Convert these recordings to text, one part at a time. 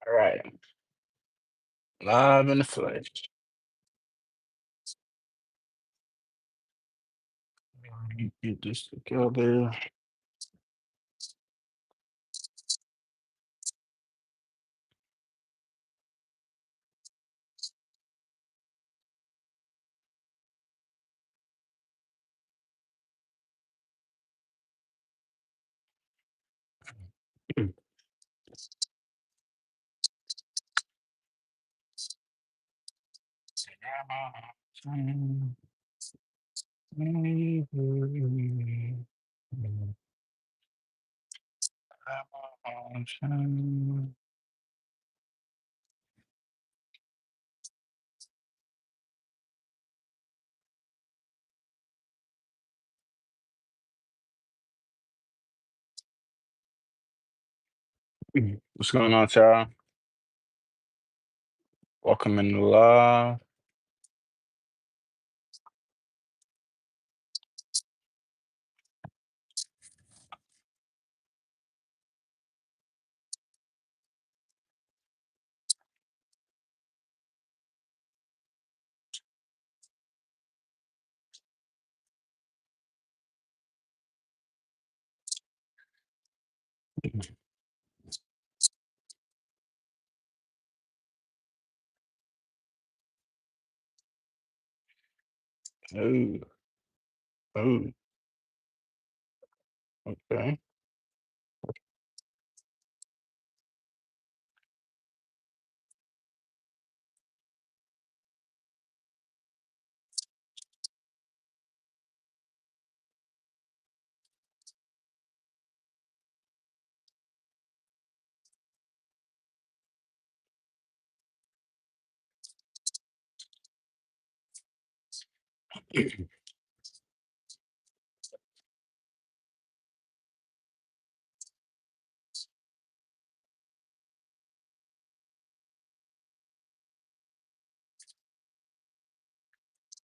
All right, live in the flesh. Let me get this together. What's going on, y'all? Welcome in live. Oh, oh, okay.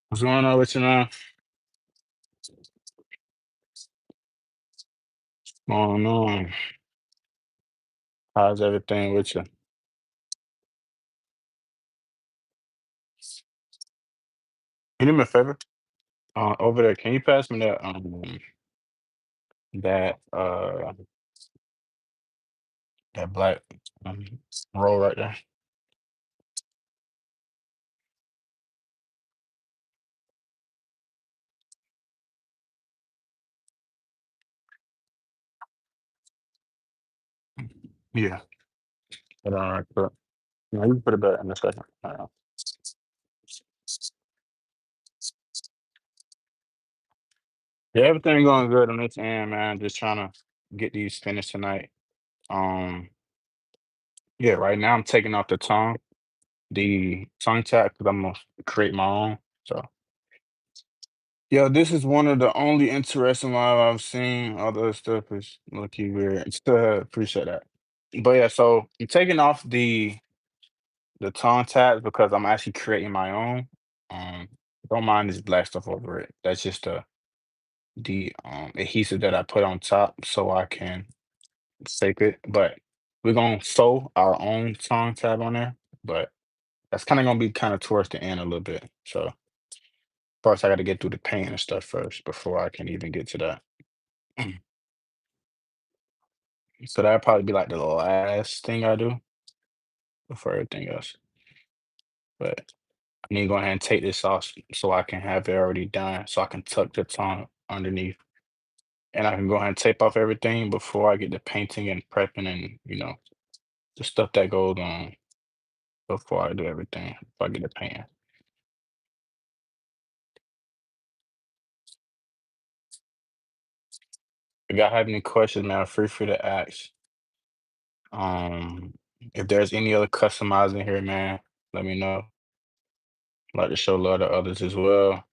What's going on with you now? Going on? How's everything with you? Can you do me a favor? Over there, can you pass me that that black um, roll right there? Yeah. Hold on, right quick. No, you can put it back in a second. Yeah, everything going good on this end, man. Just trying to get these finished tonight. Um, yeah, right now I'm taking off the tongue tap because I'm gonna create my own. So, yeah, this is one of the only interesting live I've seen. All the other stuff is low-key weird. Appreciate that. But yeah, so I'm taking off the tongue tabs because I'm actually creating my own. Um, don't mind this black stuff over it. That's just the adhesive that I put on top so I can stake it. But we're gonna sew our own tongue tab on there. But that's kind of gonna be kind of towards the end a little bit. So first I gotta get through the paint and stuff first before I can even get to that. So that'd probably be like the last thing I do before everything else. But I need to go ahead and take this off so I can have it already done so I can tuck the tongue underneath. And I can go ahead and tape off everything before I get the painting and prepping and, the stuff that goes on before I do everything, before I get the painting. If y'all have any questions, man, feel free to ask. Um, if there's any other customizing here, man, let me know. Like to show love to others as well.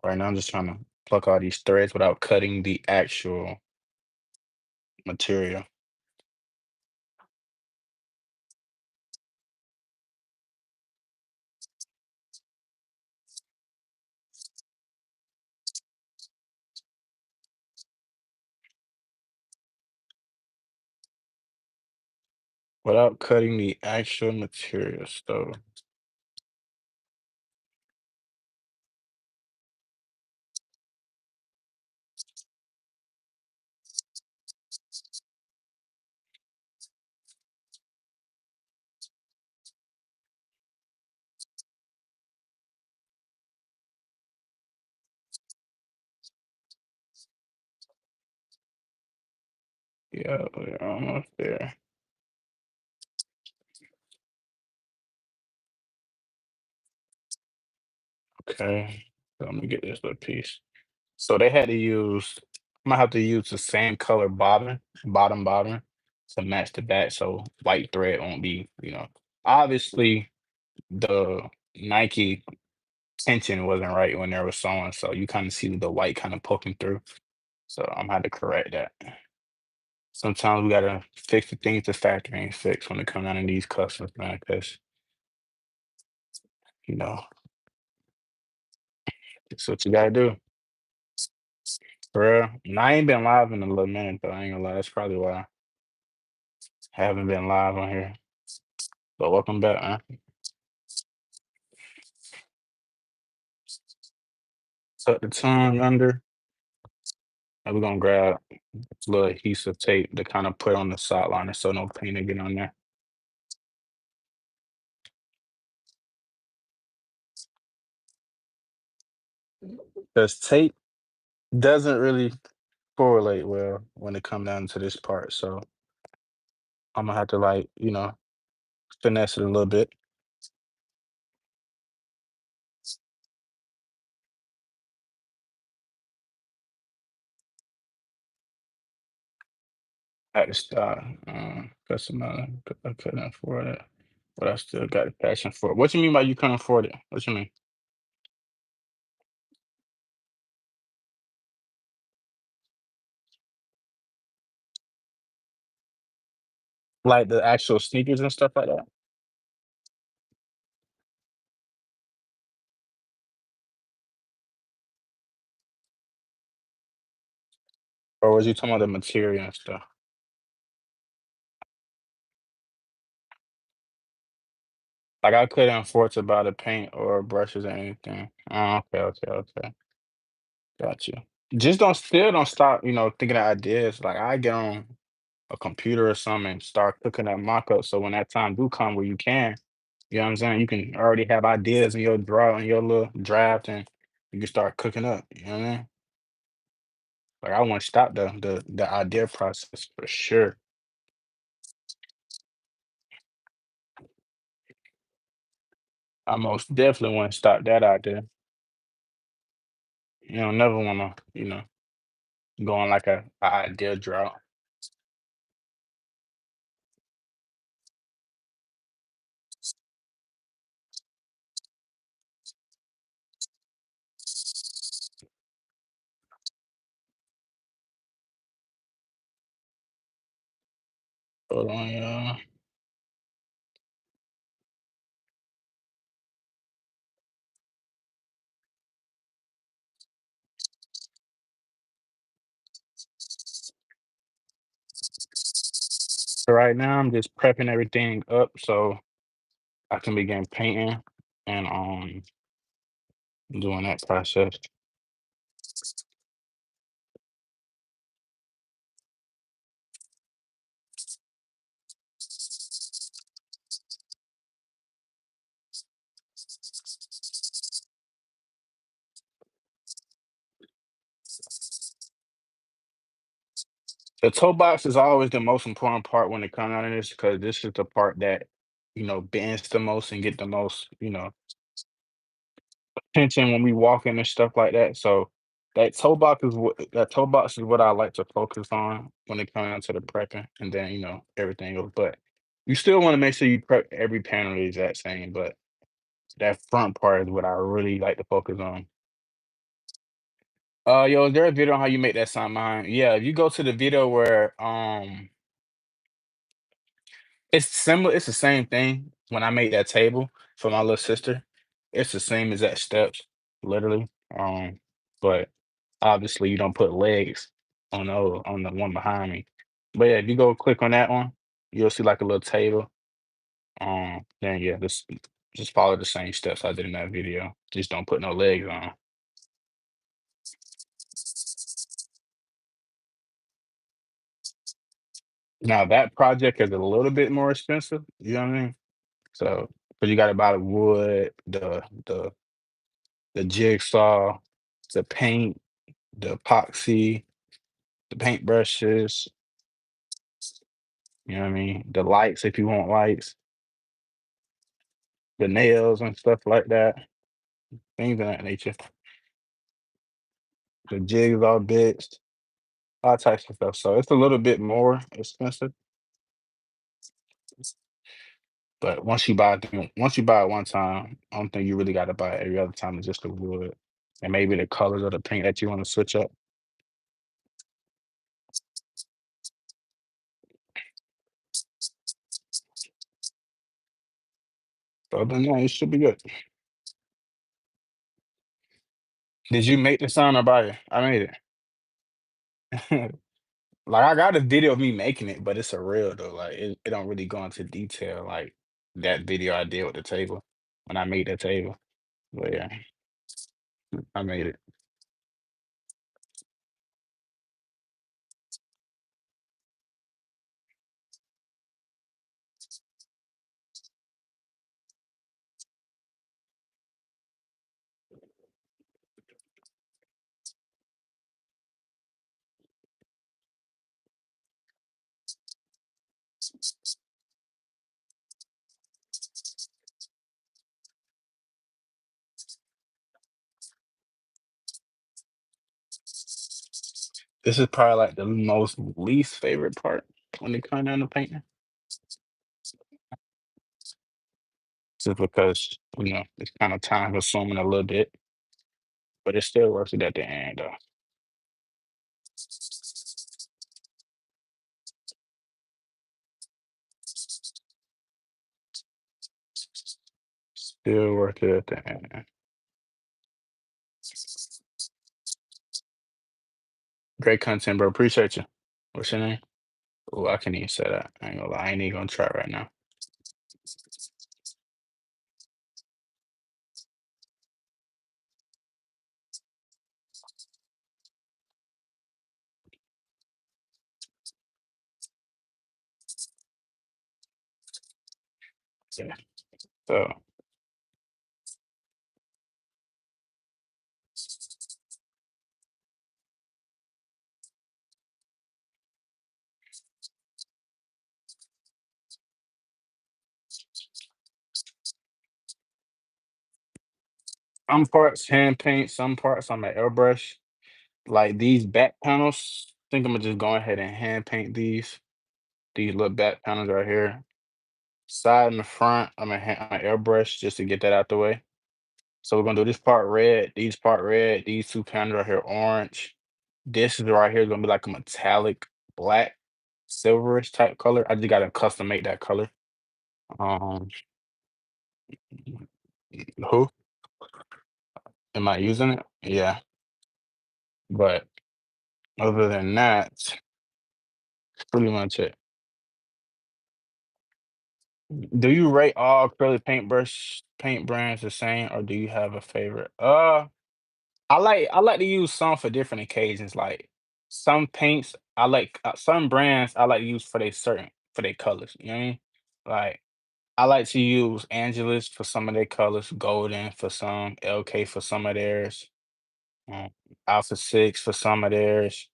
Right now, I'm just trying to pluck all these threads without cutting the actual material. without cutting the actual material. So yeah, we're almost there. Okay. So let me get this little piece. So they had to use I'm gonna have to use the same color bottom to match the back so white thread won't be, obviously the Nike tension wasn't right when they were sewing, so you kind of see the white kind of poking through. So I'm gonna have to correct that. Sometimes we gotta fix the things the factory ain't fix when it comes down to these customs, man, because you know, it's what you gotta do. For real. And I ain't been live in a little minute though. I ain't gonna lie. That's probably why I haven't been live on here. But welcome back, man. Tuck the tongue under, and we're gonna grab this little adhesive tape to kind of put on the side liner so no paint will get on there. Because tape doesn't really correlate well when it come down to this part. So I'm gonna have to like, finesse it a little bit. I had to start customizing. I couldn't afford it, but I still got a passion for it. What you mean by you couldn't afford it? What you mean? Like the actual sneakers and stuff like that? Or was you talking about the material and stuff? Like I couldn't afford to buy the paint or brushes or anything. Oh, okay, okay, okay. Got you. Just don't stop, thinking of ideas. Like I get on a computer or something and start cooking up mock-ups. So when that time do come where you can, you know what I'm saying? You can already have ideas in your draw in your little draft and you can start cooking up. You know what I mean? Like I want to stop the idea process for sure. I most definitely want to stop that idea. You don't never wanna, go on like a idea drought. Hold on, y'all. So right now I'm just prepping everything up so I can begin painting and doing that process. The toe box is always the most important part when it comes out of this because this is the part that, bends the most and get the most, attention when we walking and stuff like that. So that toe box is what I like to focus on when it comes down to the prepping, and then everything else. But you still want to make sure you prep every panel the exact same. But that front part is what I really like to focus on. Yo, is there a video on how you make that sign mine? Yeah, if you go to the video where it's similar, it's the same thing when I made that table for my little sister. It's the same exact steps, literally. But obviously you don't put legs on the one behind me. But yeah, if you go click on that one, you'll see like a little table. Then yeah, just follow the same steps I did in that video. Just don't put no legs on. Now that project is a little bit more expensive, you know what I mean? So, but you gotta buy the wood, the jigsaw, the paint, the epoxy, the paint brushes, you know what I mean? The lights if you want lights, the nails and stuff like that, things of that nature. The jigsaw bits, all types of stuff. So it's a little bit more expensive, but once you buy it one time, I don't think you really gotta buy it every other time. It's just the wood and maybe the colors of the paint that you want to switch up. So other than that, it should be good. Did you make the sign or buy it? I made it. Like I got a video of me making it, but it's a reel though. Like it don't really go into detail like that video I did with the table when I made that table. But yeah, I made it. This is probably like the most least favorite part when it comes down to painting. Just because, it's kind of time consuming a little bit, but it's still worth it at the end though. Still worth it at the end. Great content, bro. Appreciate you. What's your name? Oh, I can even say that. I ain't gonna lie. I ain't even gonna try right now. Yeah. So some parts hand paint, some parts I'm an airbrush. Like these back panels, I think I'm gonna just go ahead and hand paint these little back panels right here. Side and the front, I'm gonna airbrush just to get that out the way. So we're gonna do this part red, these two panels right here orange. This is right here is gonna be like a metallic black, silverish type color. I just gotta custom make that color. Um, who am I using it? Yeah, but other than that, pretty much it. Do you rate all acrylic paint brands the same, or do you have a favorite? I like to use some for different occasions. Like some paints, I like some brands I like to use for their colors. You know what I mean? Like I like to use Angelus for some of their colors, Golden for some, LK for some of theirs, um, Alpha Six for some of theirs.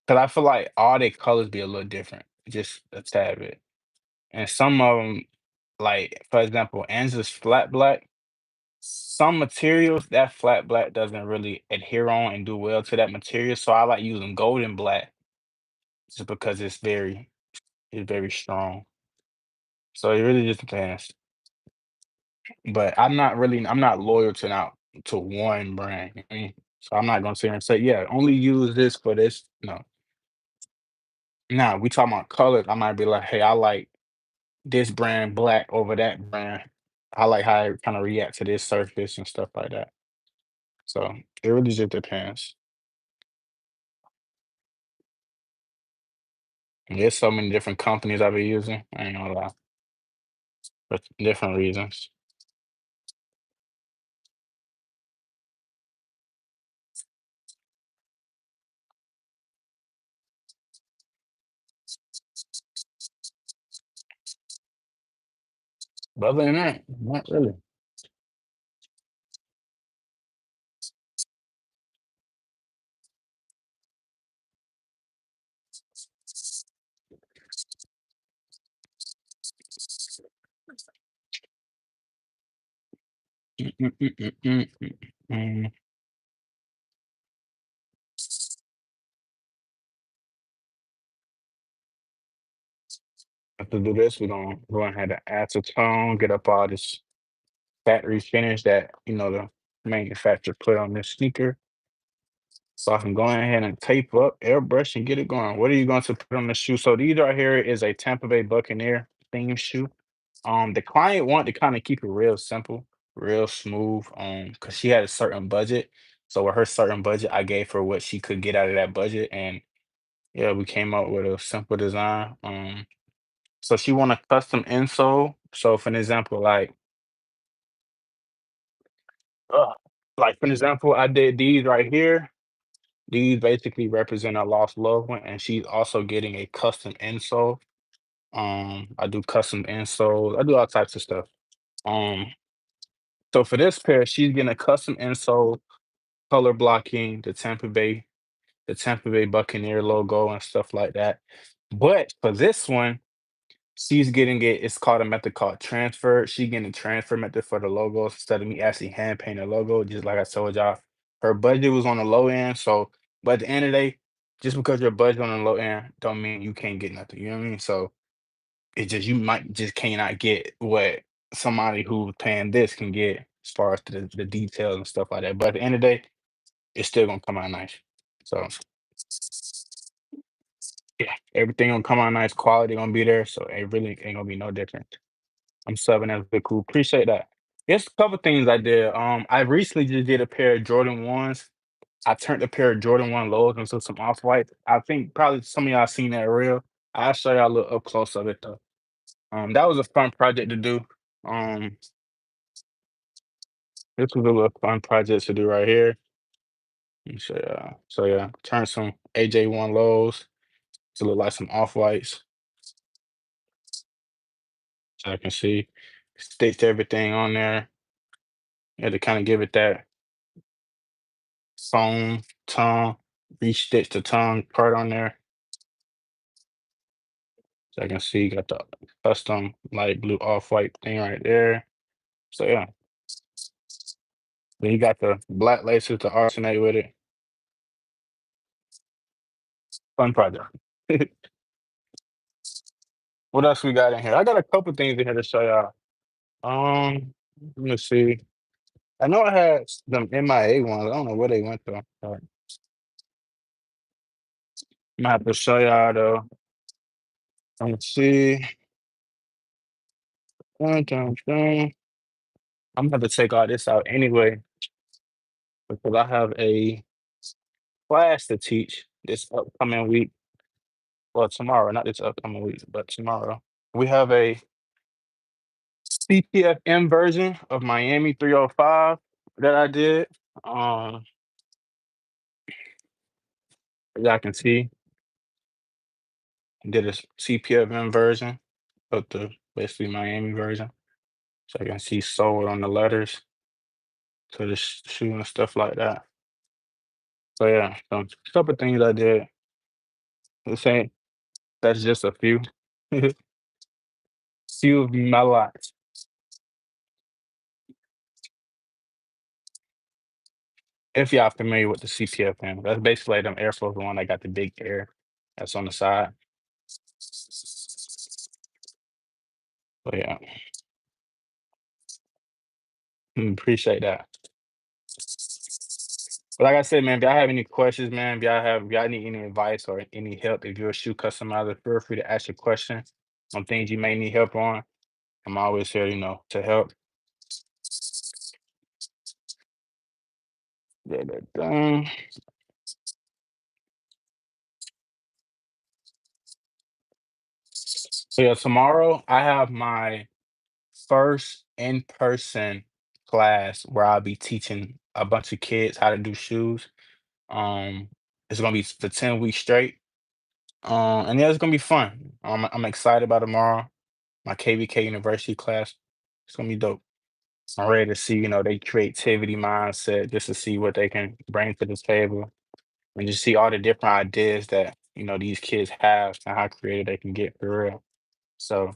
Cause I feel like all their colors be a little different, just a tad bit. And some of them, like for example, Angelus flat black. Some materials that flat black doesn't really adhere on and do well to that material, so I like using golden black just because it's very strong. So it really just depends. But I'm not loyal to one brand. You know what I mean? So I'm not gonna sit here and say, yeah, only use this for this. No. Now we talking about colors. I might be like, hey, I like this brand black over that brand. I like how it kind of react to this surface and stuff like that. So it really just depends. There's so many different companies I be using. I ain't gonna lie, for different reasons. But other than that, not really. Mm, mm, mm, mm, mm, mm. After do this, we're gonna have to acetone, get up all this factory finish that the manufacturer put on this sneaker. So I can go ahead and tape up, airbrush, and get it going. What are you going to put on the shoe? So these right here is a Tampa Bay Buccaneer theme shoe. The client wanted to kind of keep it real simple, real smooth. Because she had a certain budget. So with her certain budget, I gave her what she could get out of that budget, and yeah, we came up with a simple design. So she want a custom insole. So for an example, uh, for an example, I did these right here. These basically represent a lost loved one, and she's also getting a custom insole. I do custom insoles. I do all types of stuff. Um, so for this pair, she's getting a custom insole, color blocking, the Tampa Bay Buccaneer logo and stuff like that. But for this one, she's getting it. It's called a method called transfer. She getting a transfer method for the logos instead of me actually hand painting a logo. Just like I told y'all, her budget was on the low end. So, but at the end of the day, just because your budget on the low end, don't mean you can't get nothing. You know what I mean? So it just you might just cannot get what somebody who's paying this can get as far as the details and stuff like that. But at the end of the day, it's still gonna come out nice. So yeah, everything gonna come out nice. Quality gonna be there. So it really ain't gonna be no different. I'm subbing as the cool. Appreciate that. There's a couple things I did. I recently just did a pair of Jordan ones. I turned a pair of Jordan 1 lows into some off white. I think probably some of y'all seen that reel. I'll show y'all a little up close of it though. That was a fun project to do. Um, this was a little fun project to do right here. Let me show y'all. So yeah, turn some AJ1 lows to look like some off whites. So I can see. Stitched everything on there. Yeah, to kind of give it that foam tongue, re-stitch the tongue part on there. So I can see got the custom light blue off-white thing right there. So yeah. Then you got the black laces to alternate with it. Fun project. What else we got in here? I got a couple things in here to show y'all. Let me see. I know I had them MIA ones. I don't know where they went though. I'm gonna have to show y'all though. Let's see. Dun, dun, dun. I'm gonna have to take all this out anyway because I have a class to teach this upcoming week. Well, tomorrow, not this upcoming week, but tomorrow. We have a CPFM version of Miami 305 that I did. Um, as y'all can see, I did a CPFM version of the basically Miami version. So I can see sold on the letters to the shoe and stuff like that. So yeah, some couple things I did. This ain't that's just a few. Few of my lots. If y'all familiar with the CPFM, that's basically them Air Force One that got the big air that's on the side. But yeah, appreciate that. But like I said, man, if y'all have any questions, man, if y'all need any advice or any help, if you're a shoe customizer, feel free to ask your question on things you may need help on. I'm always here, to help. Get that done. So yeah, tomorrow I have my first in-person class where I'll be teaching a bunch of kids how to do shoes. Um, it's gonna be for 10 weeks straight. And yeah, it's gonna be fun. I'm excited about tomorrow. My KVK University class. It's gonna be dope. I'm ready to see, their creativity mindset, just to see what they can bring to the table and just see all the different ideas that, these kids have and how creative they can get for real. So,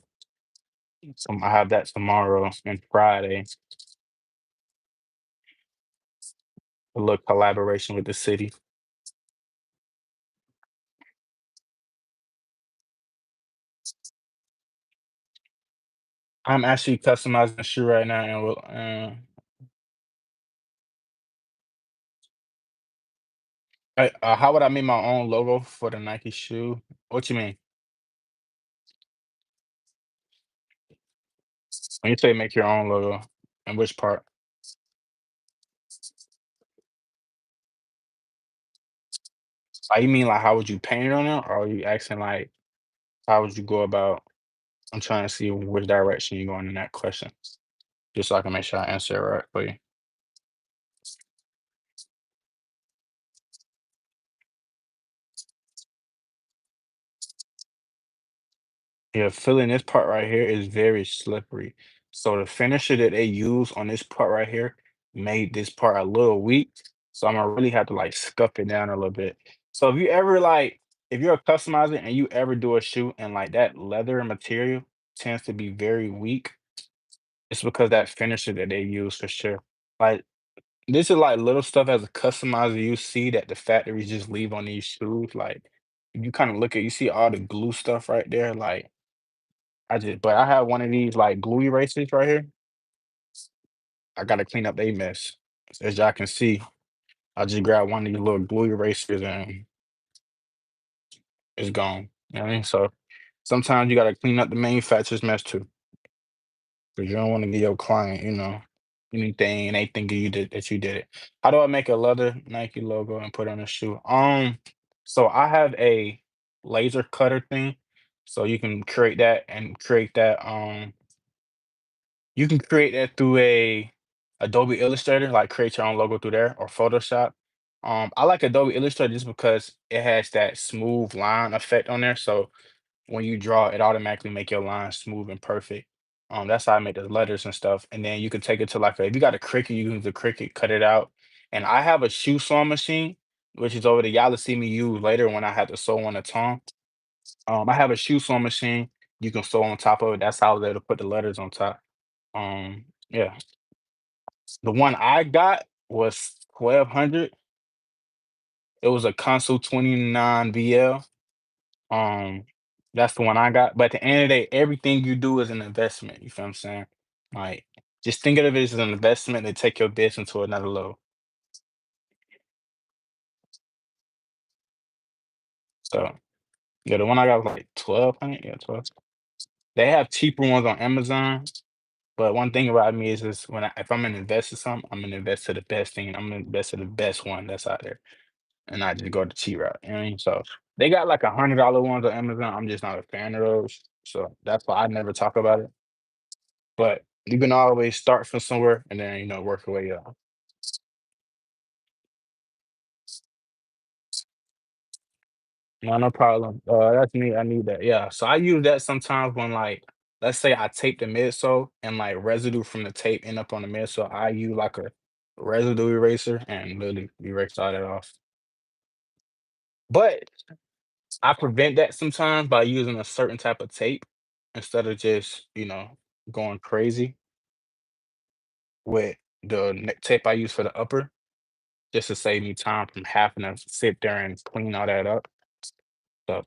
I have that tomorrow and Friday, a little collaboration with the city. I'm actually customizing the shoe right now, and how would I make my own logo for the Nike shoe? What you mean? When you say make your own logo, and which part? You mean like how would you paint it on it, or are you asking like how would you go about? I'm trying to see which direction you're going in that question, just so I can make sure I answer it right for you. Yeah, filling this part right here is very slippery. So the finisher that they use on this part right here made this part a little weak. So I'm gonna really have to like scuff it down a little bit. So if you're a customizer and you ever do a shoe and like that leather material tends to be very weak, it's because that finisher that they use for sure. Like this is like little stuff as a customizer you see that the factories just leave on these shoes. Like if you kind of look at you see all the glue stuff right there, like but I have one of these like glue erasers right here. I gotta clean up they mess. As y'all can see, I just grabbed one of these little glue erasers and it's gone. You know what I mean? So sometimes you gotta clean up the manufacturer's mess too. Because you don't want to give your client, anything and they think that you did it. How do I make a leather Nike logo and put on a shoe? So I have a laser cutter thing. So you can create that and create that. You can create that through a Adobe Illustrator, like create your own logo through there or Photoshop. I like Adobe Illustrator just because it has that smooth line effect on there. So when you draw, it automatically make your line smooth and perfect. That's how I make the letters and stuff. And then you can take it to if you got a Cricut, you can use the Cricut, cut it out. And I have a shoe sewing machine, which is over there. Y'all will see me use later when I have to sew on a tongue. I have a shoe sewing machine. You can sew on top of it. That's how I was able to put the letters on top. Yeah. The one I got was 1,200. It was a Console 29 VL. Um, that's the one I got. But at the end of the day, everything you do is an investment. You feel what I'm saying? Like, just think of it as an investment to take your business to another level. So, yeah, the one I got was like 1,200. Yeah, 12. They have cheaper ones on Amazon. But one thing about me is if I'm gonna invest in something, I'm gonna invest to the best thing. I'm gonna invest to the best one that's out there, and not just go the cheap route. You know what I mean? So they got like $100 ones on Amazon. I'm just not a fan of those. So that's why I never talk about it. But you can always start from somewhere and then work your way up. No, no problem. That's me. I need that. Yeah. So I use that sometimes when let's say I tape the midsole and like residue from the tape end up on the midsole. I use like a residue eraser and literally erase all that off. But I prevent that sometimes by using a certain type of tape instead of just, going crazy with the tape I use for the upper, just to save me time from having to sit there and clean all that up. So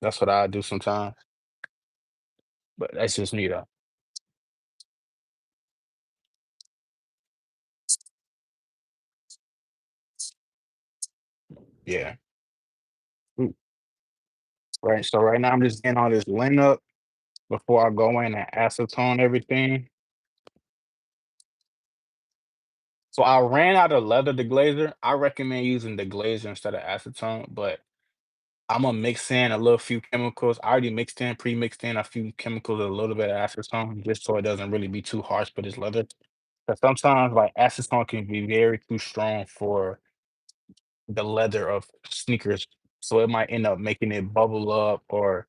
that's what I do sometimes. But that's just me though. Yeah. Mm. Right. So right now I'm just getting all this lint up before I go in and acetone everything. So I ran out of leather deglazer. I recommend using deglazer instead of acetone, but Imma mix in a little few chemicals. I already pre-mixed in a few chemicals, a little bit of acetone, just so it doesn't really be too harsh for this leather. But sometimes, like, acetone can be very too strong for the leather of sneakers, so it might end up making it bubble up, or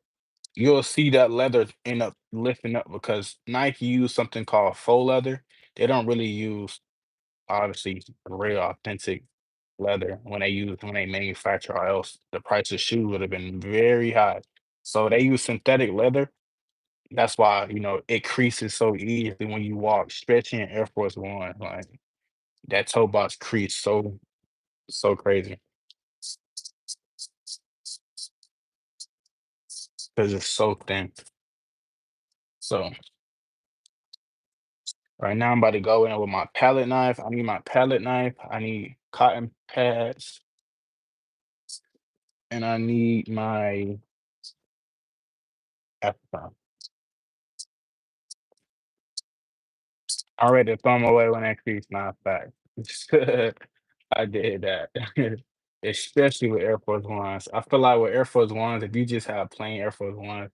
you'll see that leather end up lifting up because Nike use something called faux leather. They don't really use, obviously, real authentic leather when they manufacture, or else the price of shoes would have been very high. So they use synthetic leather. That's why, it creases so easily when you walk, especially in Air Force One. Like, that toe box crease so crazy because it's so thin. So right now I'm about to go in with my palette knife. I need my palette knife. I need cotton pads, and I need my apron. I'm ready to throw them away when that crease, not fact. I did that. Especially with Air Force Ones. I feel like with Air Force Ones, if you just have plain Air Force Ones,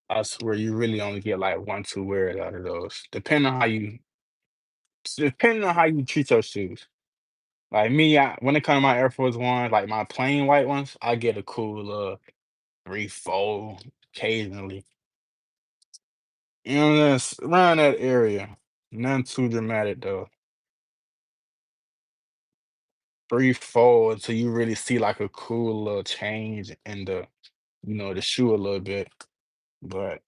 I swear you really only get like one, two wears out of those. Depending on how you treat your shoes. Like me, when it comes to my Air Force Ones, like my plain white ones, I get a cool 3, 4 occasionally. Just around that area. Nothing too dramatic though. 3, 4 until you really see like a cool little change in the shoe a little bit. But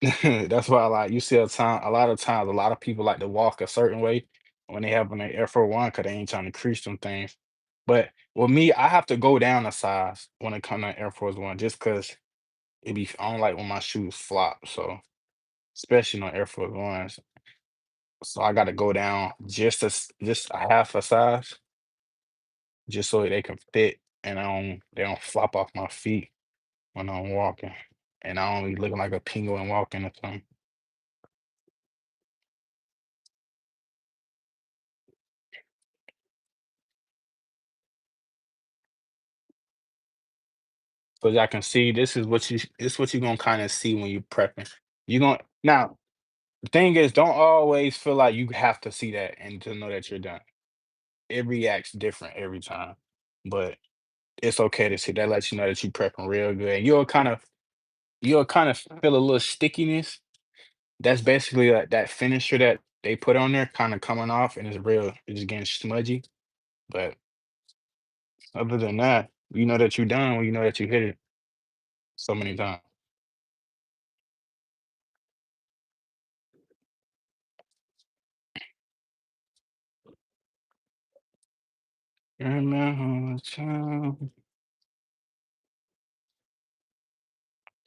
that's why like you see a lot of times a lot of people like to walk a certain way when they have on their Air Force One because they ain't trying to crease them things. But with me, I have to go down a size when it comes to Air Force One just because I don't like when my shoes flop. So especially on Air Force Ones. So I gotta go down just a half a size just so they can fit and they don't flop off my feet when I'm walking. And I don't be looking like a penguin walking or something. So y'all can see this what you're gonna kind of see when you prepping. You're gonna now the thing is don't always feel like you have to see that and to know that you're done. It reacts different every time. But it's okay to see that lets you know that you prepping real good. And you'll kind of feel a little stickiness. That's basically that finisher that they put on there kind of coming off and it's getting smudgy. But other than that, you know that you're done when you know that you hit it so many times.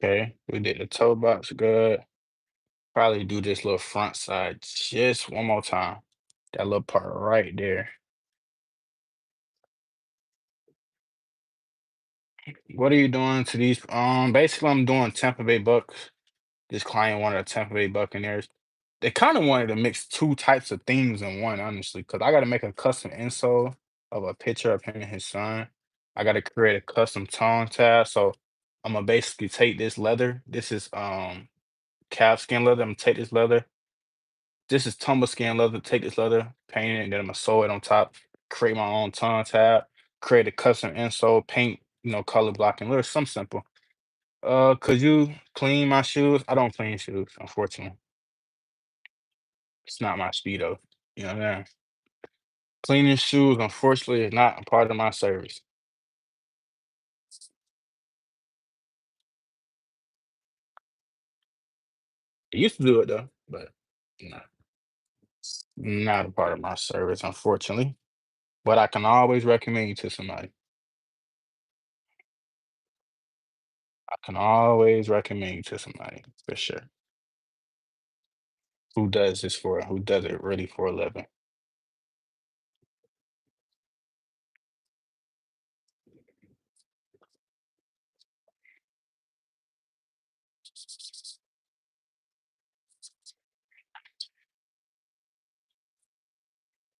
Okay, we did the toe box good. Probably do this little front side just one more time. That little part right there. What are you doing to these? Basically, I'm doing Tampa Bay Bucks. This client wanted a Tampa Bay Buccaneers. They kind of wanted to mix two types of themes in one, honestly, because I got to make a custom insole of a picture of him and his son. I got to create a custom tone tab. So I'm gonna basically take this leather. This is calf skin leather. I'm gonna take this leather. This is tumble skin leather. Take this leather, paint it, and then I'm gonna sew it on top. Create my own tone tab. Create a custom insole. Paint, color blocking. Little something simple. Could you clean my shoes? I don't clean shoes, unfortunately. It's not my speedo. You know what I mean? Cleaning shoes, unfortunately, is not a part of my service. I used to do it though, but no, not a part of my service, unfortunately. But I can always recommend you to somebody. I can always recommend you to somebody for sure. Who does it really for a living.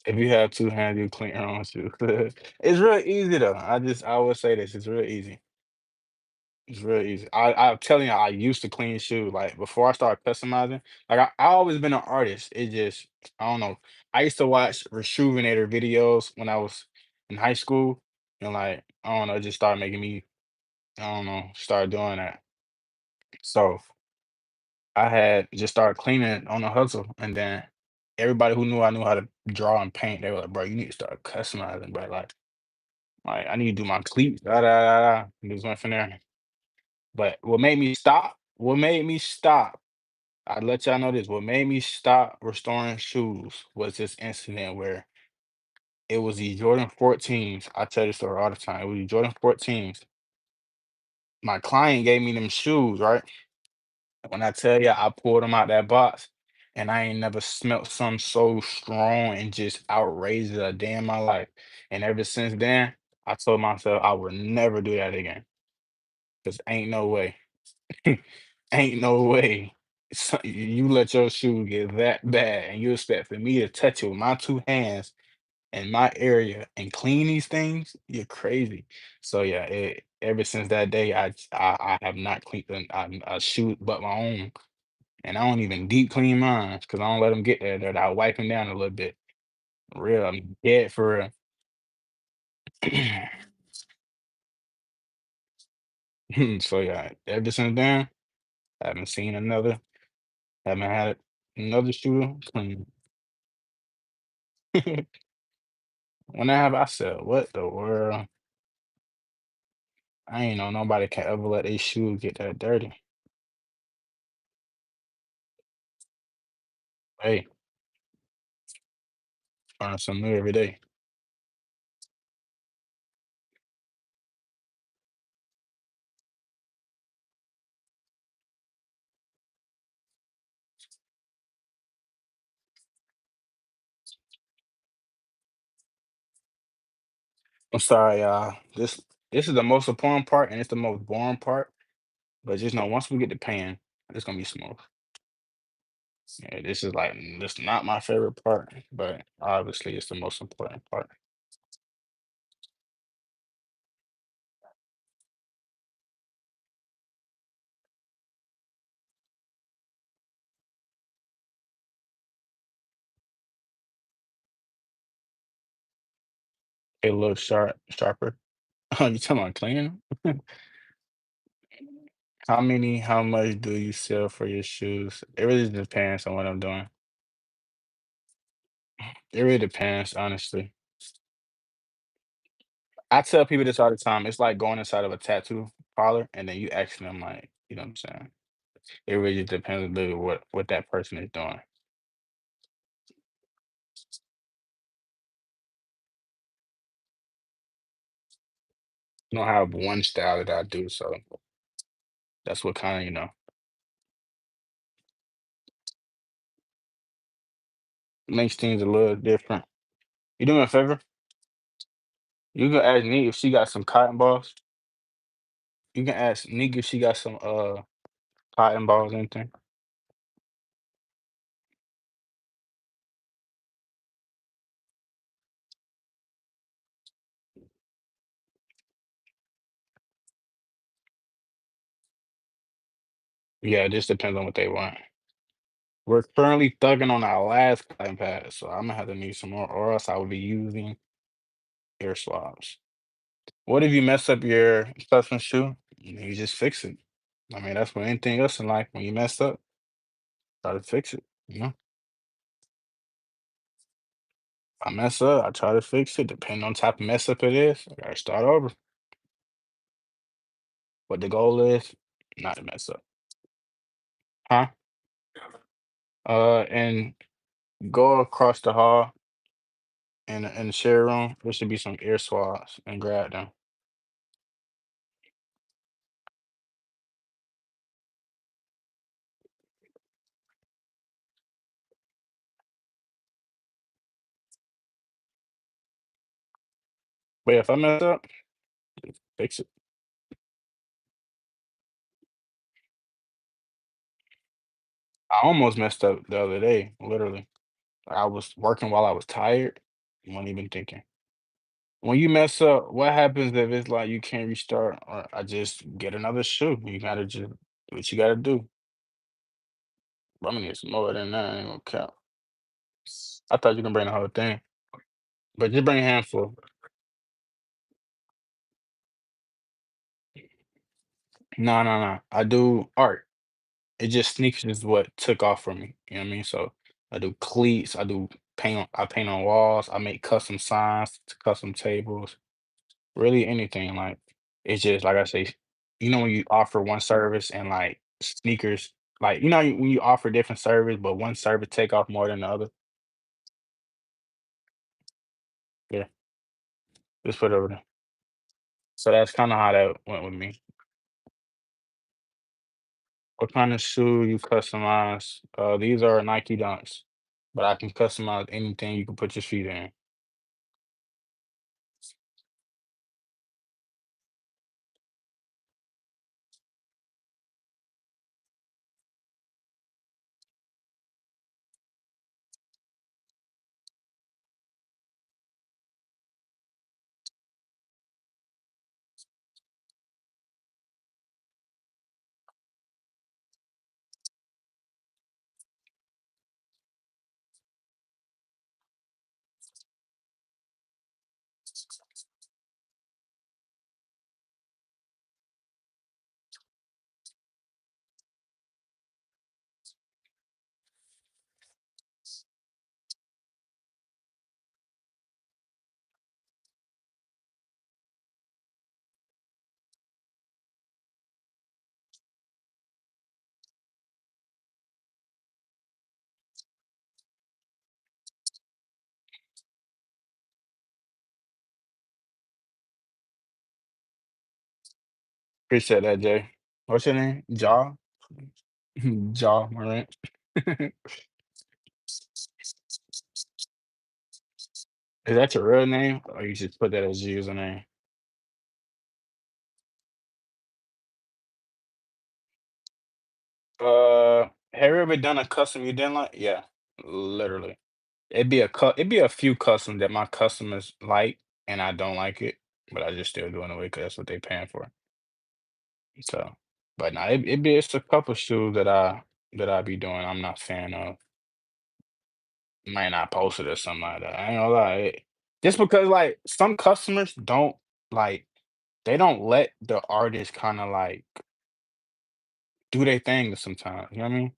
If you have 2 hands, you clean your own shoes. It's real easy though. I would say this, it's real easy. It's real easy. I'm telling you, I used to clean shoes. Like before I started customizing, like I always been an artist. It just I don't know. I used to watch Rejuvenator videos when I was in high school, and like I don't know, it just started making me I don't know, start doing that. So I had just started cleaning on the hustle, and then everybody who knew I knew how to draw and paint, they were like, "Bro, you need to start customizing, bro. Like I need to do my cleats, da da da da." And just went from there. But what made me stop, I let y'all know this, what made me stop restoring shoes was this incident where it was the Jordan 14s. I tell this story all the time. It was the Jordan 14s. My client gave me them shoes, right? When I tell you I pulled them out that box and I ain't never smelt something so strong and just outrageous a day in my life. And ever since then, I told myself I would never do that again. Cause ain't no way. Ain't no way. You let your shoe get that bad and you expect for me to touch it with my two hands in my area and clean these things? You're crazy. So yeah, ever since that day, I have not cleaned a shoe but my own. And I don't even deep clean mine because I don't let them get there. That I wipe them down a little bit. Real, I'm dead for real. So yeah, ever since then, I haven't seen another, haven't had another shooter clean. When I have, I said, what the world? I ain't know nobody can ever let their shoe get that dirty. Hey, learn something new every day. I'm sorry, y'all. This is the most important part and it's the most boring part. But just know once we get to paying, it's gonna be smooth. Yeah, this not my favorite part, but obviously it's the most important part. It looks sharper. Oh, you talking about cleaning? How much do you sell for your shoes? It really depends on what I'm doing. It really depends, honestly. I tell people this all the time. It's like going inside of a tattoo parlor and then you asking them like, you know what I'm saying? It really just depends a little what that person is doing. I don't have one style that I do, so that's what kind of, makes things a little different. You do me a favor? You can ask Neek if she got some cotton balls. You can ask Neek if she got some cotton balls, anything. Yeah, it just depends on what they want. We're currently thugging on our last cotton pad, so I'm gonna have to need some more, or else I will be using air swabs. What if you mess up your custom shoe? You just fix it. I mean, that's with anything else in life. When you mess up, try to fix it. I mess up, I try to fix it. Depending on type of mess up it is, I gotta start over. What the goal is, not to mess up. Huh? And go across the hall in the share room. There should be some air swabs and grab them. But if I mess up, fix it. I almost messed up the other day, literally. I was working while I was tired, wasn't even thinking. when you mess up, what happens if it's like you can't restart? Or I just get another shoe. You gotta just do what you gotta do. I'm gonna need some more than that. I ain't gonna count. I thought you can bring the whole thing, but just bring a handful. No, no, no. I do art. It just sneakers is what took off for me. You know what I mean? So I do cleats. I do paint. I paint on walls. I make custom signs, custom tables. Really anything. Like it's just like I say. You know when you offer one service and like sneakers, like when you offer different service, but one service take off more than the other. Yeah, just put it over there. So that's kind of how that went with me. What kind of shoe you customize? These are Nike Dunks, but I can customize anything you can put your feet in. Appreciate that, Jay. What's your name? Jaw? Jaw Morant. Is that your real name, or you just put that as your username? Have you ever done a custom you didn't like? Yeah, literally. It'd be a few customs that my customers like, and I don't like it, but I just still doing it away because that's what they paying for. So, but nah, it's a couple shoes that I be doing. I'm not a fan of. Might not post it or something like that. I ain't gonna lie. Just because like some customers don't like they don't let the artist kind of like do their thing sometimes. You know what I mean?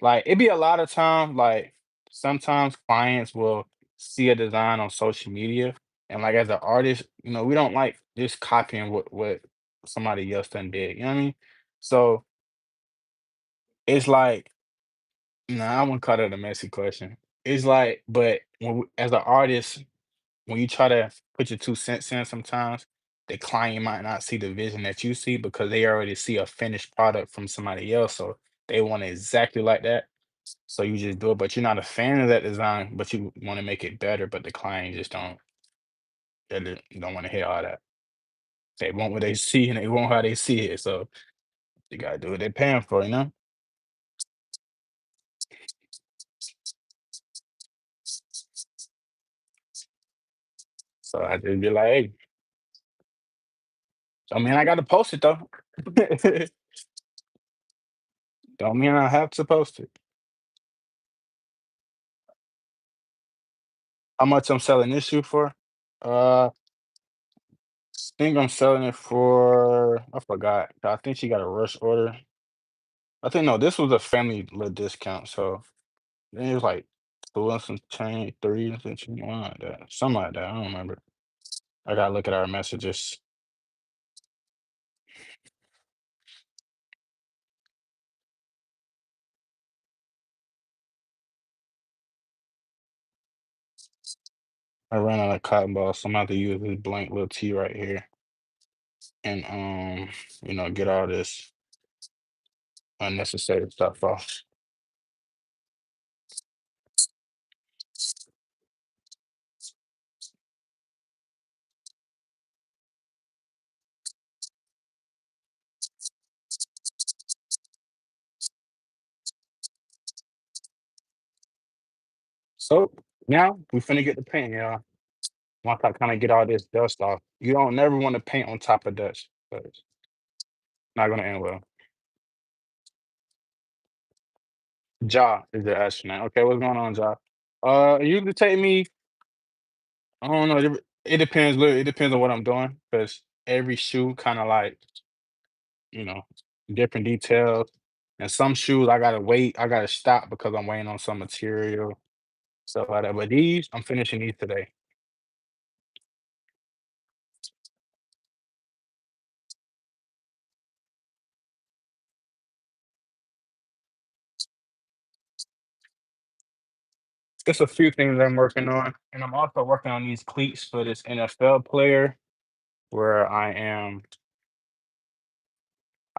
Like it be a lot of times like sometimes clients will see a design on social media and like as an artist, we don't like just copying what somebody else done did. You know what I mean? So it's like, nah, I wouldn't call that a messy question. It's like, but as an artist, when you try to put your 2 cents in sometimes, the client might not see the vision that you see because they already see a finished product from somebody else. So they want it exactly like that. So you just do it, but you're not a fan of that design, but you want to make it better, but the client just they don't want to hear all that. They want what they see and they want how they see it. So you gotta do what they're paying for. So I just be like, hey, don't mean I gotta post it though. Don't mean I have to post it. How much I'm selling this shoe for? Uh think I'm selling it for I forgot. I think she got a rush order. I think no, this was a family little discount, so I think it was like 2 and some change, 3 and some change, one like that. Something like that. I don't remember. I gotta look at our messages. I ran out of cotton balls, so I'm gonna have to use this blank little T right here and get all this unnecessary stuff off. So now we finna get the paint, y'all. Once I kind of get all this dust off, you don't never want to paint on top of dust, but it's not gonna end well. Ja is the astronaut. Okay, what's going on, Ja? It usually take me, I don't know, it depends. Look, it depends on what I'm doing because every shoe kind of like, you know, different details. And some shoes I gotta wait, I gotta stop because I'm waiting on some material, stuff like that. But these, I'm finishing these today. It's a few things I'm working on, and I'm also working on these cleats for this NFL player where I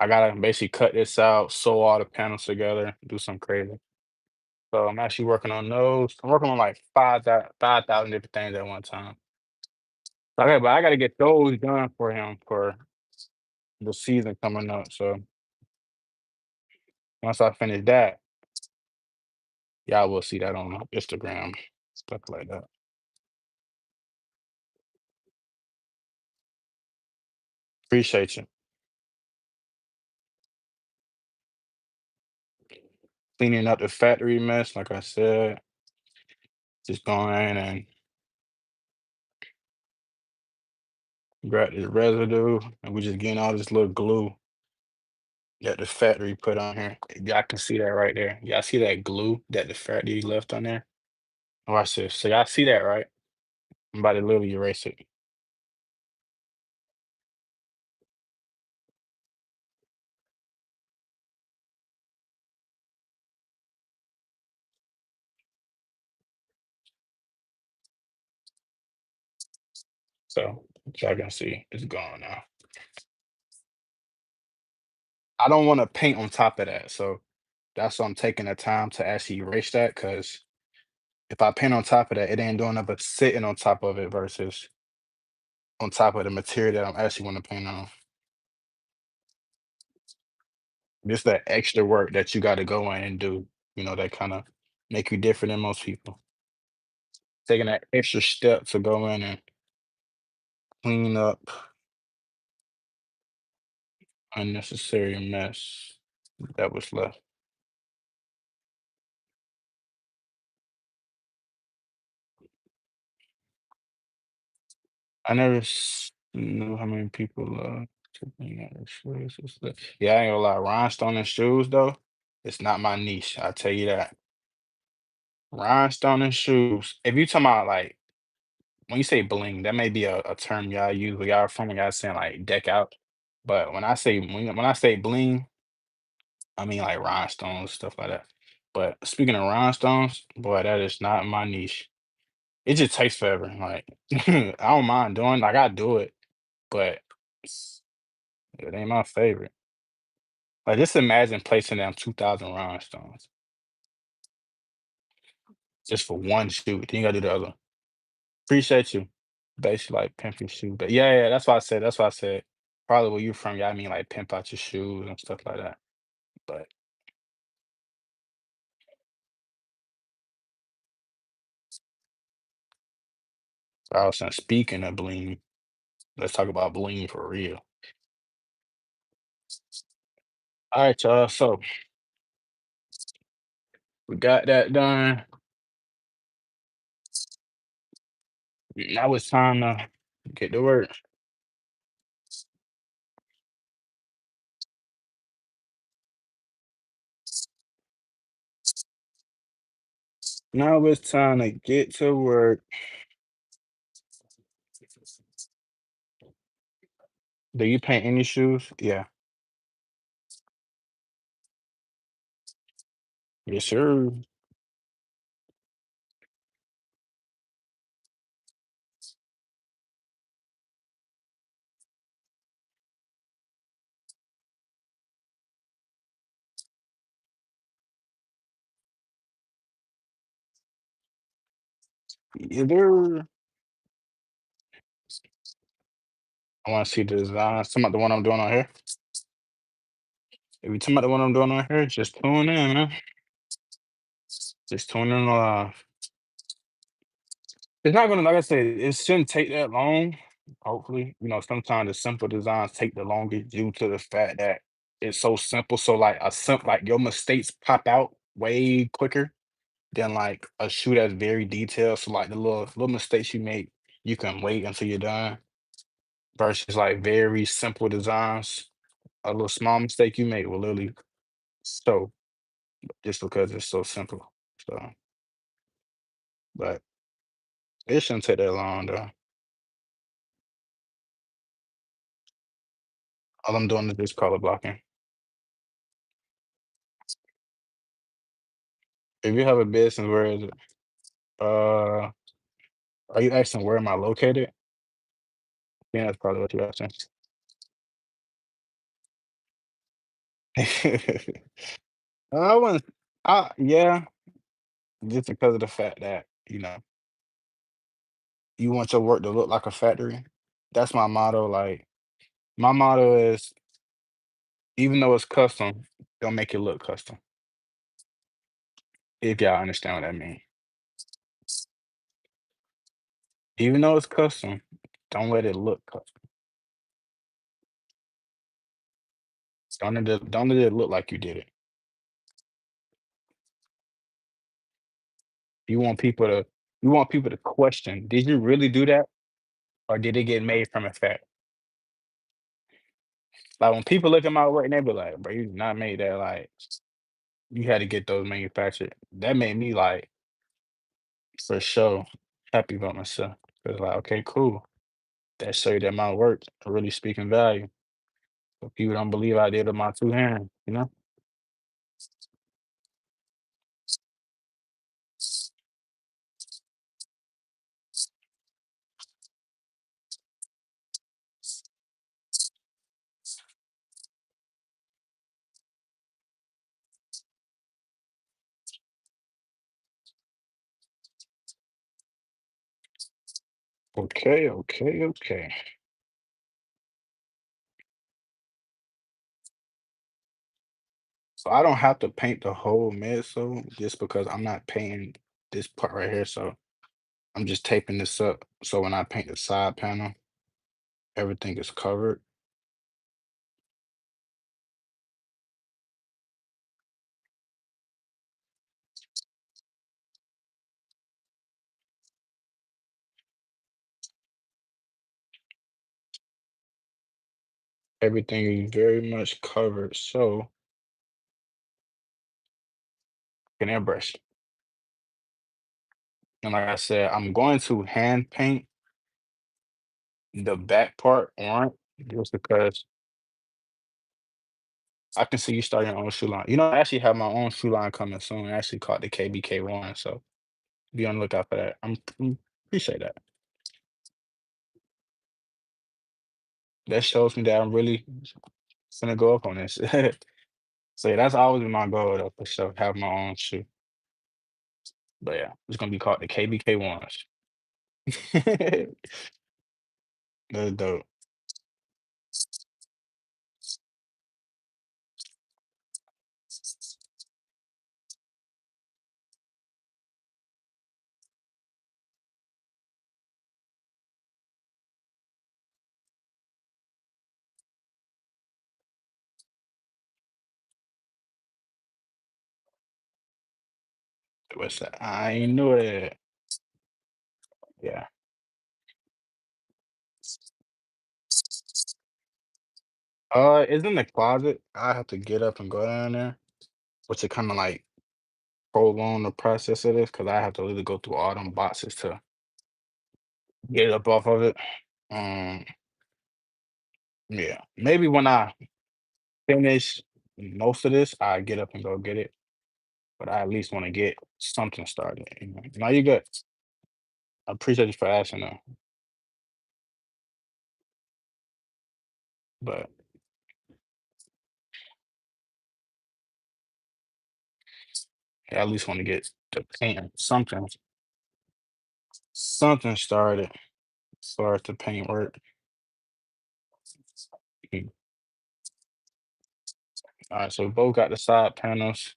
gotta basically cut this out, sew all the panels together, do some crazy. So I'm actually working on those. I'm working on like 5,000 different things at one time. Okay, but I gotta get those done for him for the season coming up. So once I finish that, y'all will see that on Instagram, stuff like that. Appreciate you. Cleaning up the factory mess, like I said, just going and grab the residue, and we just getting all this little glue that the factory put on here. Y'all can see that right there. Y'all see that glue that the factory left on there? Watch this. So y'all see that, right? I'm about to literally erase it. So y'all can see it's gone now. I don't want to paint on top of that, so that's why I'm taking the time to actually erase that. Because if I paint on top of that, it ain't doing nothing but sitting on top of it versus on top of the material that I'm actually want to paint on. Just that extra work that you got to go in and do, that kind of make you different than most people. Taking that extra step to go in and clean up unnecessary mess that was left. I never knew how many people to bring out their shoes and stuff. Yeah, I ain't gonna lie. Rhinestone and shoes though, it's not my niche. I tell you that. Rhinestone and shoes. If you talking about like when you say bling, that may be a term y'all use where y'all from when y'all saying like deck out. But when I say bling, I mean like rhinestones, stuff like that. But speaking of rhinestones, boy, that is not my niche. It just takes forever. Like I don't mind doing, like I do it, but it ain't my favorite. Like just imagine placing down 2,000 rhinestones just for one shoe. Then you gotta do the other. Appreciate you. Basically like pimp your shoe. But yeah, yeah, that's why I said. That's why I said probably where you from. Yeah, I mean like pimp out your shoes and stuff like that. But I was saying, speaking of bling, let's talk about bling for real. All right, y'all. So we got that done. Now it's time to get to work. Now it's time to get to work. Do you paint any shoes? Yeah. Yes, sir. Either I want to see the design. Some about the one I'm doing on here. If you talking about the one I'm doing on here, just tune in, man. Just tune in live. It's not gonna like I said, it shouldn't take that long, hopefully. Sometimes the simple designs take the longest due to the fact that it's so simple. So like like your mistakes pop out way quicker than like a shoe that's very detailed. So like the little mistakes you make, you can wait until you're done versus like very simple designs. A little small mistake you make will literally show just because it's so simple. So, but it shouldn't take that long though. All I'm doing is just color blocking. If you have a business, where is it? Are you asking where am I located? Yeah, that's probably what you're asking. I wouldn't. Yeah, just because of the fact that you want your work to look like a factory. That's my motto. Like my motto is, even though it's custom, don't make it look custom. If y'all understand what I mean. Even though it's custom, don't let it look custom. Don't let it look like you did it. You want people to you want people to question, did you really do that? Or did it get made from a fact? Like when people look at my work and they be like, bro, you did not made that, like you had to get those manufactured. That made me like for sure happy about myself. Cause like, okay, cool. That show you that my work really speaking value. But people don't believe I did it with my two hands. Okay, okay, okay. So I don't have to paint the whole midsole just because I'm not painting this part right here. So I'm just taping this up. So when I paint the side panel, everything is covered. Everything is very much covered. So can airbrush. And like I said, I'm going to hand paint the back part orange just because I can see you start your own shoe line. I actually have my own shoe line coming soon. I actually called the KBK1. So be on the lookout for that. Appreciate that. That shows me that I'm really gonna go up on this. So yeah, that's always been my goal though, for sure. Have my own shoe. But yeah, it's gonna be called the KBK ones. That's dope. What's that? I ain't knew it. Yeah. It's in the closet. I have to get up and go down there, which it kind of like prolong the process of this because I have to literally go through all them boxes to get it up off of it. Um, yeah. Maybe when I finish most of this, I get up and go get it. But I at least want to get something started. Now you good. I appreciate you for asking though. But I at least want to get the paint something started as far as the paint work. Mm. All right, so we both got the side panels.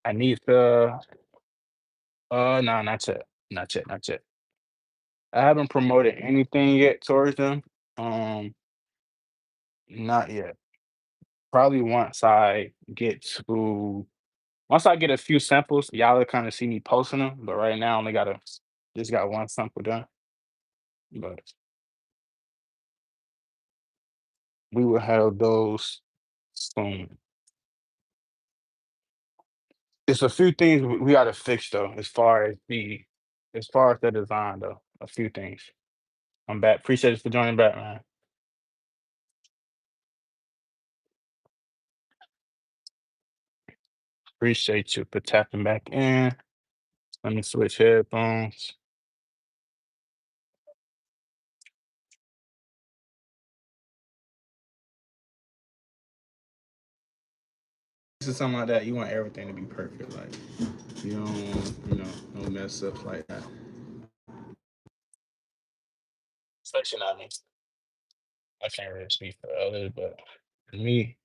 I need the no, not yet. Not yet, not yet. I haven't promoted anything yet towards them. Um, Not yet. Probably once I get a few samples, y'all will kind of see me posting them. But right now, I only just got one sample done. But we will have those soon. It's a few things we got to fix though, as far as the design though. A few things. I'm back. Appreciate you for joining back, man. Appreciate you for tapping back in. Let me switch headphones. This is something like that. You want everything to be perfect. Like you don't, no mess ups like that. Especially not me. I can't really speak for others, but for me,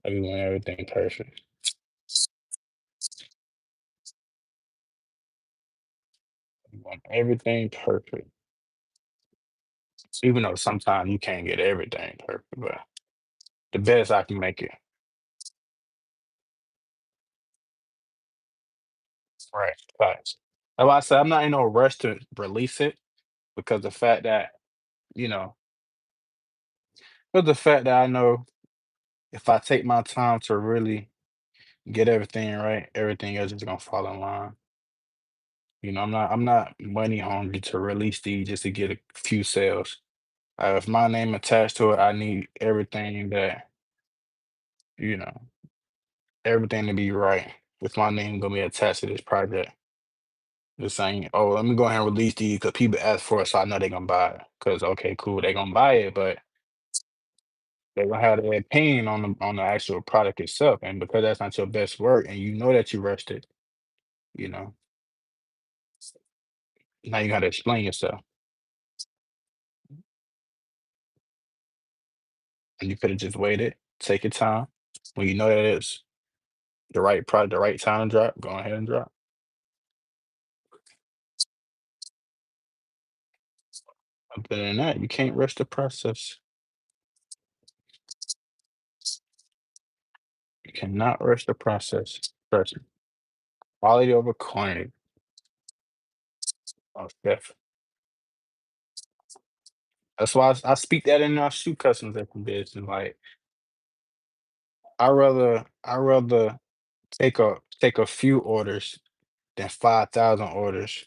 I be want everything perfect. I want everything perfect. Even though sometimes you can't get everything perfect, but the best I can make it. Right. Facts. That's why I said I'm not in no rush to release it because the fact that, you know, because the fact that I know if I take my time to really get everything right, everything else is gonna fall in line. I'm not money hungry to release these just to get a few sales. If my name attached to it, I need you know, everything to be right. With my name gonna be attached to this project. Just saying, oh, let me go ahead and release these because people ask for it, so I know they're gonna buy it. Because okay, cool, they're gonna buy it, but they're gonna have their opinion on the actual product itself. And because that's not your best work, and you know that you rushed it, you know, now you gotta explain yourself. And you could have just waited, take your time. When you know that it's the right product, the right time to drop, go ahead and drop. Other than that, you can't rush the process. You cannot rush the process. Trust me. Quality over quantity. Oh, def That's why I speak that in our shoe customs every business. Like I rather take a few orders than 5,000 orders,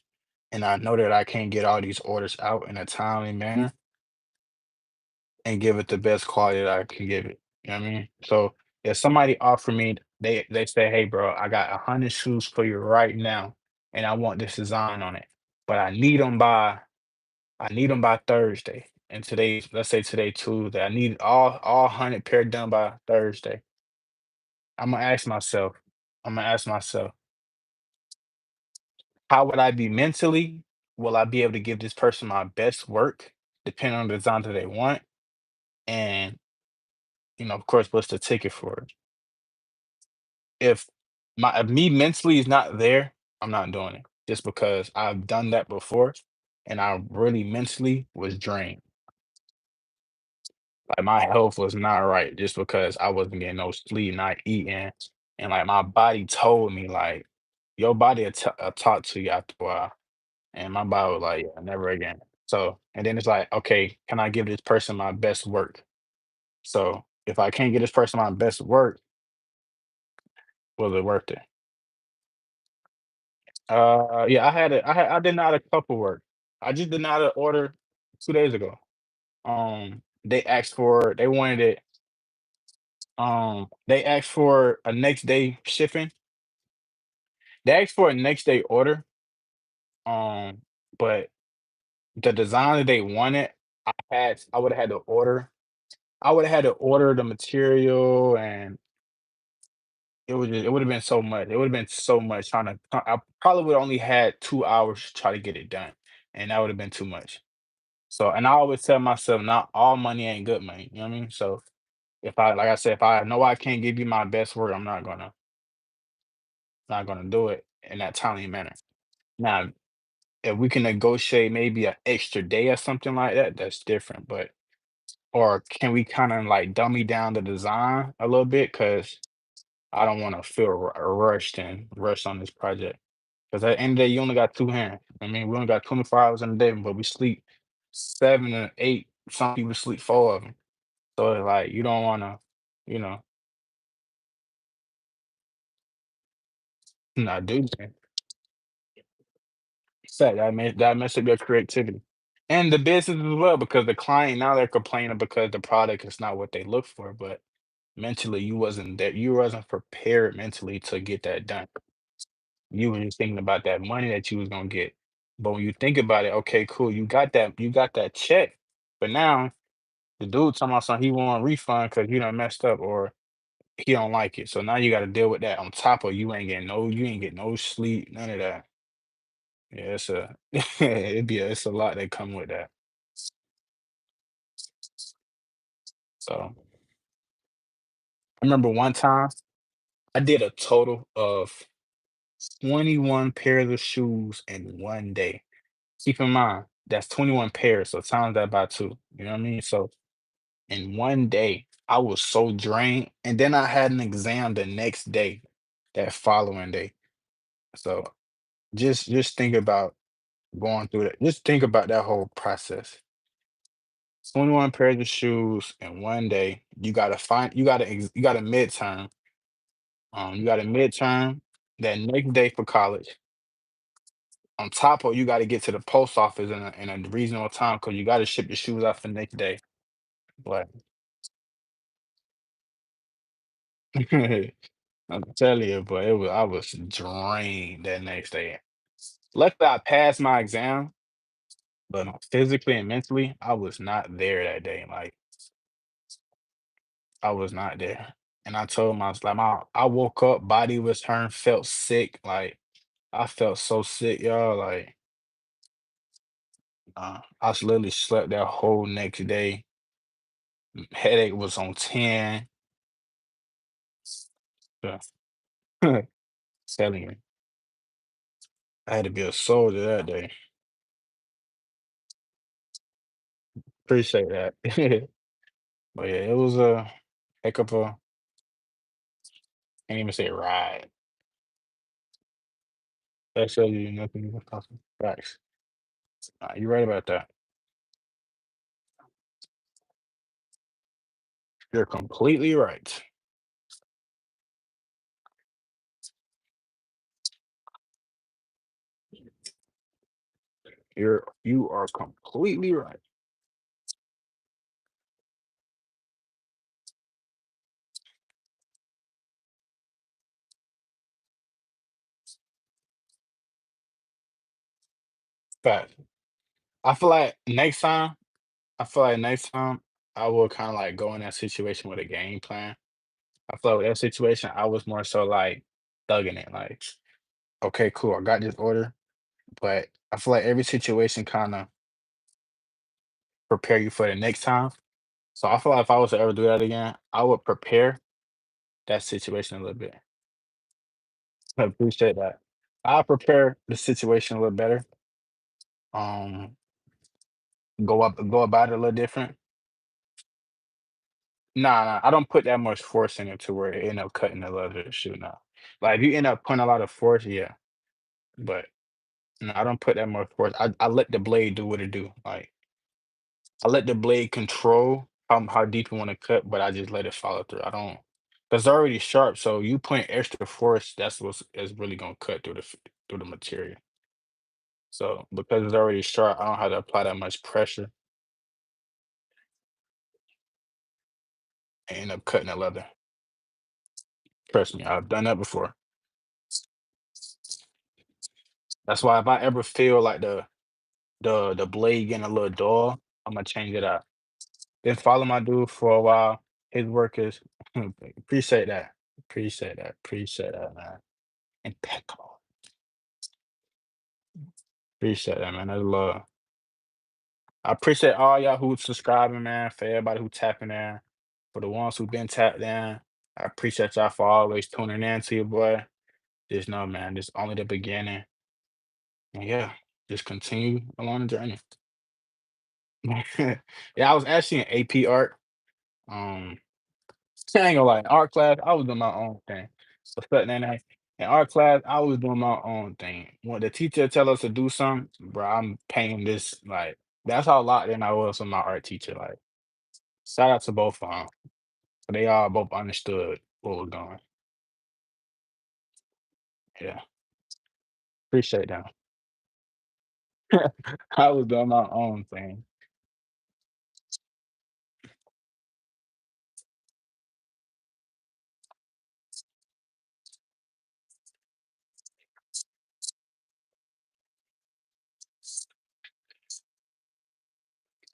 and I know that I can't get all these orders out in a timely manner and give it the best quality that I can give it. You know what I mean? So if somebody offer me, they say, "Hey, bro, I got 100 shoes for you right now, and I want this design on it, but I need them by Thursday." And let's say today Tuesday. I need all 100 pair done by Thursday. I'm gonna ask myself, I'm gonna ask myself, how would I be mentally? Will I be able to give this person my best work, depending on the design that they want? And of course, what's the ticket for it? If me mentally is not there, I'm not doing it. Just because I've done that before, and I really mentally was drained. Like my health was not right just because I wasn't getting no sleep, not eating, and like my body told me like your body will talk to you after a while, and my body was like, yeah, never again. So and then it's like, okay, can I give this person my best work? So if I can't give this person my best work, was it worth it? Yeah, I denied a couple work. I just denied an order 2 days ago. They wanted it. They asked for a next day shipping. They asked for a next day order. Um, but the design that they wanted, I would have had to order. I would have had to order the material, and it would have been so much. It would have been so much trying to. I probably would only had 2 hours to try to get it done, and that would have been too much. So, and I always tell myself, not all money ain't good money. You know what I mean? So, like I said, if I know I can't give you my best work, I'm not gonna do it in that timely manner. Now, If we can negotiate maybe an extra day or something like that, that's different. But or can we kind of like dummy down the design a little bit? Because I don't want to feel rushed and rushed on this project. Because at the end of the day, you only got two hands. I mean, we only got 24 hours in a day, but we sleep 7 or 8. Some people sleep 4 of them. So it's like you don't want to, you know, not do that. That mess up your creativity and the business as well because the client now they're complaining because the product is not what they look for, but mentally you wasn't there. You wasn't prepared mentally to get that done. You were just thinking about that money that you was gonna get. But when you think about it, okay, cool, you got that check, but now the dude talking about something he want a refund because you done messed up or he don't like it. So now you got to deal with that on top of you ain't getting no sleep, none of that. Yeah, it's a it's a lot that come with that. So I remember one time I did a total of 21 pairs of shoes in one day. Keep in mind, that's 21 pairs, so times that by two. You know what I mean? So in one day, I was so drained. And then I had an exam the next day, that following day. So just think about going through that. Just think about that whole process. 21 pairs of shoes in one day. You got a midterm. You got a midterm that next day for college. On top of you got to get to the post office in a reasonable time because you got to ship your shoes out the next day. But I'm telling you, but it was I was drained that next day. Luckily, I passed my exam, but physically and mentally, I was not there that day. Like I was not there. And I told myself, like I woke up, body was hurting, felt sick. Like I felt so sick, y'all. Like literally slept that whole next day. Headache was on 10. Yeah. Telling you, I had to be a soldier that day. Appreciate that. But yeah, it was a heck of a can't even say ride. That shows you nothing but possible. Facts. You're right about that. You're completely right. You are completely right. Fact. I feel like next time, I feel like next time I will kind of like go in that situation with a game plan. I feel like with that situation, I was more so like thugging it. Like, okay, cool, I got this order, but I feel like every situation kind of prepare you for the next time. So I feel like if I was to ever do that again, I would prepare that situation a little bit. I appreciate that. I'll prepare the situation a little better. Um, go about it a little different. Nah, I don't put that much force in it to where it end up cutting the leather shoe. Now, like if you end up putting a lot of force, yeah, but no, I don't put that much force. I let the blade do what it do. Like I let the blade control how deep you want to cut, but I just let it follow through. I don't because it's already sharp. So you putting extra force, that's what's is really gonna cut through through the material. So because it's already sharp, I don't have to apply that much pressure and end up cutting the leather. Trust me, I've done that before. That's why if I ever feel like the blade getting a little dull, I'm gonna change it out. Been following my dude for a while. His work is appreciate that. Appreciate that. Appreciate that, man. Impeccable. Appreciate that, man. That's love. I appreciate all y'all who subscribing, man. For everybody who tapping in. For the ones who been tapped in. I appreciate y'all for always tuning in to your boy. Just know, man, this only the beginning. And yeah. just continue along the journey. Yeah, I was actually in AP art. Um, I ain't gonna lie, in art class, I was doing my own thing. So studying in in art class, I was doing my own thing. When the teacher tell us to do something, bro, I'm painting this like that's how locked in I was with my art teacher. Like, shout out to both of them. They all both understood what was going. Yeah, appreciate them. I was doing my own thing.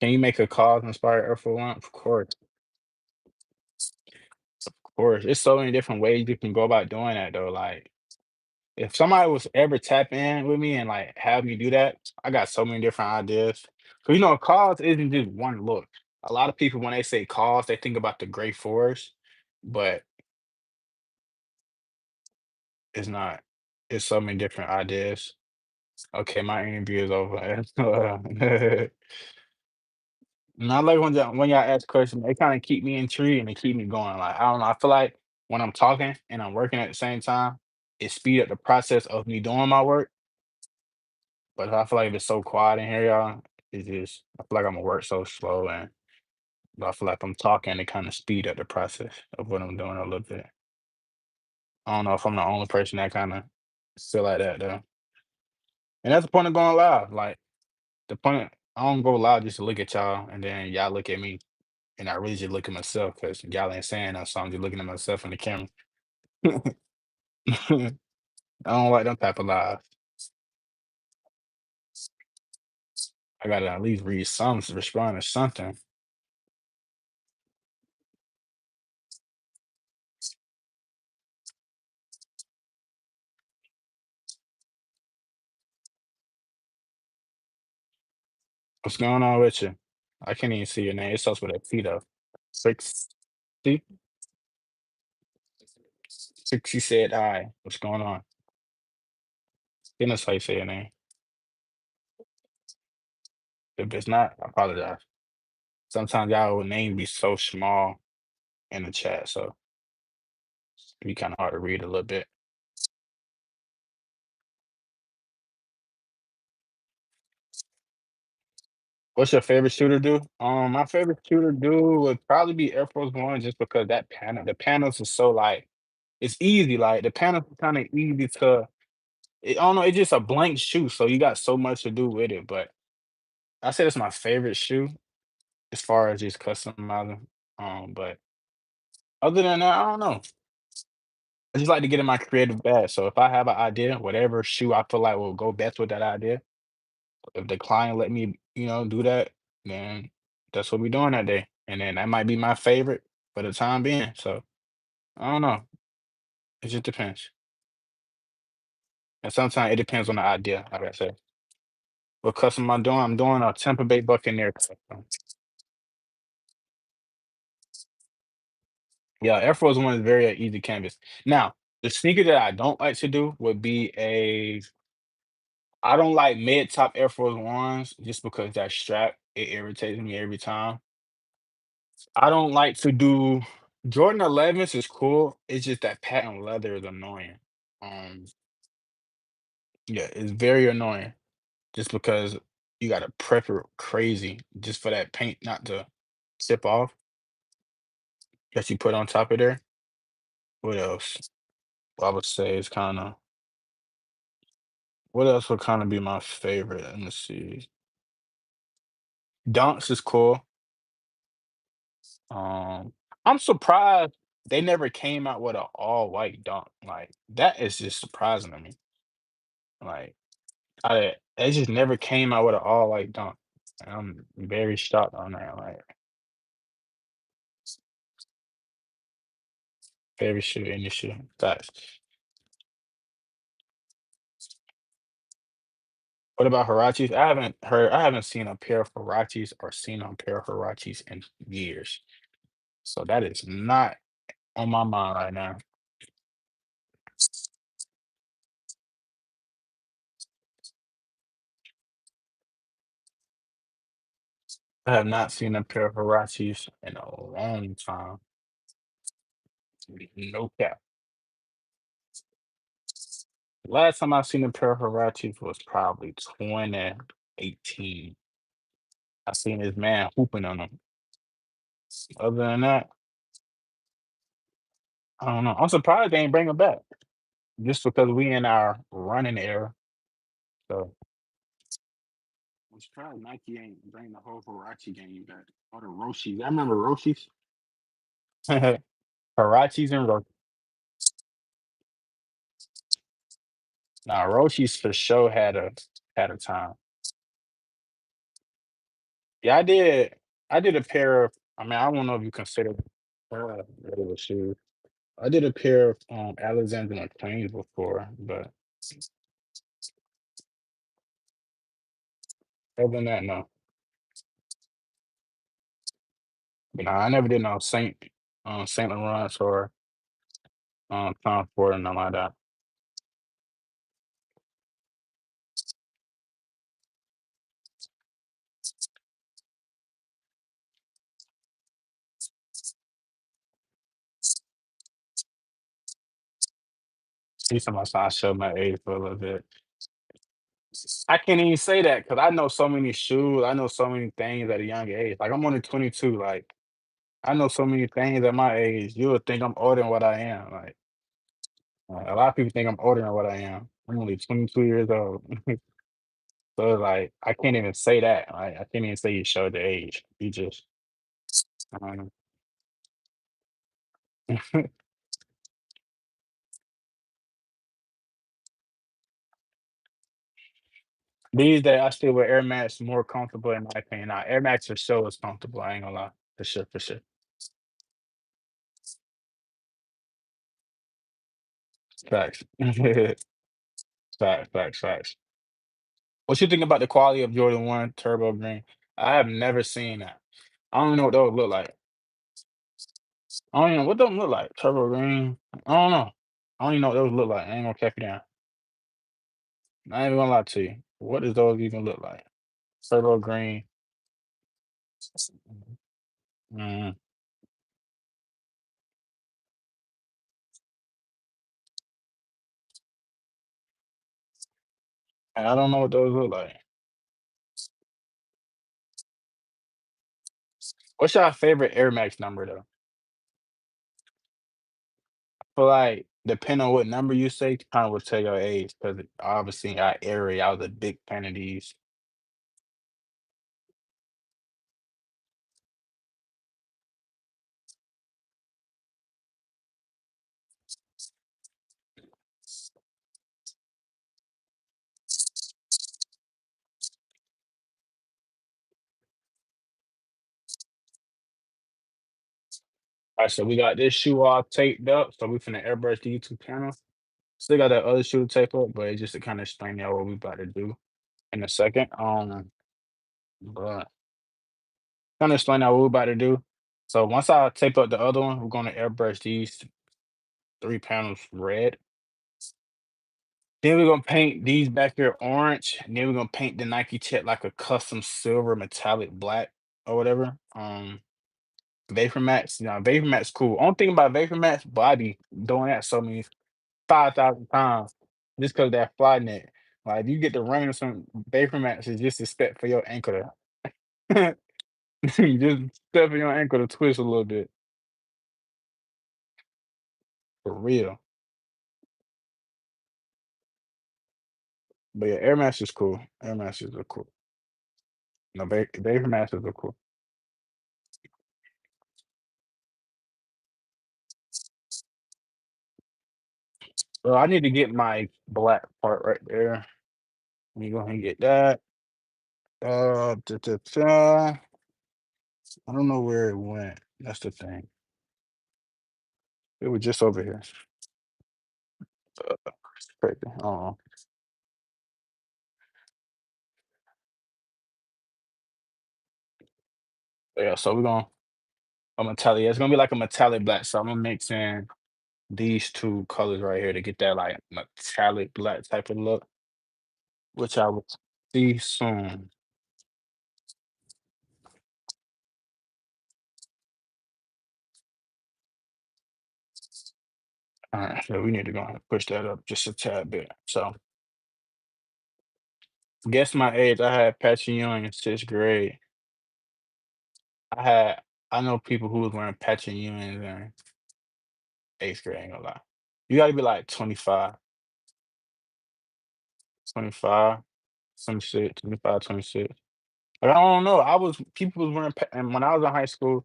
Can you make a cause inspired Earth for one? Of course. There's so many different ways you can go about doing that though. Like if somebody was ever tap in with me and like have me do that, I got so many different ideas. Cause a cause isn't just one look. A lot of people when they say cause, they think about the gray forest, but it's not. It's so many different ideas. Okay, my interview is over. And I like when y'all ask questions, they kind of keep me intrigued and they keep me going. Like I don't know, I feel like when I'm talking and I'm working at the same time, it speed up the process of me doing my work. But I feel like if it's so quiet in here, y'all, it's just I feel like I'm gonna work so slow and but I feel like I'm talking to kind of speed up the process of what I'm doing a little bit. I don't know if I'm the only person that kind of feel like that though. And that's the point of going live. Like the point, I don't go live just to look at y'all and then y'all look at me. And I really just look at myself because y'all ain't saying that, so I'm just looking at myself in the camera. I don't like them type of lives. I gotta at least read some to respond to something. What's going on with you? I can't even see your name. It starts with a T though. 60? 60 said hi. What's going on? Goodness how you say your name. If it's not, I apologize. Sometimes y'all name be so small in the chat, so it be kind of hard to read a little bit. What's your favorite shooter do? My favorite shooter do would probably be Air Force One, just because that the panels are so like it's easy. Like the panels are kind of easy to. I don't know. It's just a blank shoe, so you got so much to do with it. But I say it's my favorite shoe as far as just customizing. But other than that, I don't know. I just like to get in my creative bag. So if I have an idea, whatever shoe I feel like will go best with that idea, if the client let me, do that, then that's what we're doing that day. And then that might be my favorite for the time being. So I don't know. It just depends. And sometimes it depends on the idea, like I said. What custom I'm doing? I'm doing a Tampa Bay Buccaneer custom. Yeah, Air Force One is very easy canvas. Now, the sneaker that I don't like to do would be I don't like mid top Air Force Ones just because that strap, it irritates me every time. I don't like to do Jordan 11s is cool. It's just that patent leather is annoying. Um, yeah, it's very annoying just because you gotta prep it crazy just for that paint not to sip off that you put on top of there. What else? I would say is kind of what else would kind of be my favorite? Let me see. Dunks is cool. Um, I'm surprised they never came out with an all white dunk. Like that is just surprising to me. Like they just never came out with an all white dunk. I'm very shocked on that. Like favorite shoe in the shoe. That's what about Hirachis? I haven't seen a pair of Hirachis or seen a pair of Hirachis in years. So that is not on my mind right now. I have not seen a pair of Huaraches in a long time. No cap. Last time I seen a pair of Huaraches was probably 2018. I seen this man hooping on them. Other than that, I don't know. I'm surprised they ain't bring them back. Just because we in our running era. So I'm surprised Nike ain't bring the whole Huarache game back. Or the Roshis. I remember Roshis. Huaraches and Roshis. Nah, Roshis for sure had a time. Yeah, I did a pair of I mean, I don't know if you consider regular shoes. I did a pair of Alexander McQueen's before, but other than that, no. But nah, I never did no Saint Laurent or Tom Ford and nothing like that. See somebody I showed my age for a little bit. I can't even say that because I know so many shoes. I know so many things at a young age. Like I'm only 22. Like I know so many things at my age. You would think I'm older than what I am. Like a lot of people think I'm older than what I am. I'm only 22 years old. So like I can't even say that. Like I can't even say you showed the age. You just um, these days I still wear Air Max more comfortable in my opinion. Now Air Max for sure is comfortable. I ain't gonna lie. For sure, for sure. Facts. Facts, facts, facts. What you think about the quality of Jordan 1 Turbo Green? I have never seen that. I don't know what those look like. I don't even know what those look like. Turbo Green. I don't know. I don't even know what those look like. I ain't gonna cap you down. I ain't even gonna lie to you. What does those even look like? Turbo Green. Mm, I don't know what those look like. What's your favorite Air Max number though? I feel like depending on what number you say, kind of will tell your age because obviously I area, I was a big fan of these. All right, so we got this shoe all taped up, so we finna airbrush the YouTube panel. Still got that other shoe to tape up, but it's just to kind of explain y'all what we about to do in a second. But kind of explain out what we about to do. So once I tape up the other one, we're gonna airbrush these three panels red. Then we're gonna paint these back here orange, and then we're gonna paint the Nike Tech like a custom silver metallic black or whatever. Vapor Max, Vapor Max cool. Only thing about Vapor Max, but I be doing that so many 5,000 times just because that fly net. Like if you get the ring or some Vapor Max, is just expect for your ankle to just step for your ankle to twist a little bit for real. But yeah, Air Max is cool. Air Maxes are cool. No, Vapor Maxes are cool. So I need to get my black part right there. Let me go ahead and get that. I don't know where it went. That's the thing. It was just over here. It's crazy. Yeah, so we're gonna a metallic. It's gonna be like a metallic black. So I'm gonna mix in these two colors right here to get that like metallic black type of look, which I will see soon. All right, so we need to go ahead and push that up just a tad bit. So, guess my age. I had Patrick Ewing in sixth grade. I had I know people who was wearing Patrick Ewing in eighth grade. Ain't gonna lie. You got to be like 25, 25, 26, 25, 26. Like, I don't know. People was wearing and when I was in high school.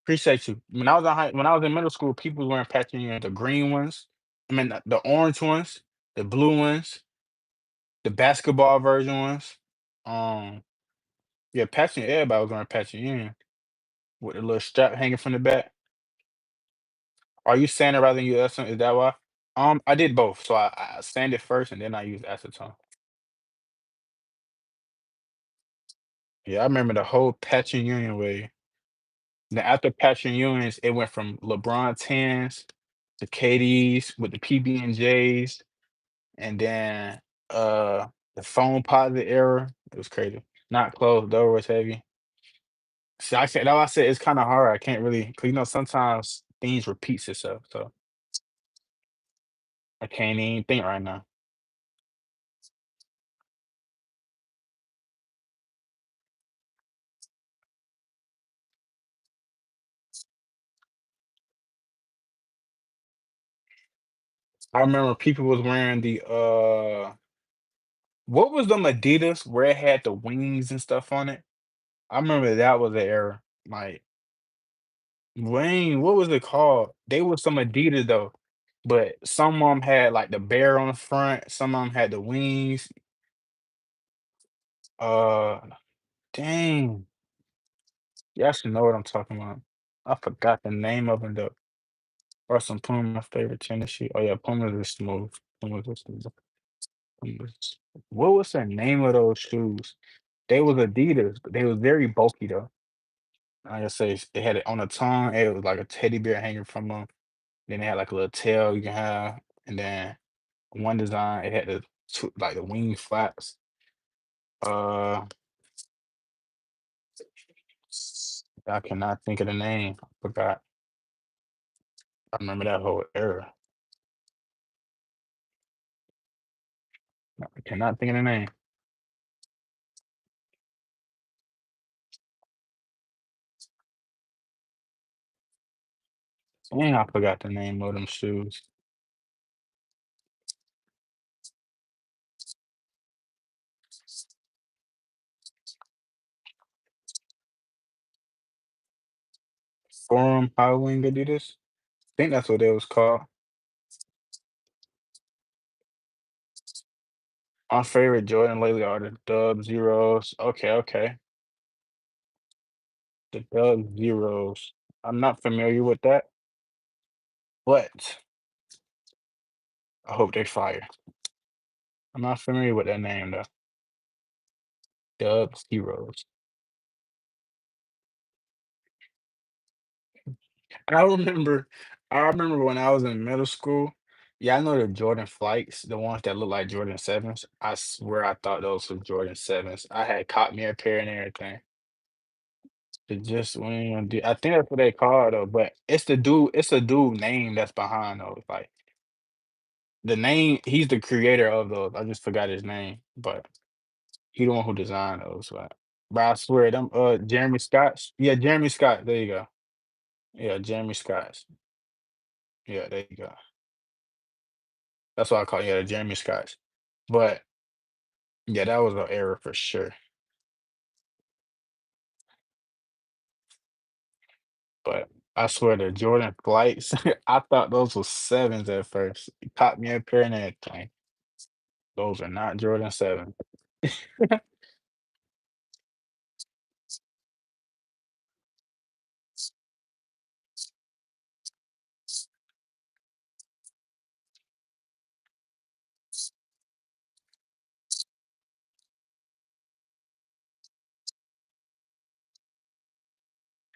Appreciate you. When I was in middle school, people was wearing Patrick Ewing, the green ones. I mean, the orange ones, the blue ones, the basketball version ones. Um, yeah, Patrick. Everybody was wearing Patrick Ewing with the little strap hanging from the back. Are you sanding rather than you acetone? Is that why? I did both. So I sanded first and then I used acetone. Yeah, I remember the whole Patrick Ewing way. Then after Patrick Ewing's, it went from LeBron 10s to KD's with the PB&J's, and then the phone posit era. It was crazy. Not closed door was heavy. See, I said, I said it's kind of hard. I can't really, cause sometimes things repeats itself. So I can't even think right now. I remember people was wearing the what was them Adidas where it had the wings and stuff on it? I remember that was the era. Like Wayne, what was it called? They was some Adidas though, but some of them had like the bear on the front. Some of them had the wings. Uh, dang, you actually know what I'm talking about. I forgot the name of them though. Or some Puma, my favorite tennis shoe. Oh yeah, Pumas is smooth. Pumas is smooth. Pumas. What was the name of those shoes? They was Adidas, but they was very bulky though. Like I say, they had it on the tongue. It was like a teddy bear hanging from them. Then they had like a little tail you can have, and then one design, it had the like the wing flaps. Uh, I cannot think of the name. I forgot. I remember that whole era. I cannot think of the name. Dang, I forgot the name of them shoes. Forum High Wing Adidas. I think that's what it was called. My favorite Jordan lately are the Dub Zeros. Okay, okay. The Dub Zeros. I'm not familiar with that, but I hope they fire. I'm not familiar with that name though. Dub Zeros. I remember I remember when I was in middle school. Yeah, I know the Jordan Flights, the ones that look like Jordan 7s. I swear I thought those were Jordan 7s. I had caught me a pair and everything. It just when I think that's what they call it though, but it's the dude name that's behind those. Like the name, he's the creator of those. I just forgot his name, but he the one who designed those. But I swear them Jeremy Scotts. Yeah, Jeremy Scott. There you go. Yeah, Jeremy Scotts. Yeah, there you go. That's what I call, yeah, the Jeremy Scotts. But yeah, that was an error for sure. But I swear the Jordan flights, I thought those were sevens at first. It caught me a pair and everything. Those are not Jordan 7.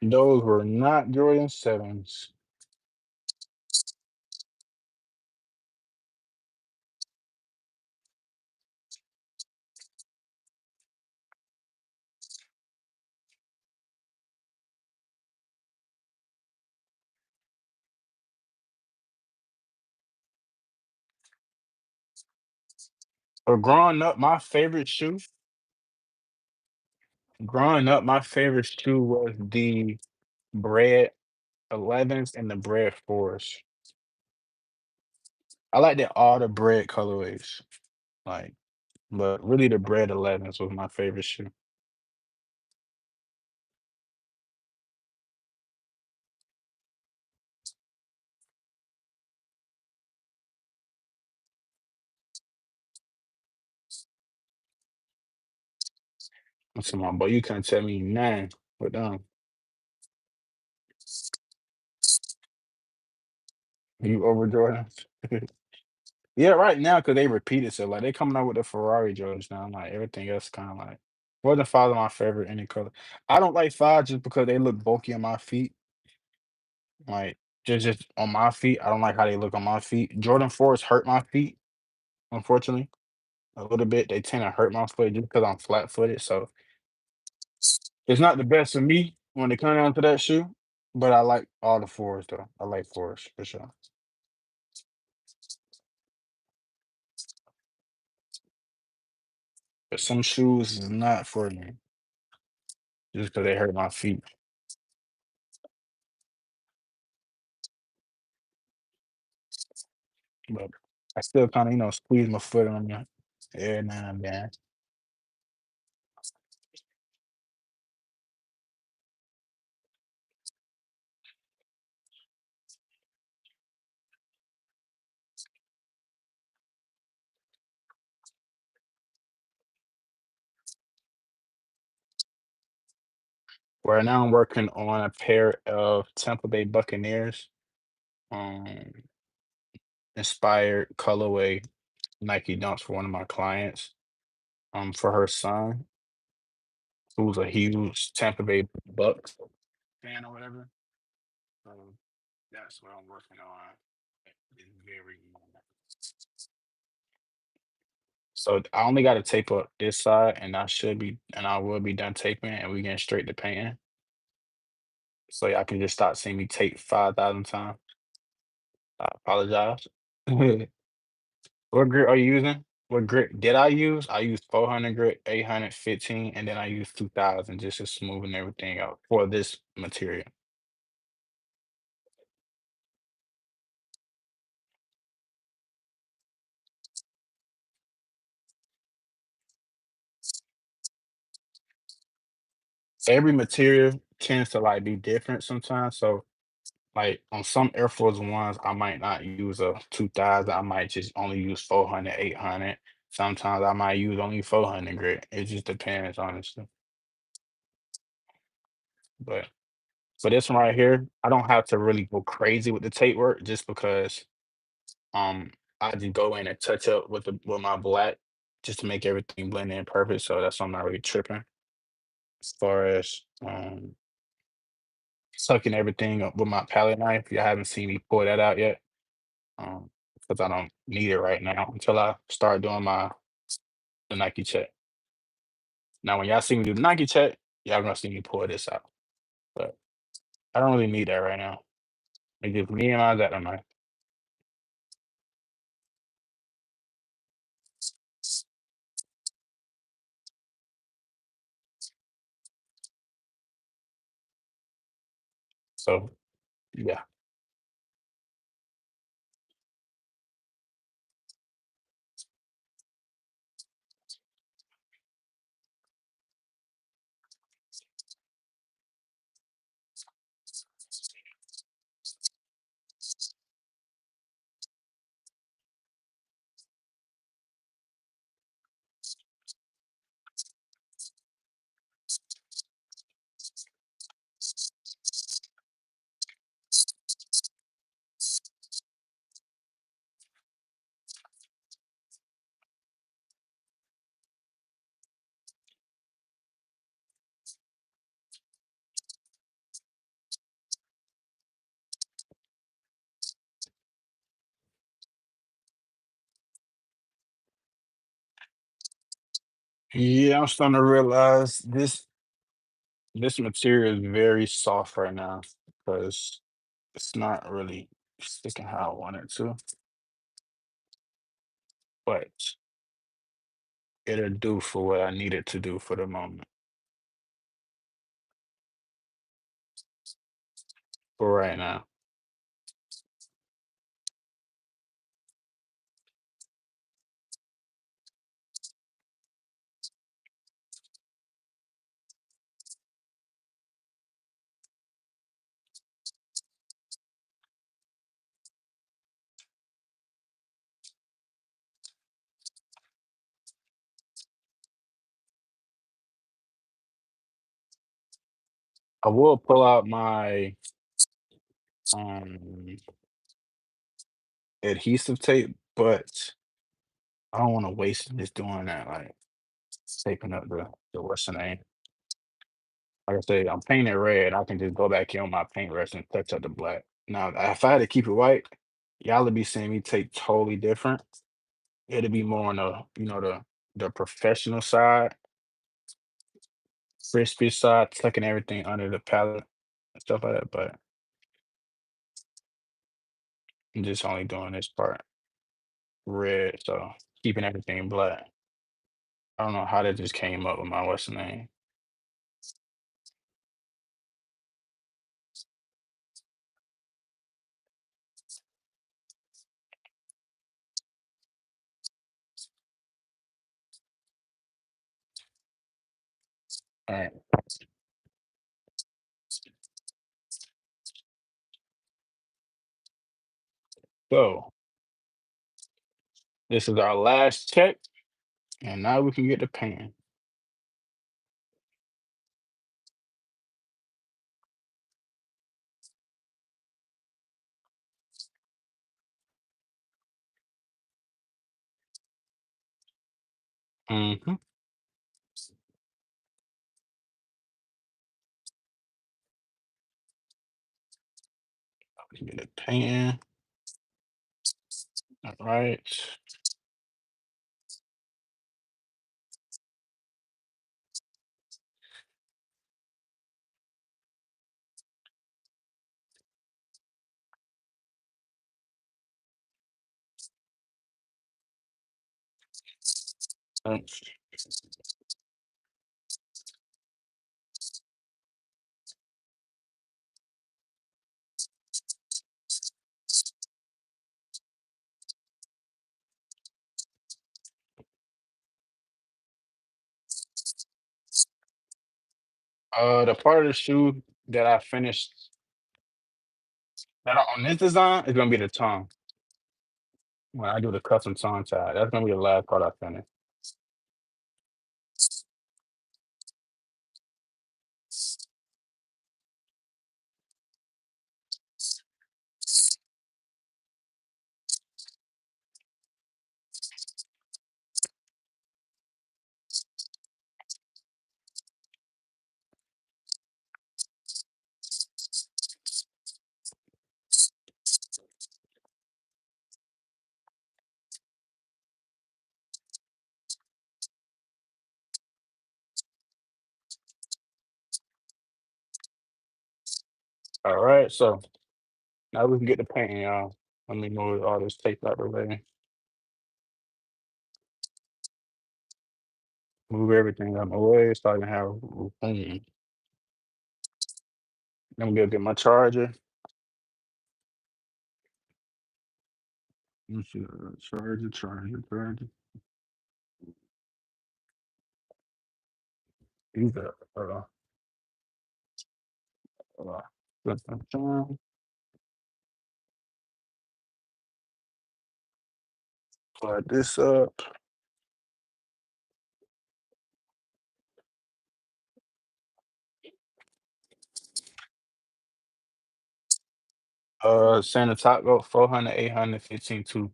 Those were not Jordan 7s. Or growing up, my favorite shoe was the Bread 11s and the Bread 4s. I like all the bread colorways, like, but really the Bread 11s was my favorite shoe. What's my boy? You couldn't tell me none with them. You over Jordans? Yeah, right now because they repeated so like they coming out with the Ferrari Jordans now. Like everything else kind of like wasn't five of my favorite any color. I don't like five just because they look bulky on my feet. Like just on my feet, I don't like how they look on my feet. Jordan 4s hurt my feet, unfortunately, a little bit. They tend to hurt my foot just because I'm flat footed. So it's not the best for me when it comes down to that shoe. But I like all the fours though. I like fours for sure. But some shoes is not for me just because they hurt my feet. But I still kind of, squeeze my foot on you every now and then. Right now, I'm working on a pair of Tampa Bay Buccaneers um, inspired colorway Nike Dunks for one of my clients. For her son, who's a huge Tampa Bay Bucks fan or whatever. So that's what I'm working on. It's very So I only got to tape up this side, and I will be done taping, and we getting straight to painting. So y'all can just start seeing me tape 5,000 times. I apologize. What grit are you using? What grit did I use? I used 400 grit, 815, and then I used 2,000 just to smoothen everything out for this material. Every material tends to like be different sometimes. So like on some Air Force Ones, I might not use a 2,000. I might just only use 400, 800. Sometimes I might use only 400 grit. It just depends, honestly. But for this one right here, I don't have to really go crazy with the tape work just because Um, I just go in and touch up with my black just to make everything blend in perfect. So that's why I'm not really tripping as far as sucking everything up with my palette knife. You haven't seen me pull that out yet. Because I don't need it right now until I start doing the Nike check. Now when y'all see me do the Nike check, y'all gonna see me pull this out. But I don't really need that right now. It's just me and my that knife. So yeah. Yeah, I'm starting to realize this material is very soft right now because it's not really sticking how I want it to. But it'll do for what I need it to do for the moment, for right now. I will pull out my um adhesive tape, but I don't want to waste it just doing that, like taping up the what's the name. Like I say, I'm painting red. I can just go back in on my paintbrush and touch up the black. Now, if I had to keep it white, y'all would be seeing me take totally different. It'd be more on the professional side, crispy side, tucking everything under the palette and stuff like that. But I'm just only doing this part red, so keeping everything black. I don't know how that just came up with my what's the name. All right, so this is our last check, and now we can get to painting. Mm-hmm. Get the painting. All right. Thanks. The part of the shoe that I finished that on this design is gonna be the tongue. When I do the custom tongue tie, that's gonna be the last part I finish. All right, so now we can get the painting, y'all. Let me move all this tape out the way. Move everything out my way so I can have room. I'm gonna get my charger. Let me see, charger. These are, uh, plug this up. Santa Taco, 400, 800, 15 2.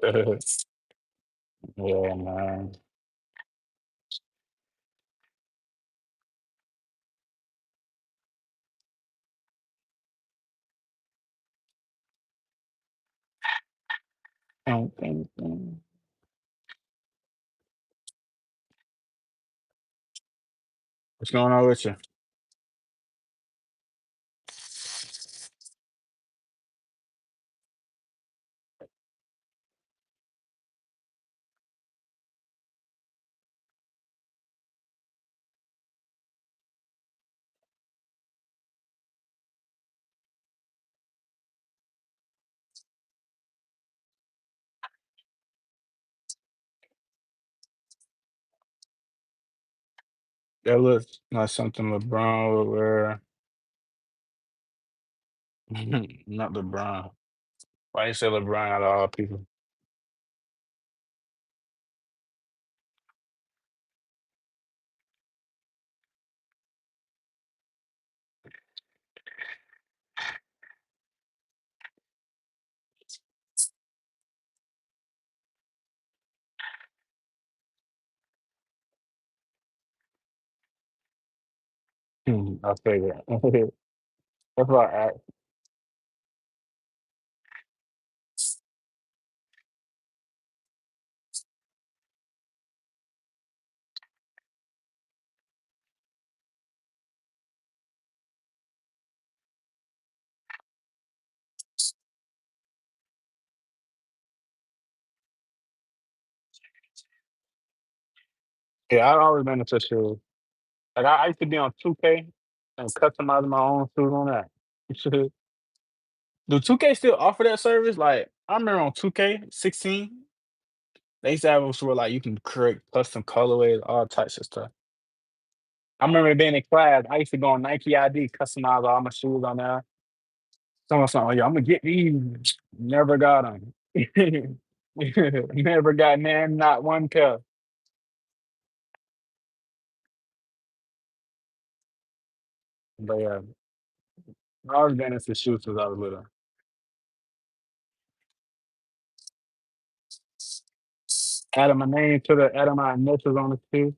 Yeah, man. Mm. What's going on with you? That looks like something LeBron would wear. Not LeBron. Why you say LeBron out of all people? I figure. That's why I asked. Yeah, I always been into shoes. Like I used to be on 2K and customize my own shoes on that. Do 2K still offer that service? Like I remember on 2K16, they used to have us where like you can create custom colorways, all types of stuff. I remember being in class. I used to go on Nike ID, customize all my shoes on there. Someone something, yeah, I'm gonna get these. Never got them. Never got man, not one pair. But yeah, I always been into shoes since I was little. Adding my initials on the shoe.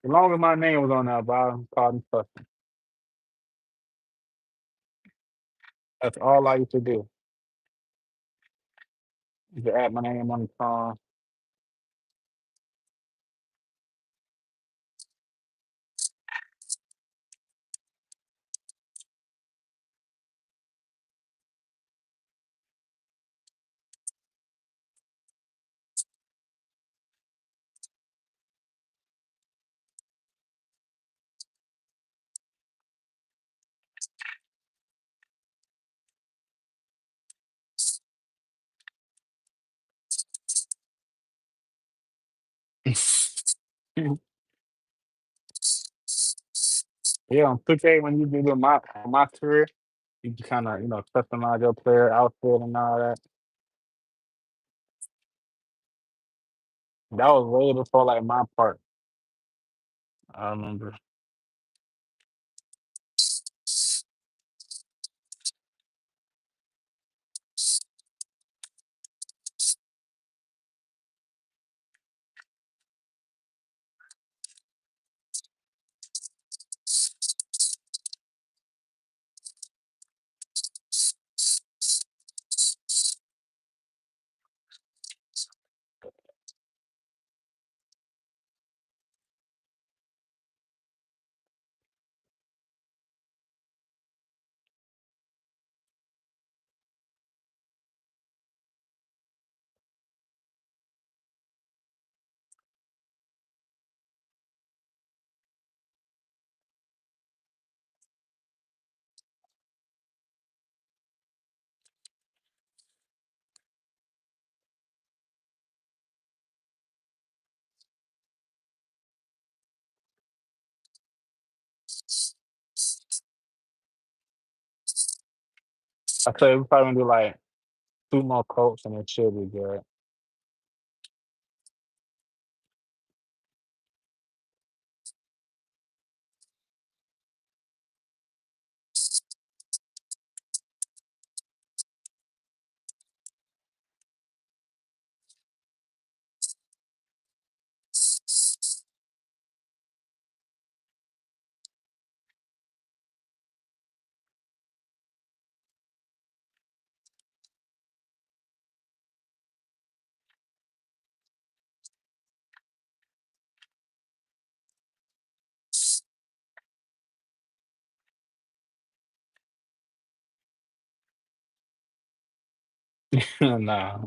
As long as my name was on that bottom, called me custom. That's all I used to do. Is to add my name on the song. Yeah, on 2K when you do my career, you can kind of customize your player outfit and all that. That was way before like my part. I remember. I say we probably gonna do like two more coats and it should be good. Nah.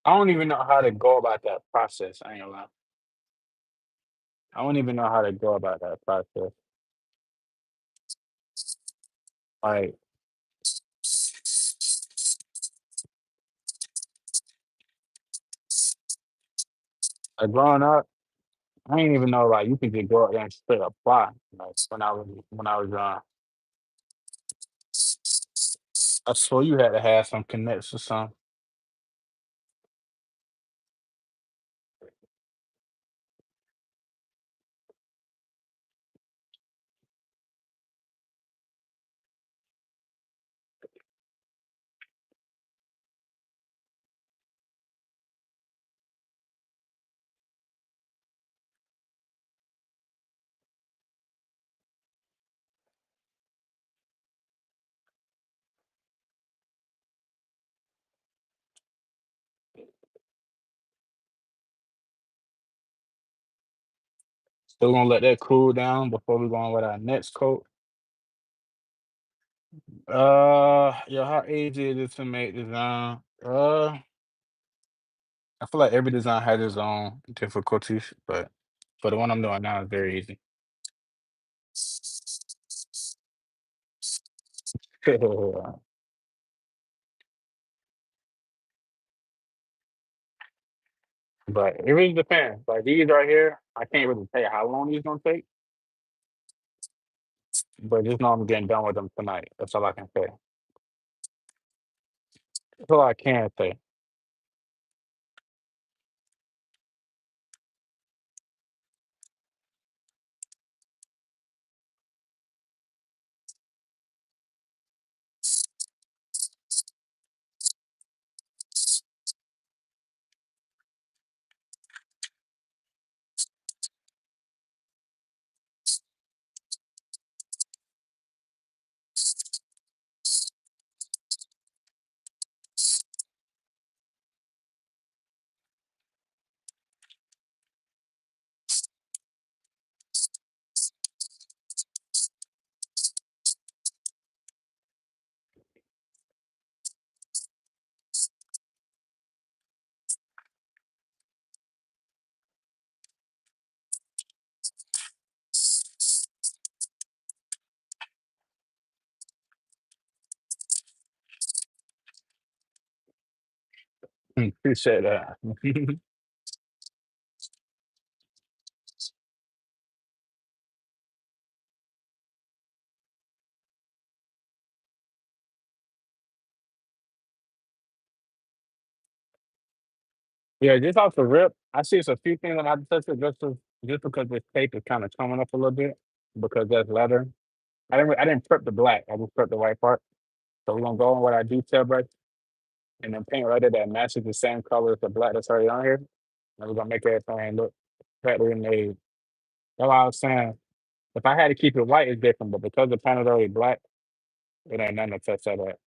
I don't even know how to go about that process, I ain't gonna lie. I don't even know how to go about that process. Like growing up, I didn't even know, like, you could just go out there and straight apply, like, I swear you had to have some connects or something. So we're gonna let that cool down before we go on with our next coat. Yeah, how easy it is to make design? I feel like every design has its own difficulties, but for the one I'm doing now, it's very easy. But it really depends. Like these right here, I can't really tell you how long these gonna take, but just know I'm getting done with them tonight. That's all I can say. That's all I can say. Appreciate that. Yeah, just off the rip, I see it's a few things that I have to touch it just because this tape is kind of coming up a little bit because that's leather. I didn't prep the black. I just prepped the white part. So we're gonna go on with our detail brush and then paint right there that matches the same color as the black that's already on here. And we're gonna make everything look better made. That's why I was saying if I had to keep it white, it's different, but because the paint is already black, it ain't nothing to touch that up.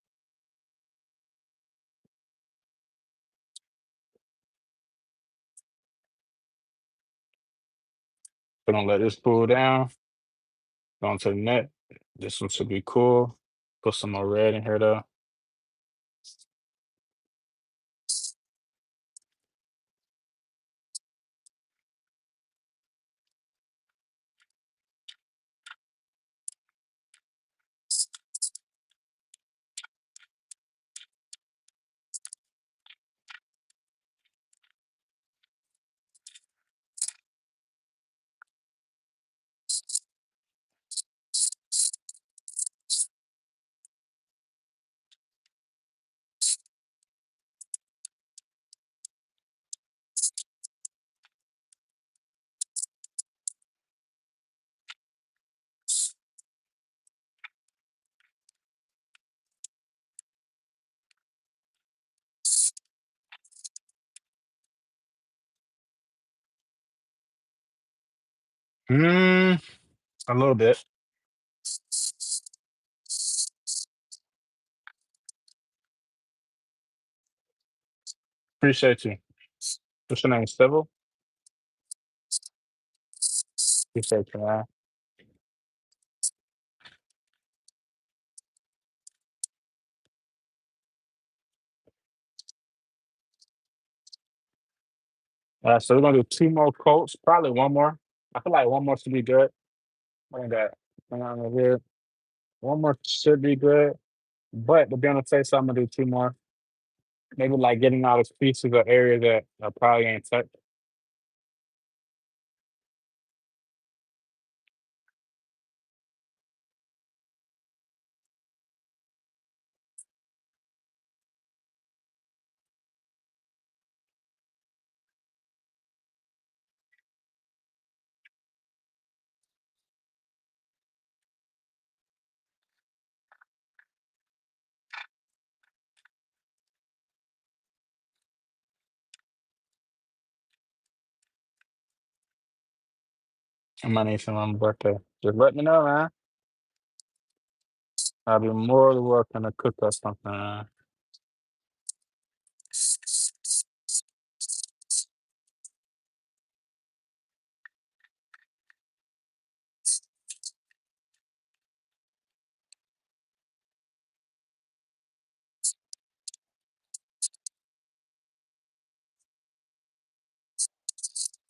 We're gonna let this cool down. Go on to the net. This one should be cool. Put some more red in here though. Mm, a little bit. Appreciate you. What's your name? Civil? Appreciate you, man. So we're gonna do two more coats, probably one more. I feel like one more should be good. Look at that. Hang on over here. One more should be good. But to be on the safe side, I'm gonna do two more. Maybe like getting out of pieces or areas that I probably ain't touched. I might need some on my birthday. Just let me know, man. I'll be more than welcome to cook us something.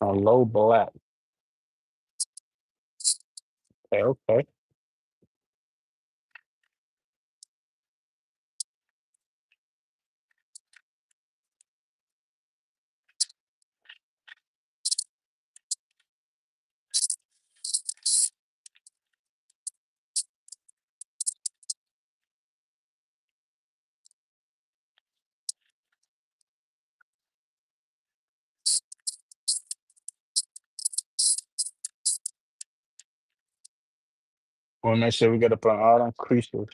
A low black. Okay, okay. We'll make sure we get up on all them creases.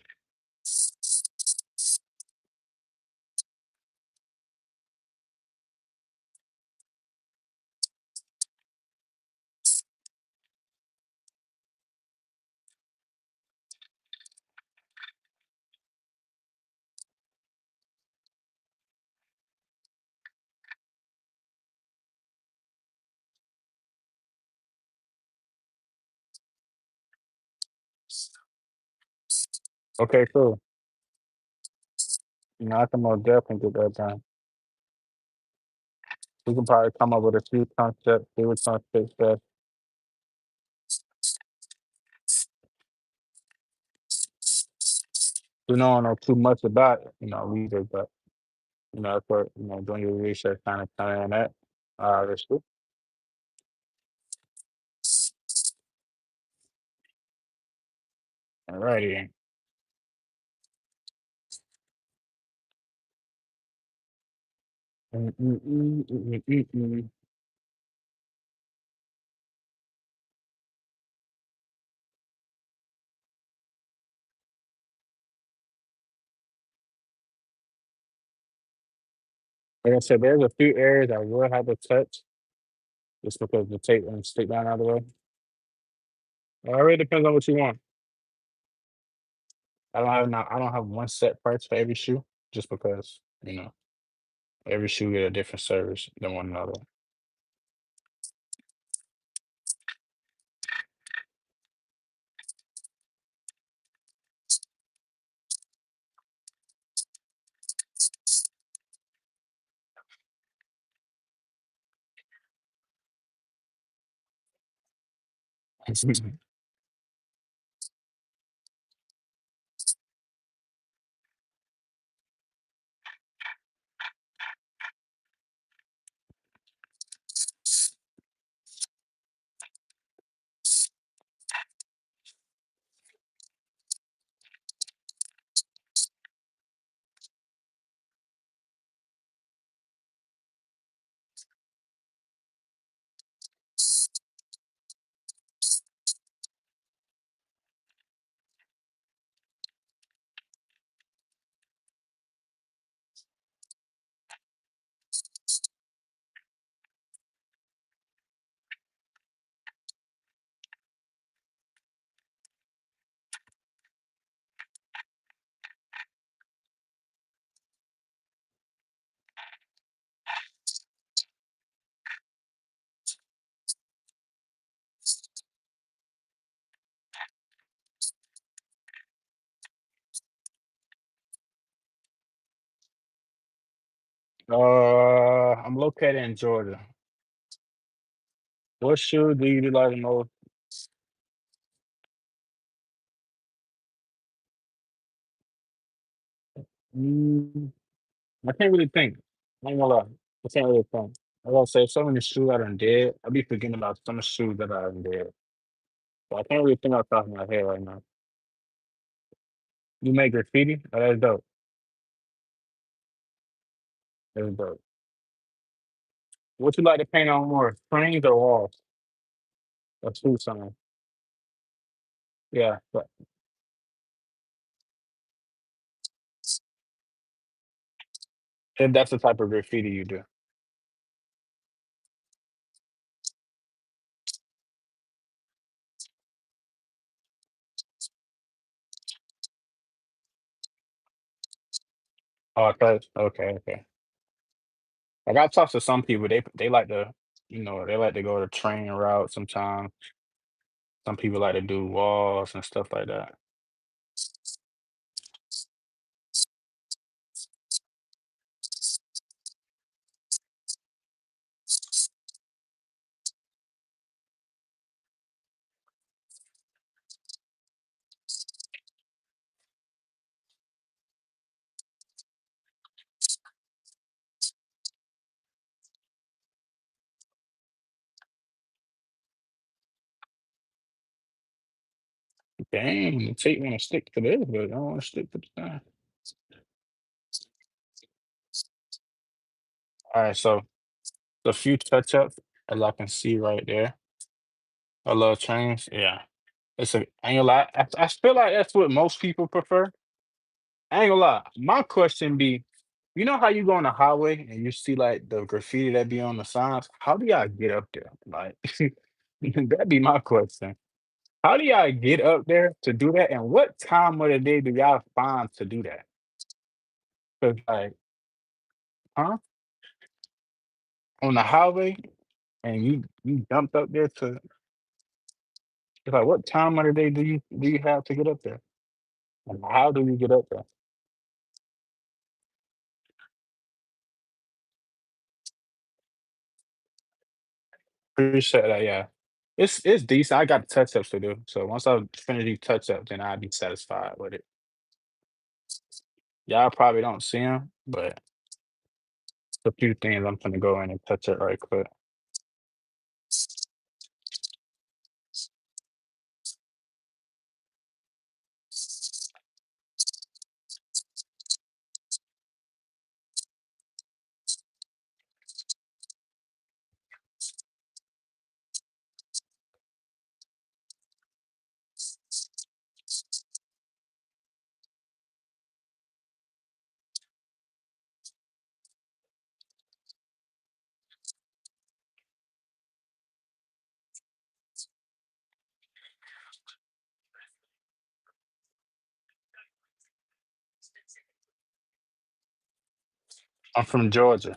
Okay, cool. I can most definitely get that done. We can probably come up with a few concepts, see which one fits best. We don't know too much about it, either, but that's what, doing your research kind of coming in at. That's cool. Alrighty. Mm, mm, mm, mm, mm, mm. Like I said, there's a few areas I will have to touch just because the tape and stick down out of the way. It really depends on what you want. I don't have one set price for every shoe just because, every shoe get a different service than one another. I'm located in Georgia. What shoe do you like the most? Mm, I can't really think. I ain't gonna lie. I can't really think. I gotta say, so many shoes I done did. I be forgetting about some shoes that I done did. So I can't really think off the top of my head right now. You make graffiti? Oh, that's dope. That's dope. What you like to paint on more? Frames or walls? Or food sign? Yeah. But if that's the type of graffiti you do. Oh, I thought, okay, okay. Like I've talked to some people, they like to, they like to go the train route sometimes. Some people like to do walls and stuff like that. Dang, the tape want to stick to this, but I don't want to stick to the thing. All right, so the few touch ups, as I can see right there, I love trains. Yeah, it's a. I ain't gonna lie. I feel like that's what most people prefer. I ain't gonna lie. My question be, you know how you go on the highway and you see like the graffiti that be on the signs? How do y'all get up there? Like that'd be my question. How do y'all get up there to do that? And what time of the day do y'all find to do that? 'Cause like, huh? On the highway and you jumped up there to it's like what time of the day do you have to get up there? And how do you get up there? Appreciate that, yeah. It's decent. I got touch ups to do. So once I finish these touch ups, then I'll be satisfied with it. Y'all probably don't see them, but a few things I'm gonna go in and touch it right quick. I'm from Georgia.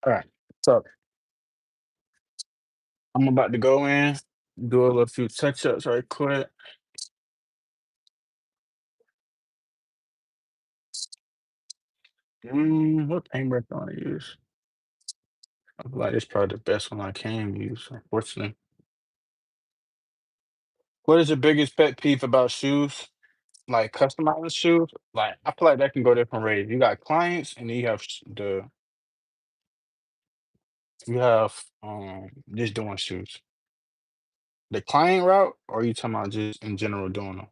All right. So I'm about to go in, do a little few touch ups right quick. What paintbrush do I want to use? I feel like it's probably the best one I can use, unfortunately. What is your biggest pet peeve about shoes? Like customizing shoes? Like I feel like that can go different ways. You got clients and then you have just doing shoes. The client route, or are you talking about just in general doing them?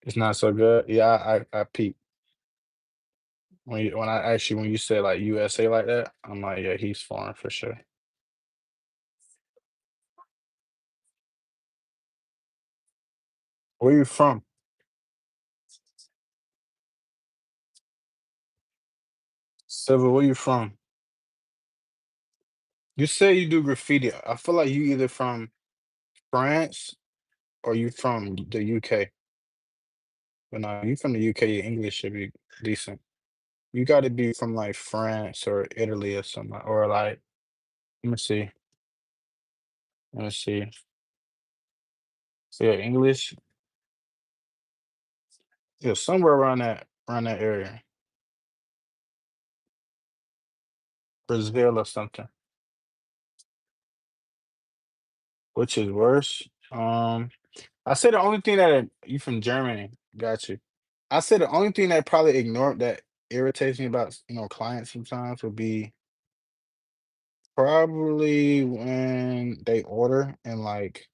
It's not so good. Yeah, I peep when I actually when you said like USA like that, I'm like, yeah, he's foreign for sure. Where you from? Silver, where you from? You say you do graffiti. I feel like you either from France or you from the UK. But no, you from the UK, your English should be decent. You got to be from like France or Italy or something, or like let me see, let me see. So yeah, English, yeah, somewhere around that area, Brazil or something. Which is worse? I say the only thing that you from Germany, got you. I say the only thing that probably ignore that irritates me about clients sometimes would be probably when they order and like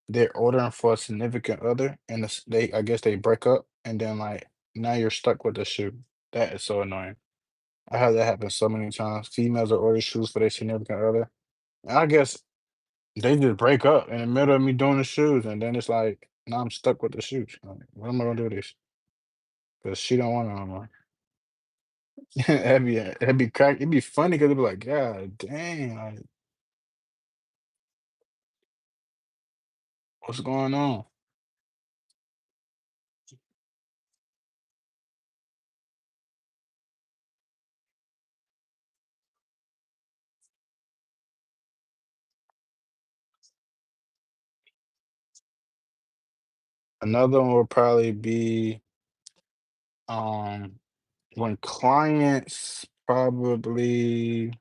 they're ordering for a significant other and they I guess they break up and then like now you're stuck with the shoe. That is so annoying. I had that happen so many times. Females are ordering shoes for their significant other. And I guess they just break up in the middle of me doing the shoes, and then it's like now I'm stuck with the shoes. Like, what am I gonna do with this? Because she don't want it no more. That'd be crack. It'd be funny because it'd be like, God dang, like, what's going on? Another one would probably be um when clients probably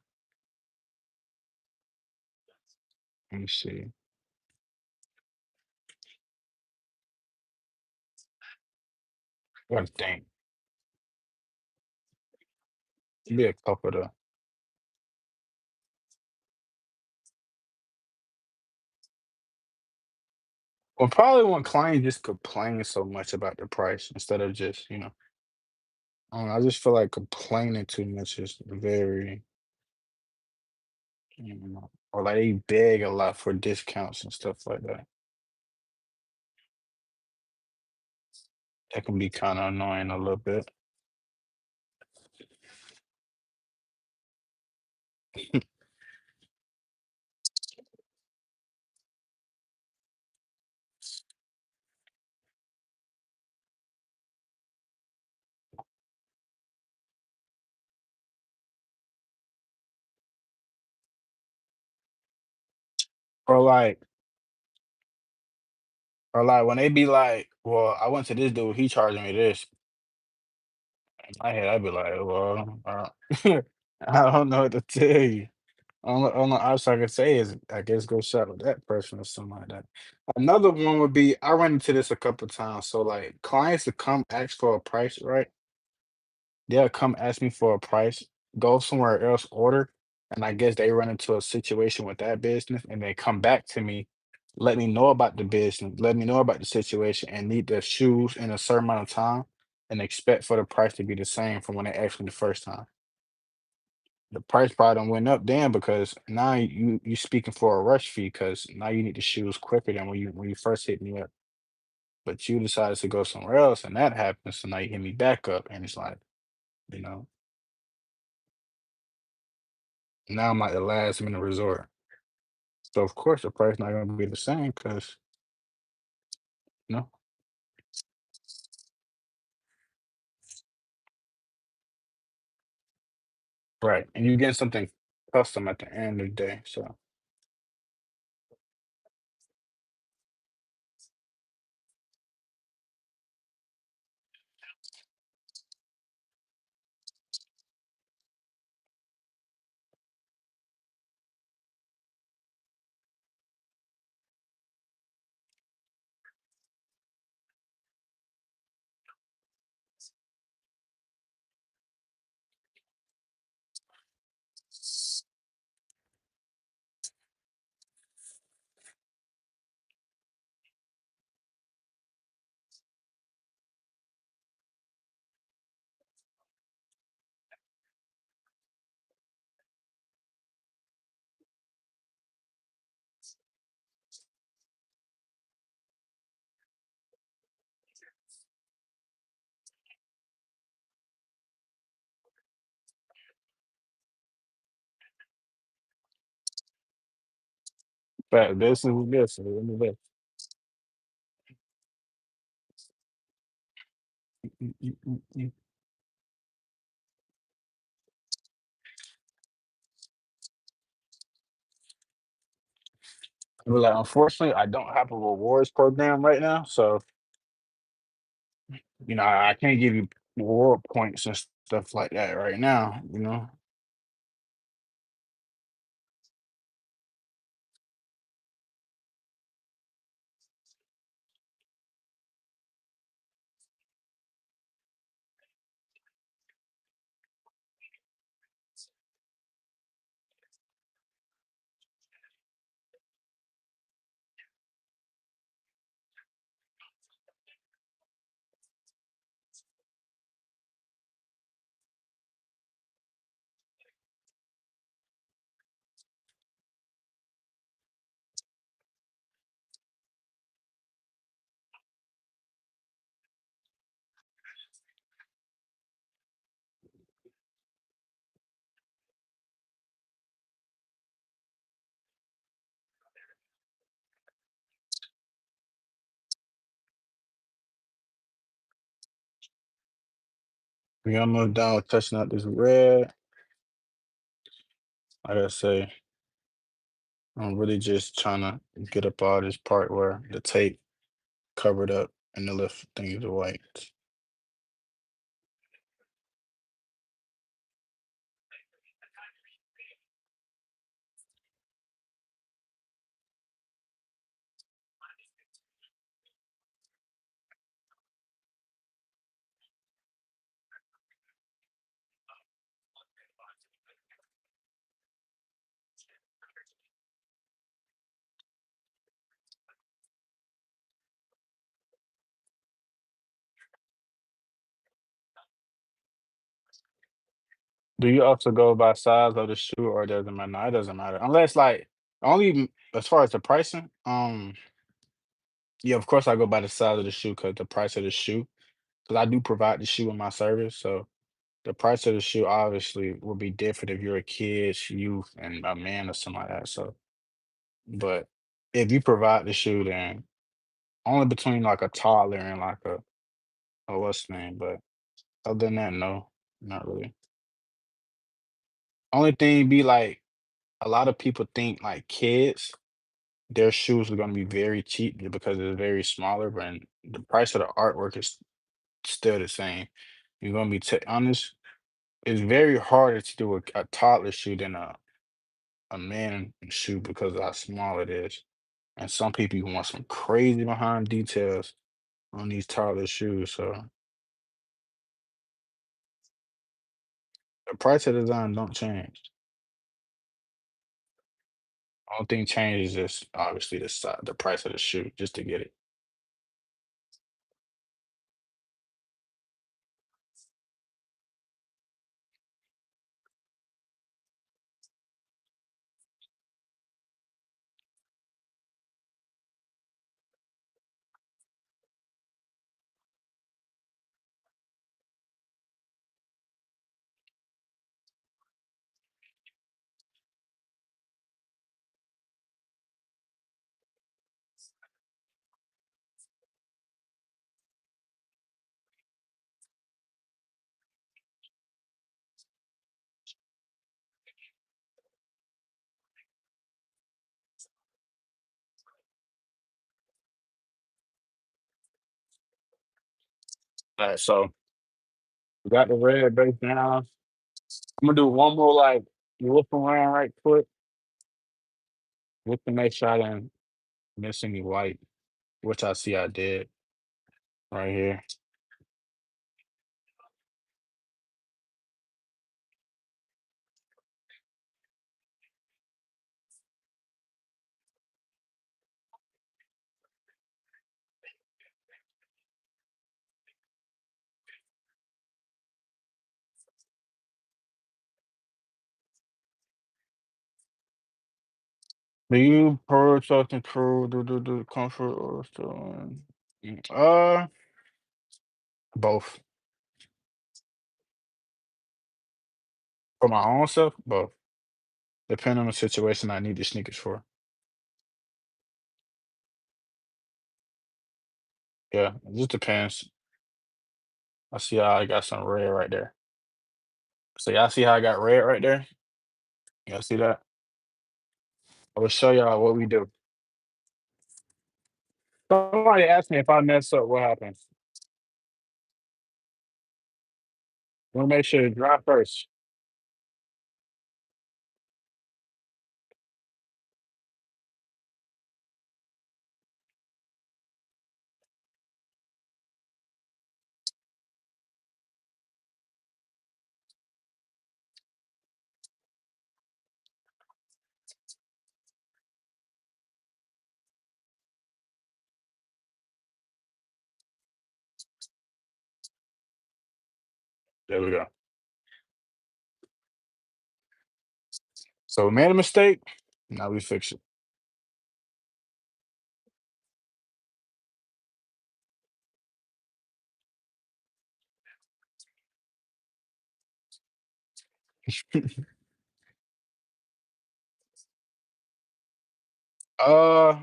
let me see. What think? Be a couple though. Well, probably when clients just complain so much about the price instead of just, I don't know, I just feel like complaining too much is very, or like they beg a lot for discounts and stuff like that. That can be kind of annoying a little bit. Or like, when they be like, "Well, I went to this dude, he charged me this." In my head, I'd be like, "Well, I don't know what to tell you." Only option I can say is, I guess, go shop with that person or something like that. Another one would be, I run into this a couple times. So like clients to come ask for a price, right? They'll come ask me for a price, go somewhere else, order, and I guess they run into a situation with that business, and they come back to me, let me know about the business, let me know about the situation, and need the shoes in a certain amount of time, and expect for the price to be the same from when they asked me the first time. The price probably done went up then because now you speaking for a rush fee because now you need the shoes quicker than when you first hit me up. But you decided to go somewhere else, and that happens. So now you hit me back up, and it's like, you know, now I'm like the last minute resort. So of course the price not gonna be the same because you know, right. And you get something custom at the end of the day. So Fact, this is this. Let me this. Mm, mm, mm, mm. But like, unfortunately, I don't have a rewards program right now, so I can't give you reward points and stuff like that right now. We almost done with touching up this red. Like I say, I'm really just trying to get up all this part where the tape covered up and the left thing is white. Do you also go by size of the shoe or it doesn't matter? No, it doesn't matter. Unless like as far as the pricing, yeah, of course I go by the size of the shoe because the price of the shoe. Because I do provide the shoe in my service. So the price of the shoe obviously will be different if you're a kid, youth, and a man or something like that. So but if you provide the shoe, then only between like a toddler and like a what's the name, but other than that, no, not really. Only thing be like a lot of people think like kids, their shoes are gonna be very cheap because it's very smaller, but the price of the artwork is still the same. You're gonna be honest, it's very harder to do a toddler shoe than a man shoe because of how small it is. And some people want some crazy behind details on these toddler shoes. So the price of the design don't change. Only thing changes is obviously the price of the shoe just to get it. All right, so we got the red base now. I'm gonna do one more like look around right quick, look to make sure I didn't miss any white, which I see I did right here. Do you purge something crew do comfort or still? Both for my own self, both depending on the situation I need the sneakers for. Yeah, it just depends. I see how I got some red right there. So y'all see how I got red right there? Y'all see that? I will show y'all what we do. Somebody asked me if I mess up, what happens? Wanna make sure it's dry first. There we go. So we made a mistake. Now we fix it. uh,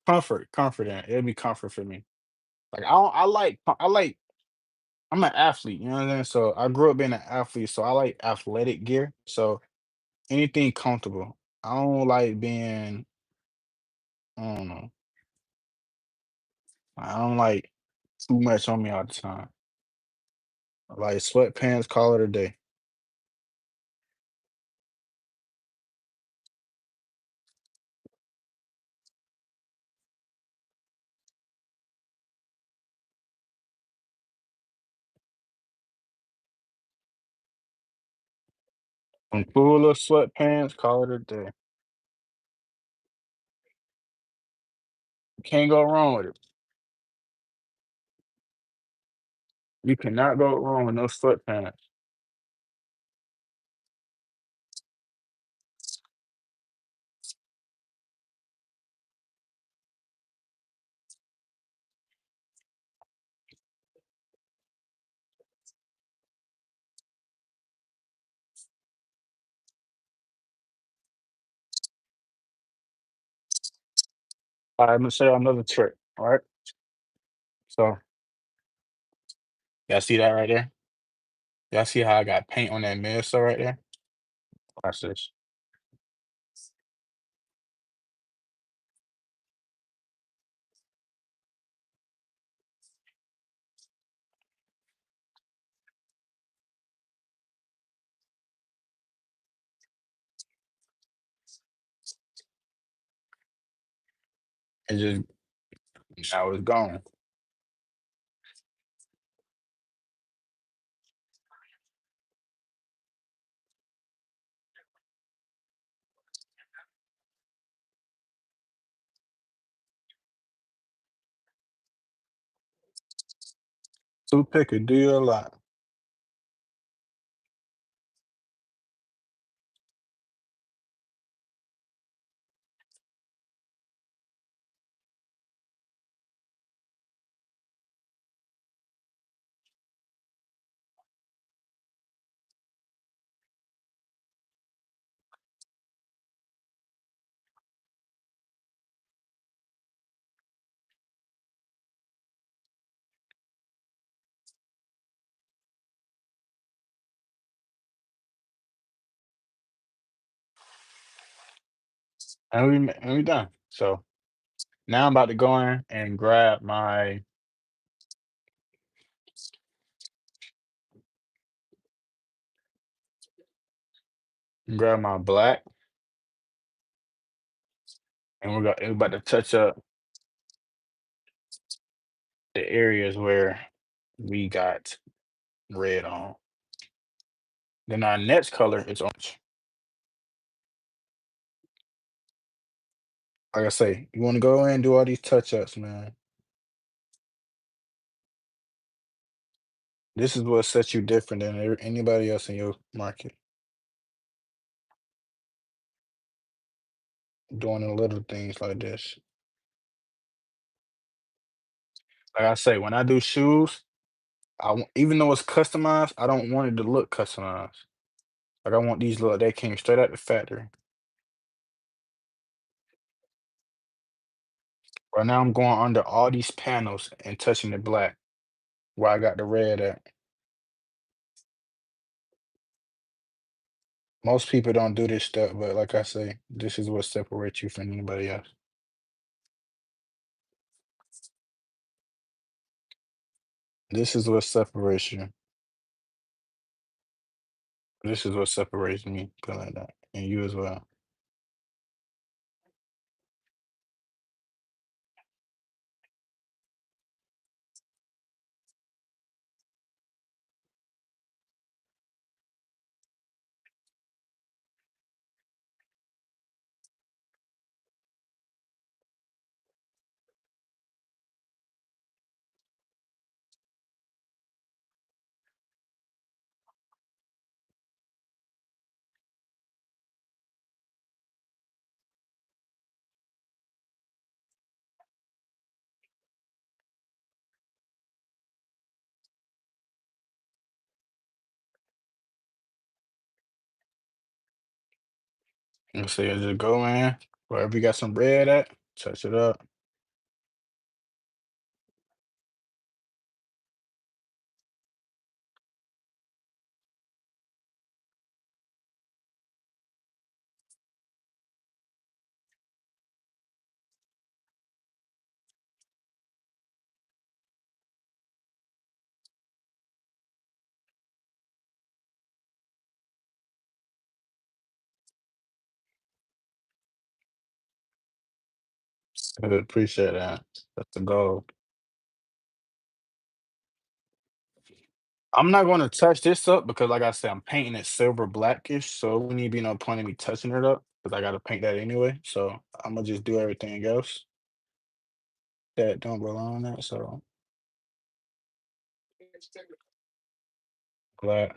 comfort in it. It'll be comfort for me. Like I like I'm an athlete, you know what I'm saying? So I grew up being an athlete, so I like athletic gear. So anything comfortable. I don't like being, I don't know. I don't like too much on me all the time. I like sweatpants, call it a day. Some cool little sweatpants, call it a day. Can't go wrong with it. You cannot go wrong with no sweatpants. All right, I'm gonna show you another trick. All right. So y'all see that right there? Y'all see how I got paint on that midso right there? Watch this. It just now it's gone. Toothpick could do you a lot. And we done. So now I'm about to go in and grab my black, and we're about to touch up the areas where we got red on. Then our next color is orange. Like I say, you want to go in and do all these touch ups, man. This is what sets you different than anybody else in your market. Doing the little things like this. Like I say, when I do shoes, even though it's customized, I don't want it to look customized. Like I want these look they came straight out the factory. Right now I'm going under all these panels and touching the black where I got the red at. Most people don't do this stuff, but like I say, this is what separates you from anybody else. This is what separates you. This is what separates me, 'cause like that, and you as well. You see, I just go in wherever you got some red at, touch it up. I appreciate that. That's the goal. I'm not gonna touch this up because, like I said, I'm painting it silver blackish, so it wouldn't even be no point in me touching it up because I gotta paint that anyway. So I'm gonna just do everything else that don't belong on that. So glad.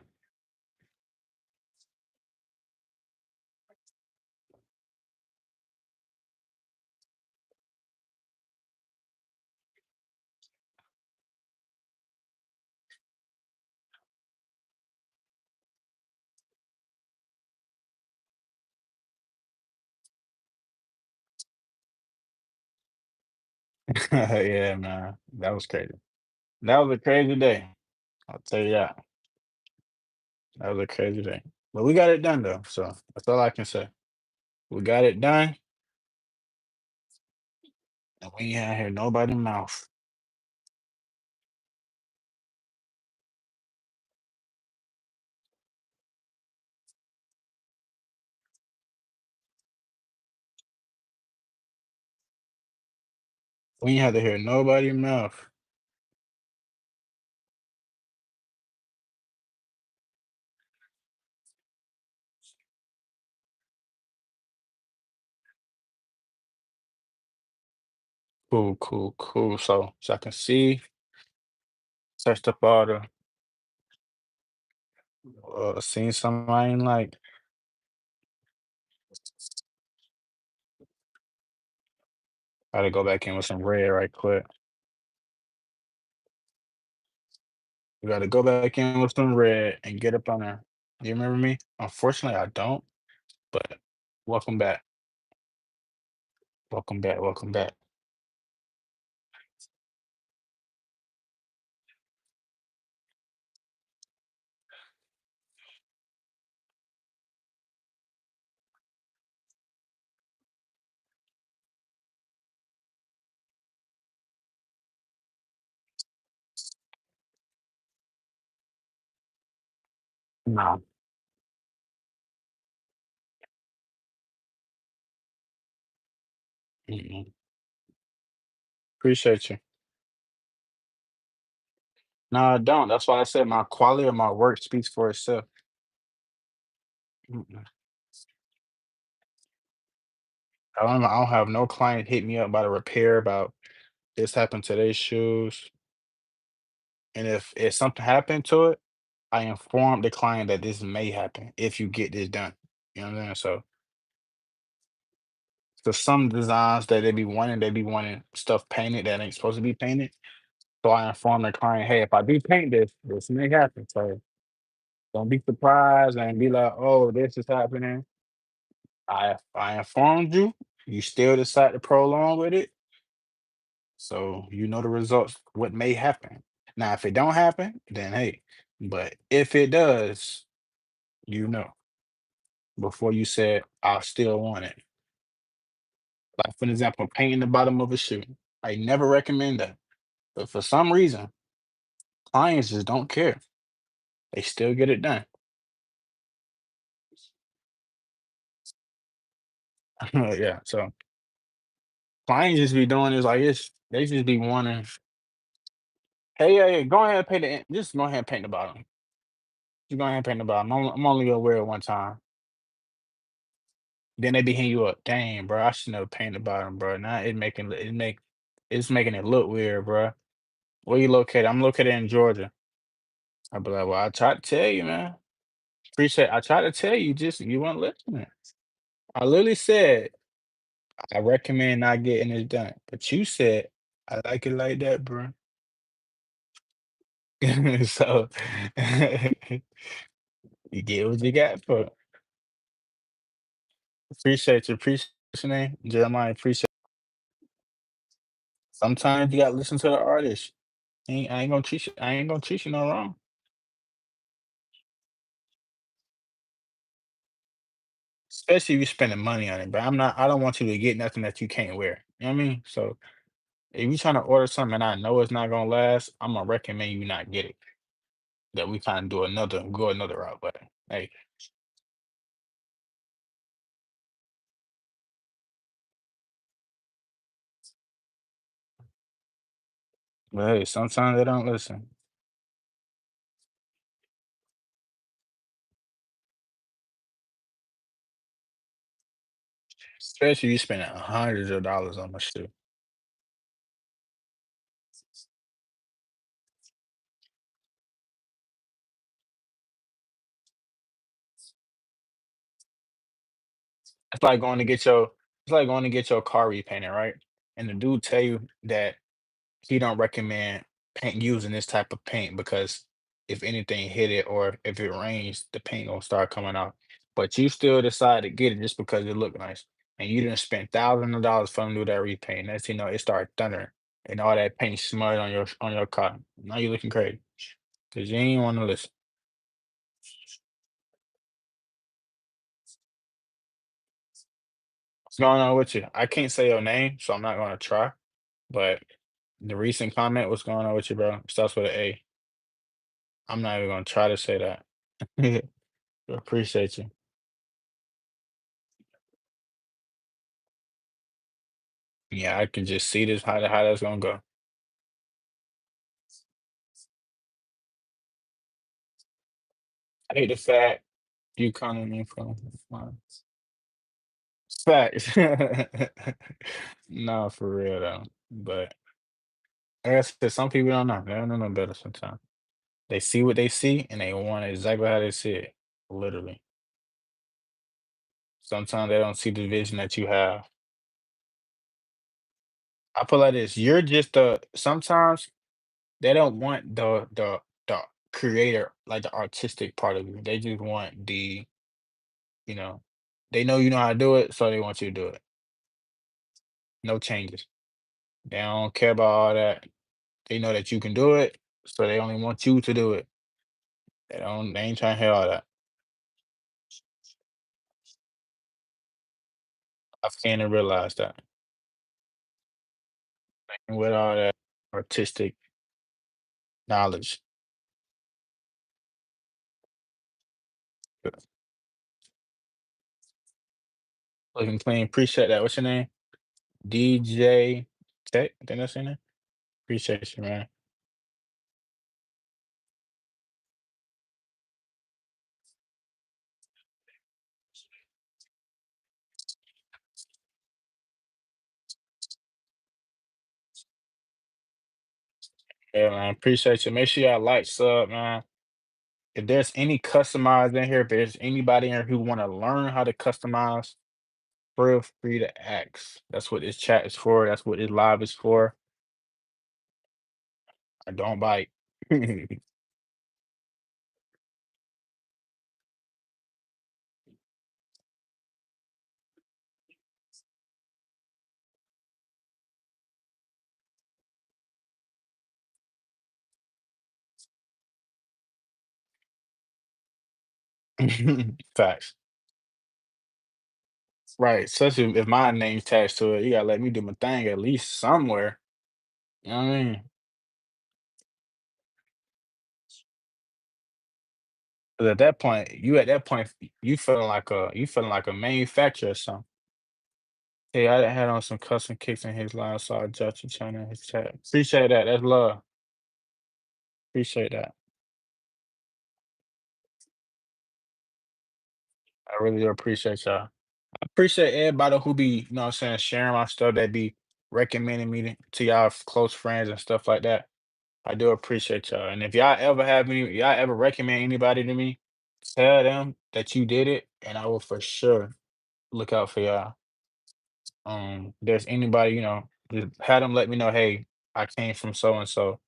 Yeah, man, that was crazy. That was a crazy day. I'll tell you that. That was a crazy day. But we got it done though, so that's all I can say. We got it done, and we ain't had hear nobody mouth. We ain't had to hear nobody mouth. Cool, cool, cool. So I can see, searched up all the seen something I ain't like. Gotta go back in with some red right quick. We gotta go back in with some red and get up on there. You remember me? Unfortunately, I don't, but welcome back. Welcome back. Welcome back. Nah. Mm-mm. Appreciate you. No, I don't. That's why I said my quality of my work speaks for itself. Mm-mm. I don't have no client hit me up about a repair about this happened to their shoes. And if something happened to it, I inform the client that this may happen if you get this done. You know what I'm saying? So some designs that they be wanting stuff painted that ain't supposed to be painted. So I inform the client, hey, if I do paint this, this may happen. So don't be surprised and be like, oh, this is happening. I informed you. You still decide to prolong with it. So you know the results, what may happen. Now, if it don't happen, then hey, but if it does, you know, before you said, I still want it. Like, for example, painting the bottom of a shoe. I never recommend that. But for some reason, clients just don't care. They still get it done. Yeah. So clients just be doing this like it's they just be wanting, hey, yeah, yeah, go ahead and paint just go ahead and paint the bottom. Just go ahead and paint the bottom. I'm only gonna wear it one time. Then they be hitting you up. Dang, bro, I should never paint the bottom, bro. Now it's making it look weird, bro. Where you located? I'm located in Georgia. I be like, well, I tried to tell you, man. Appreciate. I tried to tell you, just you weren't listening. I literally said I recommend not getting it done, but you said I like it like that, bro. So you get what you got for it. Appreciate you. Appreciate your name, Jeremiah. Appreciate. Sometimes you gotta listen to the artist. I ain't gonna treat you. I ain't gonna treat you no wrong. Especially if you're spending money on it. But I don't want you to get nothing that you can't wear. You know what I mean? So if you trying to order something and I know it's not gonna last, I'm gonna recommend you not get it. That we kind of go another route. But hey, sometimes they don't listen. Especially you spending hundreds of dollars on a shoe. It's like going to get your it's like going to get your car repainted, right? And the dude tell you that he don't recommend paint using this type of paint because if anything hit it or if it rains, the paint gonna start coming off. But you still decide to get it just because it look nice. And you didn't spend thousands of dollars for them to do that repaint. That's it started thundering and all that paint smudged on your car. Now you looking crazy. Cause you ain't want to listen. What's going on with you? I can't say your name, so I'm not gonna try. But the recent comment, what's going on with you, bro? Starts with an A. I'm not even gonna try to say that. Appreciate you. Yeah, I can just see this how that's gonna go. I hate the fact you calling me from facts. No, for real though. But like I said, some people don't know. They don't know no better sometimes. They see what they see and they want it exactly how they see it. Literally. Sometimes they don't see the vision that you have. I feel like this. You're just the sometimes they don't want the creator, like the artistic part of you. They just want you know, they know you know how to do it, so they want you to do it. No changes. They don't care about all that. They know that you can do it, so they only want you to do it. They ain't trying to hear all that. I've came to realize that. And with all that artistic knowledge. Looking clean. Appreciate that. What's your name? DJ Tech. I think that's your name. Appreciate you, man. Yeah, man. Appreciate you. Make sure y'all like, sub, man. If there's any customized in here, if there's anybody in here who want to learn how to customize, feel free to ask. That's what this chat is for. That's what this live is for. I don't bite. Facts. Right, especially if my name's attached to it, you gotta let me do my thing at least somewhere. You know what I mean? 'Cause at that point, you feeling like a manufacturer or something. Hey, I had on some custom kicks in his line, so I judge you channel in his chat. Appreciate that. That's love. Appreciate that. I really do appreciate y'all. I appreciate everybody who be, you know what I'm saying, sharing my stuff, that be recommending me to y'all close friends and stuff like that. I do appreciate y'all. And if y'all ever recommend anybody to me, tell them that you did it, and I will for sure look out for y'all. There's anybody, just have them let me know, hey, I came from so and so,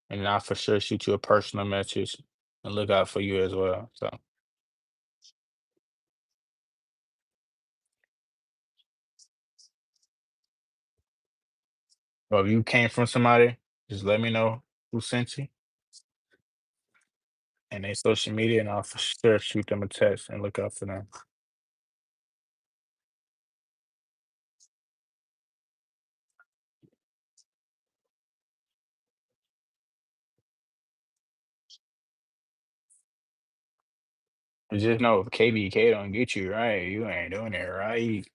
and then I'll for sure shoot you a personal message and look out for you as well. So, well, if you came from somebody, just let me know who sent you and their social media, and I'll for sure shoot them a text and look out for them. And just know if KBK don't get you right, you ain't doing it right.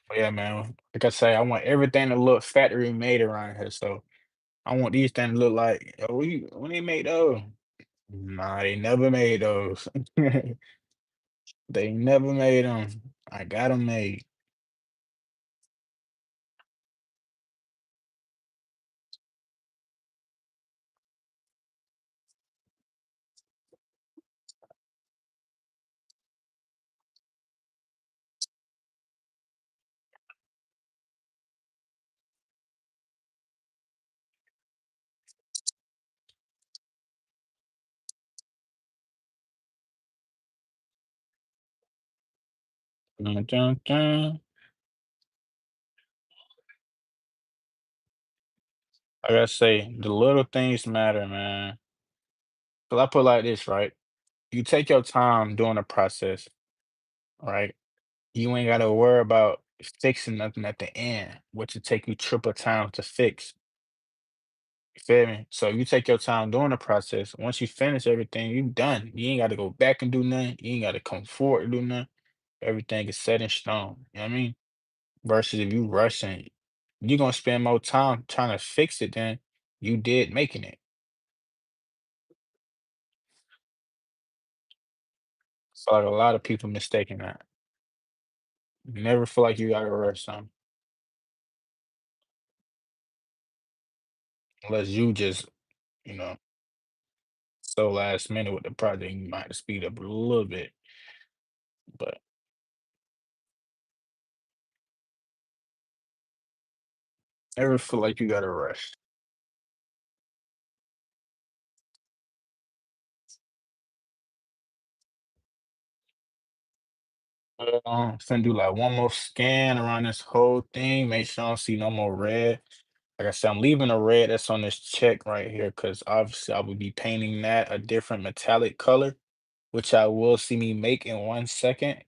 But yeah, man. Like I say, I want everything to look factory made around here. So I want these things to look like, oh, when they made those. Nah, they never made those. They never made them. I got them made. Dun, dun, dun. Like I say, the little things matter, man. 'Cause I put it like this, right? You take your time doing the process, right? You ain't gotta worry about fixing nothing at the end, which would take you triple time to fix. You feel me? So you take your time doing the process. Once you finish everything, you done. You ain't gotta go back and do nothing. You ain't gotta come forward and do nothing. Everything is set in stone. You know what I mean? Versus if you rushing, you're gonna spend more time trying to fix it than you did making it. So like a lot of people mistaking that. Never feel like you gotta rush something unless you just, you know, so last minute with the project, you might have to speed up a little bit. But never feel like you gotta rush. Finna do like one more scan around this whole thing. Make sure I don't see no more red. Like I said, I'm leaving the red that's on this check right here because obviously I will be painting that a different metallic color, which I will see me make in 1 second.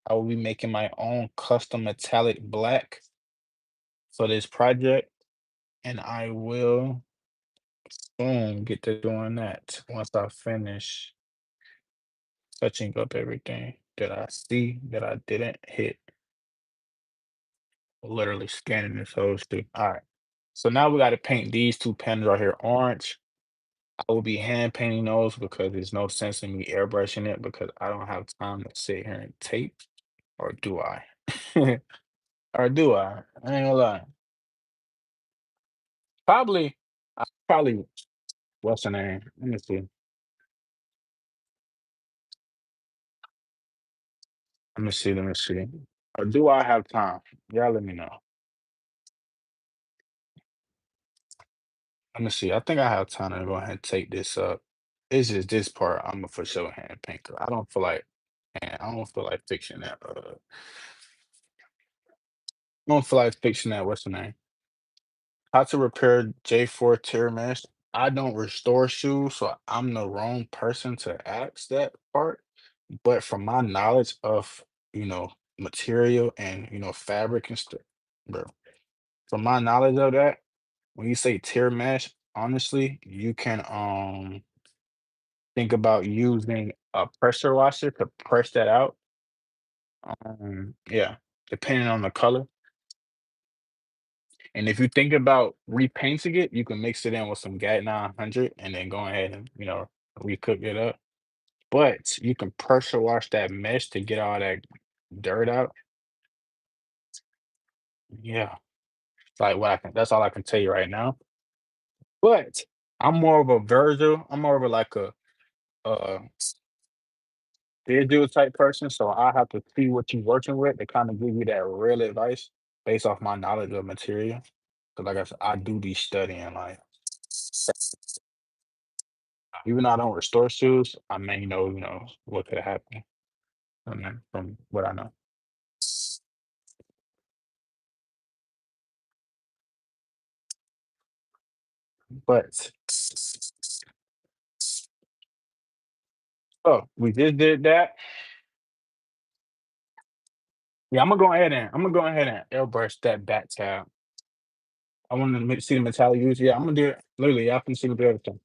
I will be making my own custom metallic black for this project, and I will boom get to doing that once I finish touching up everything that I see that I didn't hit. Literally scanning this whole thing. All right. So now we got to paint these two panels right here orange. I will be hand painting those because there's no sense in me airbrushing it because I don't have time to sit here and tape, or do I? Or do I? I ain't gonna lie. Probably, probably, what's the name? Let me see. Let me see. Let me see. Or do I have time? Y'all let me know. Let me see. I think I have time to go ahead and take this up. It's just this part I'm gonna for sure hand paint 'cause I don't feel like, man, I don't feel like fixing that. I don't feel like fixing that. What's the name? How to repair J4 tear mesh. I don't restore shoes, so I'm the wrong person to ask that part. But from my knowledge of, material and, fabric and stuff, bro, from my knowledge of that, when you say tear mesh, honestly, you can think about using a pressure washer to press that out. Yeah, depending on the color. And if you think about repainting it, you can mix it in with some Gat 900 and then go ahead and, recook it up. But you can pressure wash that mesh to get all that dirt out. Yeah, like what that's all I can tell you right now. But I'm more of a Virgil. I'm more of a like a visual type person, so I have to see what you're working with to kind of give you that real advice based off my knowledge of material. Because like I said, I do be studying like even though I don't restore shoes, I may know, what could happen from what I know. But oh, we just did that. Yeah, I'm gonna go ahead and airbrush that back tab. I want to see the metallic use. Yeah, I'm gonna do it. Literally, y'all can see me do everything.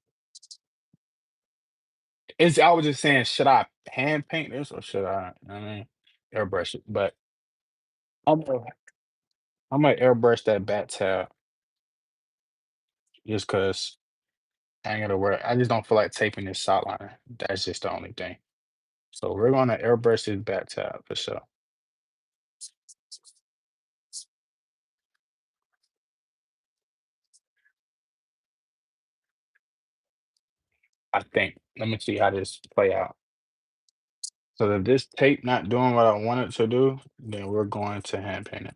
I was just saying, should I hand paint this or should airbrush it? But I'm gonna, I'm gonna airbrush that back tab just cause I ain't gonna work. I just don't feel like taping this shot line. That's just the only thing. So we're gonna airbrush this back tab for sure. I think. Let me see how this play out. So if this tape not doing what I want it to do, then we're going to hand paint it.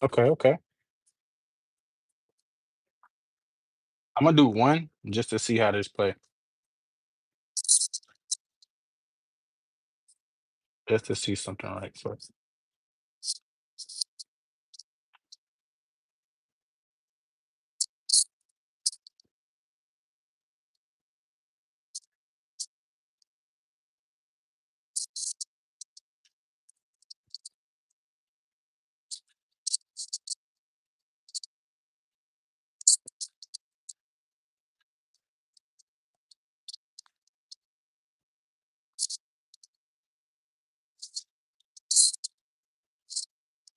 Okay, okay. I'm gonna do one just to see how this play, just to see something right first.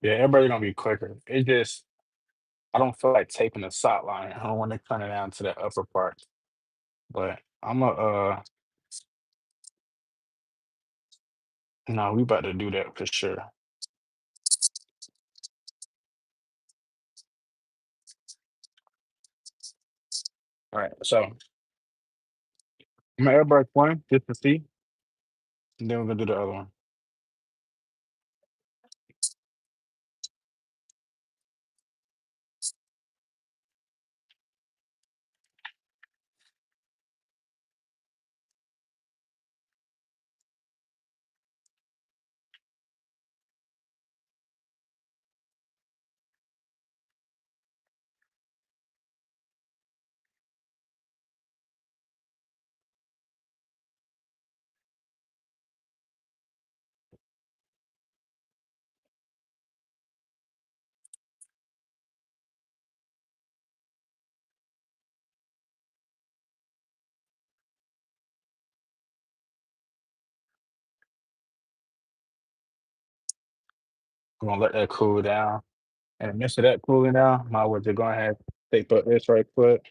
Yeah, everybody's gonna be quicker. It just I don't feel like taping the sock line. I don't want to cut it down to the upper part. But I'm a no, we about to do that for sure. All right, so I'm gonna airbrush one just to see, and then we're gonna do the other one. We're gonna let that cool down. And in the midst of that cooling down, might well just go ahead, tape up this right quick.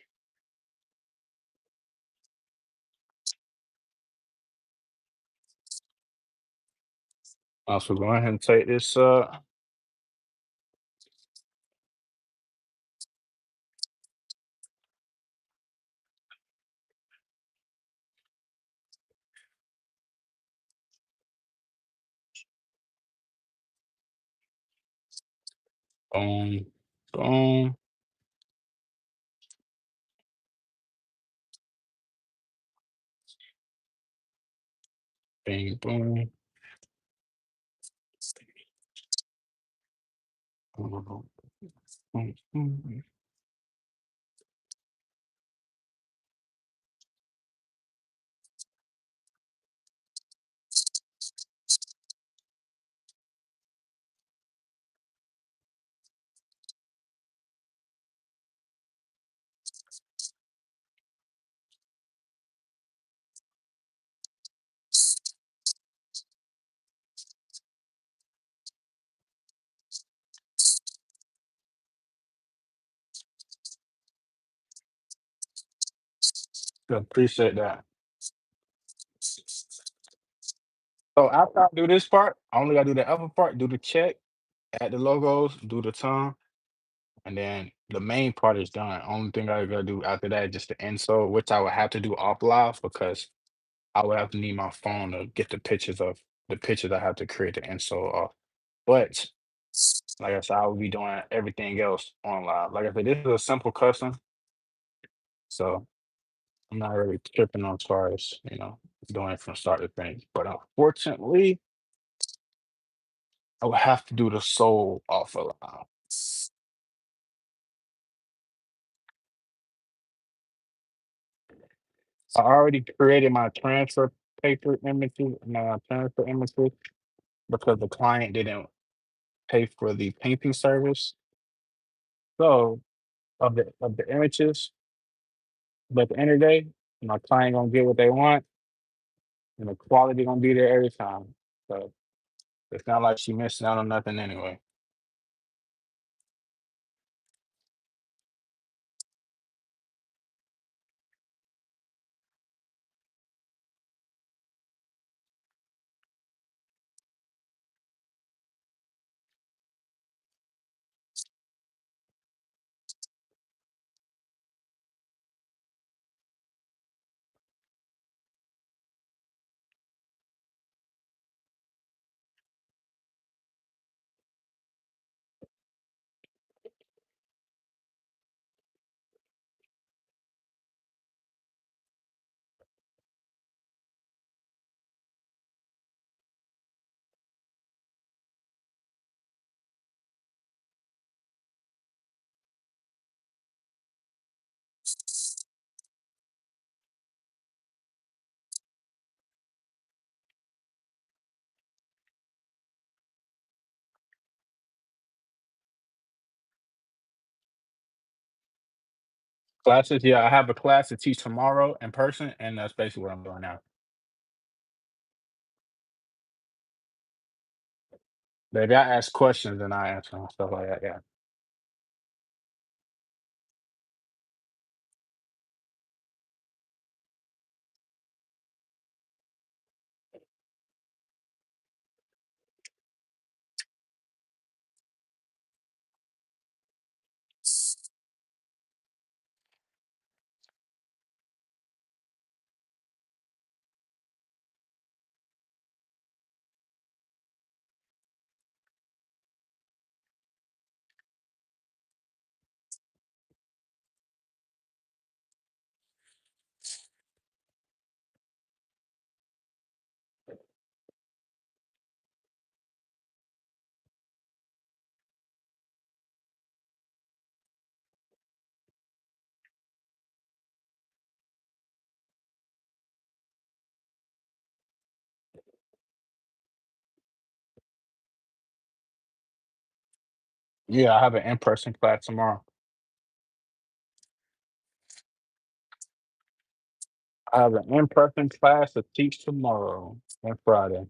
Also go ahead and take this Boom, boom, bing, boom. Boom, boom, boom. Good, appreciate that. So after I do this part, I only gotta do the upper part, do the check, add the logos, do the tongue, and then the main part is done. Only thing I gotta do after that is just the insole, which I would have to do off live because I would have to need my phone to get the pictures I have to create the insole off. But like I said, I will be doing everything else on live. Like I said, this is a simple custom, so I'm not really tripping on as far as, doing it from start to finish. But unfortunately, I would have to do the soul off of live. I already created my transfer paper images, my transfer images, because the client didn't pay for the painting service. So of the images, but at the end of the day, my client gonna get what they want, and the quality gonna be there every time. So it's not like she missing out on nothing anyway. Classes, yeah, I have a class to teach tomorrow in person, and that's basically what I'm doing now. Maybe I ask questions and I answer them, stuff like that. Yeah. Yeah, I have an in-person class tomorrow. I have an in-person class to teach tomorrow and Friday.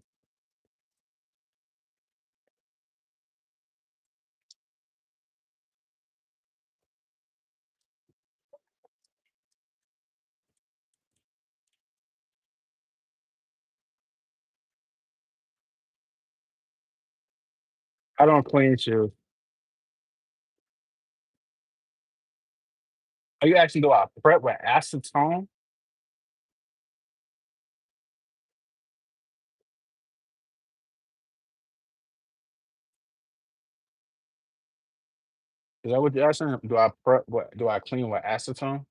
I don't clean shoes. Are you actually do I prep with acetone? Is that what you're asking? Do I prep what do I clean with acetone?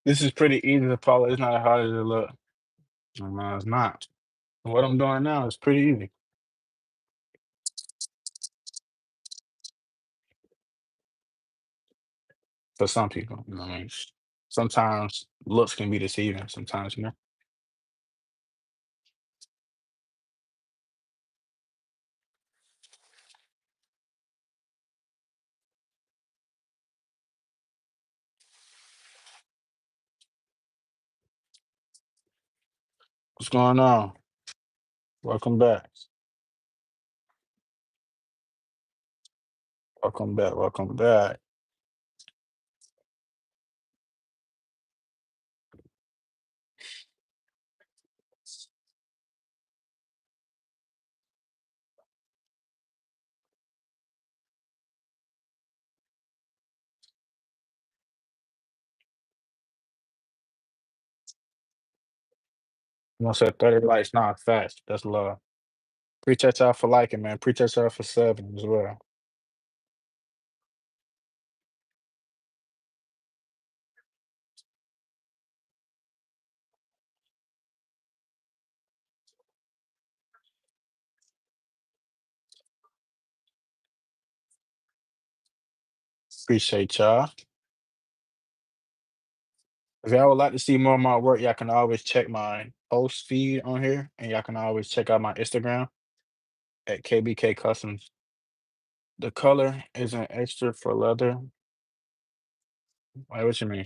This is pretty easy to follow. It's not as hard as it look. No, it's not. What I'm doing now is pretty easy for some people. You know what I mean? Sometimes looks can be deceiving. Sometimes, you know. What's going on? Welcome back. Welcome back. Welcome back. You want to say 30 likes? Not fast. That's love. Appreciate y'all for liking, man. Appreciate y'all for subbing as well. Appreciate y'all. If y'all would like to see more of my work, y'all can always check my post feed on here, and y'all can always check out my Instagram at KBK Customs. The color is an extra for leather. Wait, what you mean?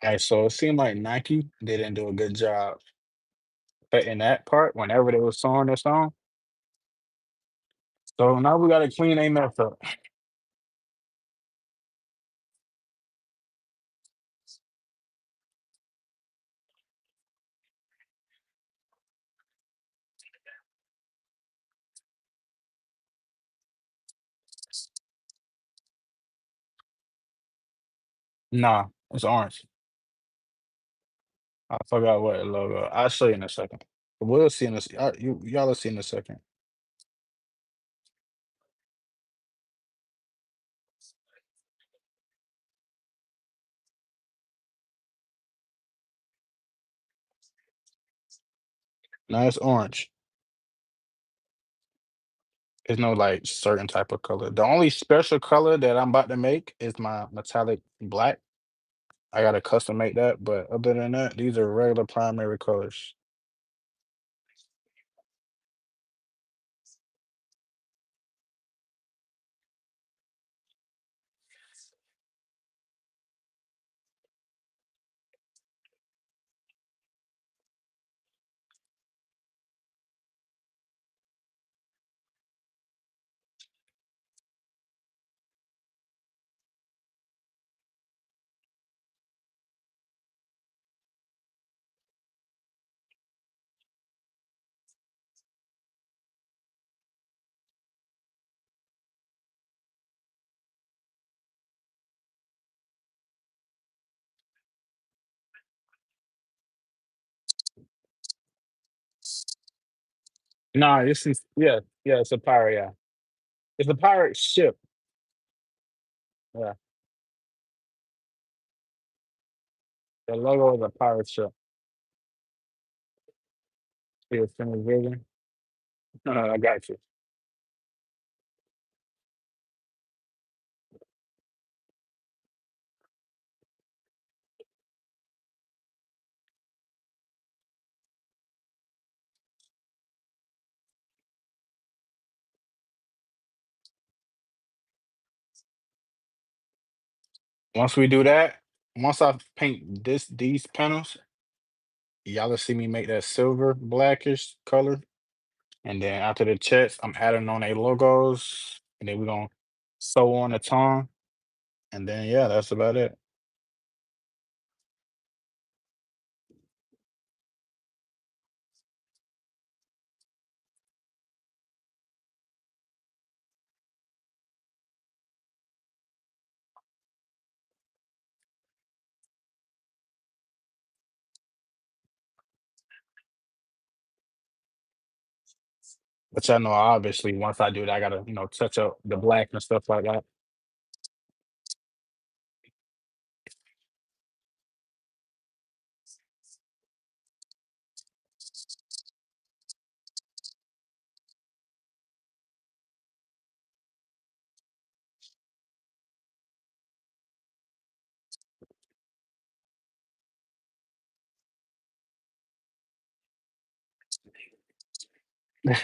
Alright, so it seemed like Nike, they didn't do a good job cutting that part whenever they was sewing this on. So now we gotta clean a mess up. Nah, it's orange. I forgot what logo. I'll show you in a second. We'll see in a y'all will see in a second. No, it's orange. There's no like certain type of color. The only special color that I'm about to make is my metallic black. I gotta custom make that, but other than that, these are regular primary colors. Nah, this is yeah, it's a pirate, yeah. It's a pirate ship. Yeah. The logo is a pirate ship. Yeah, Finalizing. I got you. Once we do that, once I paint these panels, y'all will see me make that silver blackish color. And then after the checks, I'm adding on a logos, and then we're gonna sew on the tongue, and then yeah, that's about it. But y'all know, obviously, once I do that, I gotta touch up the black and stuff like that.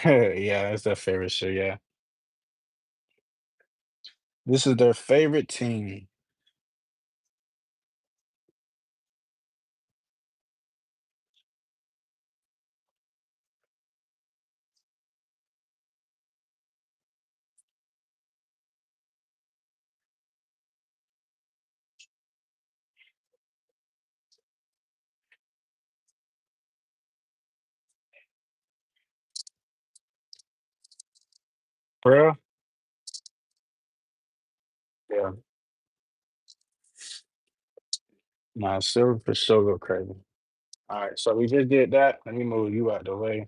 Yeah, that's their favorite shit. Yeah, this is their favorite team. For real? Yeah. Nah, silver for sure go crazy. All right, so we just did that. Let me move you out the way.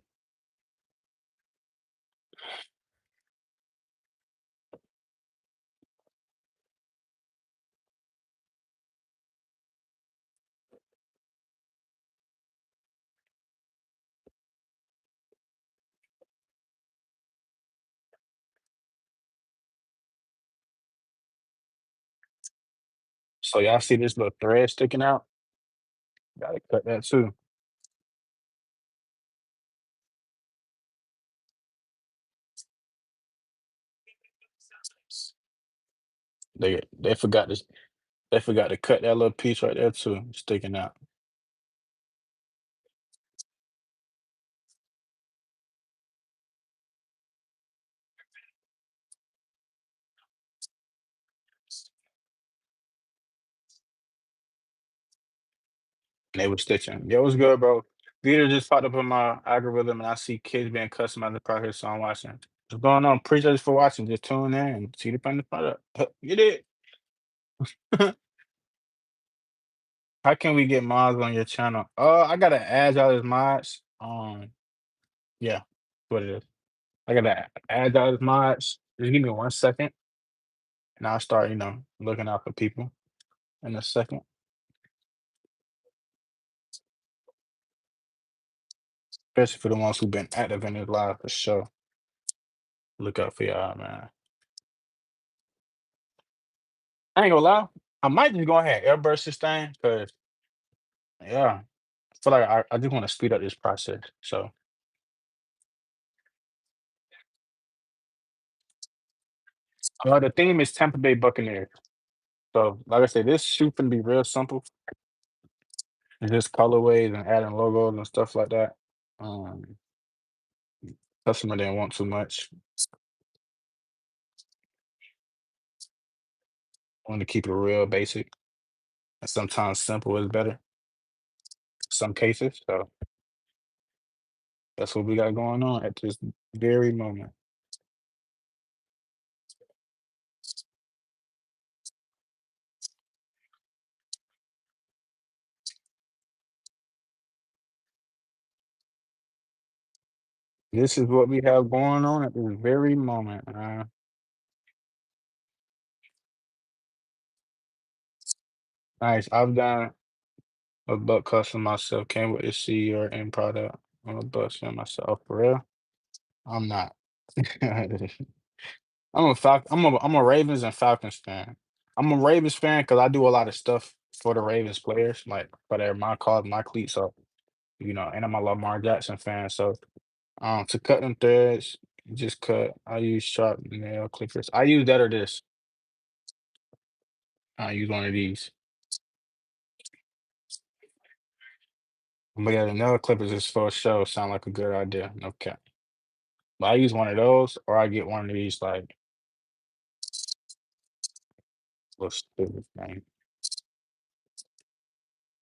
So y'all see this little thread sticking out? Gotta cut that too. They forgot this. They forgot to cut that little piece right there too, sticking out. And they were stitching. Yo, what's good, bro? Video just popped up in my algorithm, and I see kids being customized the project, so I'm watching. What's going on? Appreciate you for watching. Just tune in and see the final product. You did. How can we get mods on your channel? I gotta add y'all as mods. Yeah, what it is. I gotta add y'all as mods. Just give me 1 second, and I'll start, looking out for people in a second. Especially for the ones who've been active in this live for sure. Look out for y'all, man. I ain't gonna lie. I might just go ahead and airbrush this thing because yeah, I feel like I just want to speed up this process. So the theme is Tampa Bay Buccaneers. So like I said, this shoot can be real simple. It's just colorways and adding logos and stuff like that. Um, Customer didn't want too much. Want to keep it real basic. And sometimes simple is better. Some cases. So that's what we got going on at this very moment. This is what we have going on at this very moment. Nice. I've done a butt custom myself. Can't wait to see your end product. I'm a butt fan myself for real. I'm not. I'm a Ravens and Falcons fan. I'm a Ravens fan because I do a lot of stuff for the Ravens players, like for their my cause, my cleats. So and I'm a Lamar Jackson fan. So to cut them threads, just cut. I use sharp nail clippers. I use that or this. I use one of these. But yeah, the nail clippers is for show. Sound like a good idea. Okay. But I use one of those, or I get one of these like little stupid thing.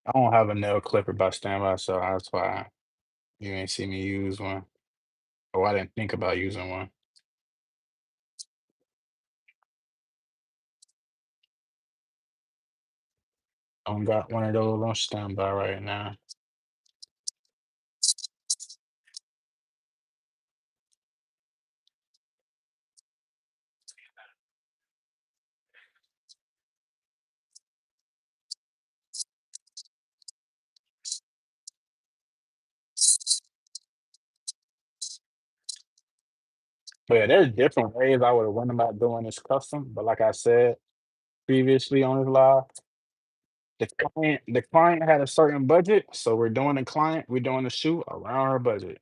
I don't have a nail clipper by standby, so that's why you ain't see me use one. Or I didn't think about using one. I don't got one of those on standby right now. But yeah, there's different ways I would have went about doing this custom. But like I said previously on this live, the client had a certain budget, so we're doing the shoot around her budget,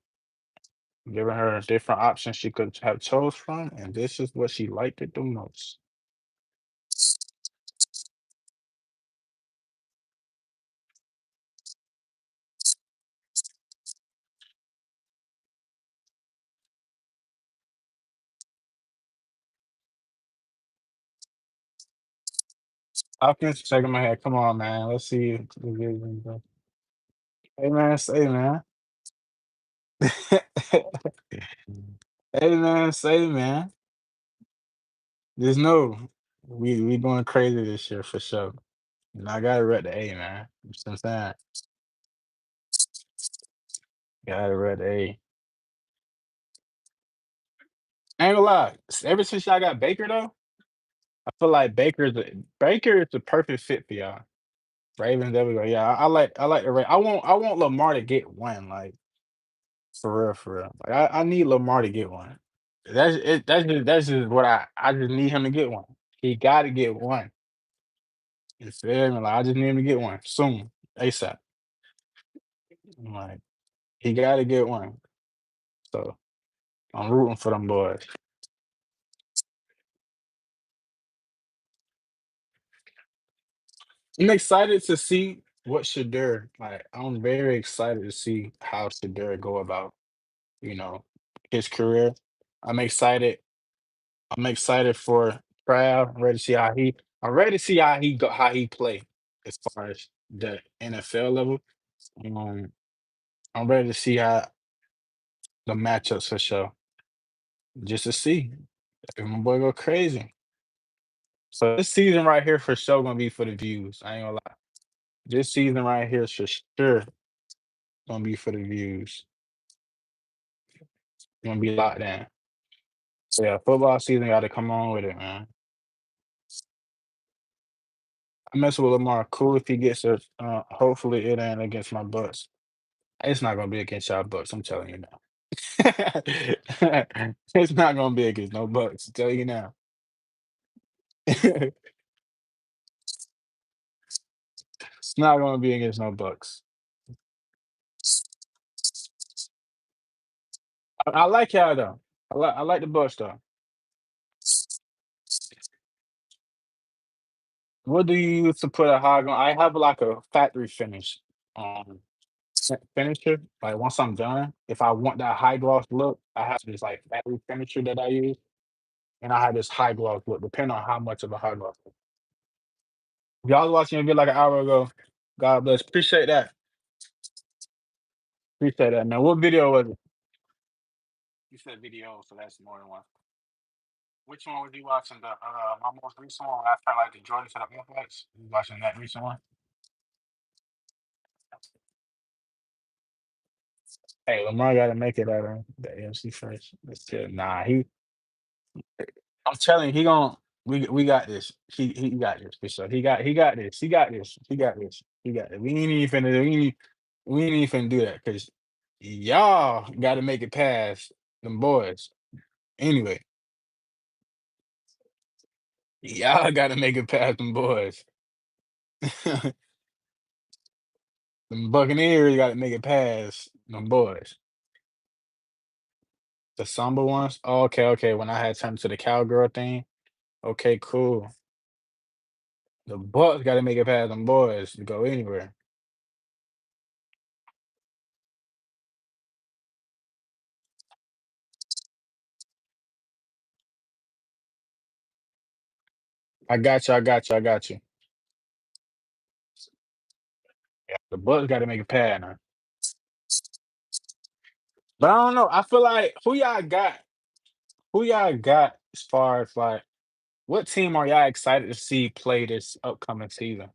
giving her different options she could have chose from, and this is what she liked it the most. Hopkins shaking my head. Come on, man. Let's see. Hey man, say man. Hey man, say man. Just know we going crazy this year for sure. And I gotta rep the A, man. You know what I'm saying? Gotta rep the A. I ain't gonna lie. Ever since y'all got Baker though, I feel like Baker is the perfect fit for y'all. Ravens, there we go. Yeah, I like the I want Lamar to get one, like for real, for real. Like I need Lamar to get one. That's it. That's just what I just need him to get one. He got to get one. You feel me? Like I just need him to get one soon, ASAP. Like he got to get one. So I'm rooting for them boys. I'm excited to see what Shadur like. I'm very excited to see how Shadur go about, you know, his career. I'm excited. I'm excited for Trav. I'm ready to see how he play as far as the NFL level. Um, I'm ready to see how the matchups for sure. Just to see if my boy go crazy. So this season right here for sure gonna be for the views. I ain't gonna lie. This season right here is for sure gonna be for the views. Gonna be locked in. So yeah, football season got to come on with it, man. I mess with Lamar. Cool if he gets a. Hopefully it ain't against my Bucks. It's not gonna be against y'all Bucks. I'm telling you now. It's not gonna be against no Bucks. Tell you now. It's not gonna be against no Bucks. I like y'all though. I like the Bucks though. What do you use to put a hog on? I have like a factory finish finisher. Like once I'm done, if I want that high gloss look, I have this like factory finisher that I use, and I have this high gloss look, depending on how much of a high gloss. Y'all was watching a video like an hour ago. God bless. Appreciate that. Appreciate that, man. What video was it? You said video, so that's more than one. Which one was you watching? The my most recent one. I felt like the Jordan to the Olympics. You watching that recent one? Hey, Lamar got to make it out of the AFC first. Nah, I'm telling you, he gon' we got this. He got this for sure. He got this. He got this. He got this. He got it. We ain't even finna do that because y'all got to make it past them boys. Anyway, y'all got to make it past them boys. Them Buccaneers got to make it past them boys. The Samba ones. Oh, okay, okay. When I had turned to the cowgirl thing. Okay, cool. The Bucks got to make it past them boys to go anywhere. I got you. I got you. I got you. Yeah, the Bucks got to make a pad now. But I don't know. I feel like who y'all got? Who y'all got as far as like what team are y'all excited to see play this upcoming season?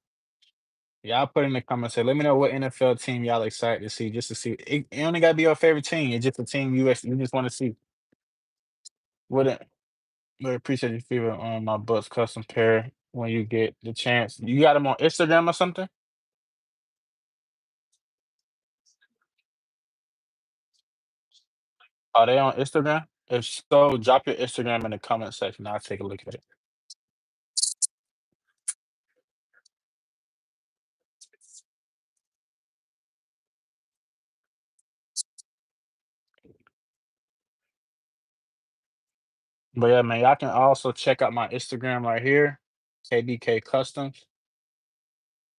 Y'all put in the comments. Say, let me know what NFL team y'all excited to see, just to see. It only got to be your favorite team. It's just a team you just want to see. What? Really appreciate you feeding on my Bucks custom pair when you get the chance. You got them on Instagram or something? Are they on Instagram? If so, drop your Instagram in the comment section. I'll take a look at it. But yeah, man, y'all can also check out my Instagram right here, KBK Customs.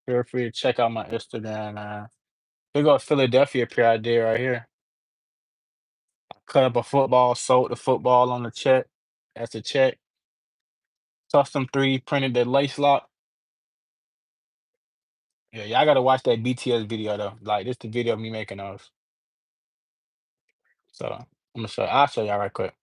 Feel free to check out my Instagram. We got Philadelphia pair I did right here. Cut up a football, sold the football on the check. That's a check. Custom 3 printed the lace lock. Yeah, y'all gotta watch that BTS video though. Like this the video of me making those. So I'll show y'all right quick.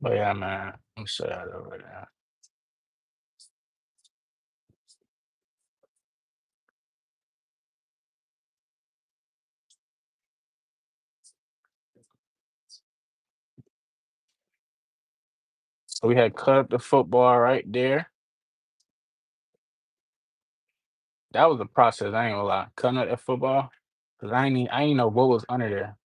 But yeah, man, I'm show y'all over there. So we had cut up the football right there. That was a process, I ain't gonna lie. Cutting up that football. Cause I ain't know what was under there.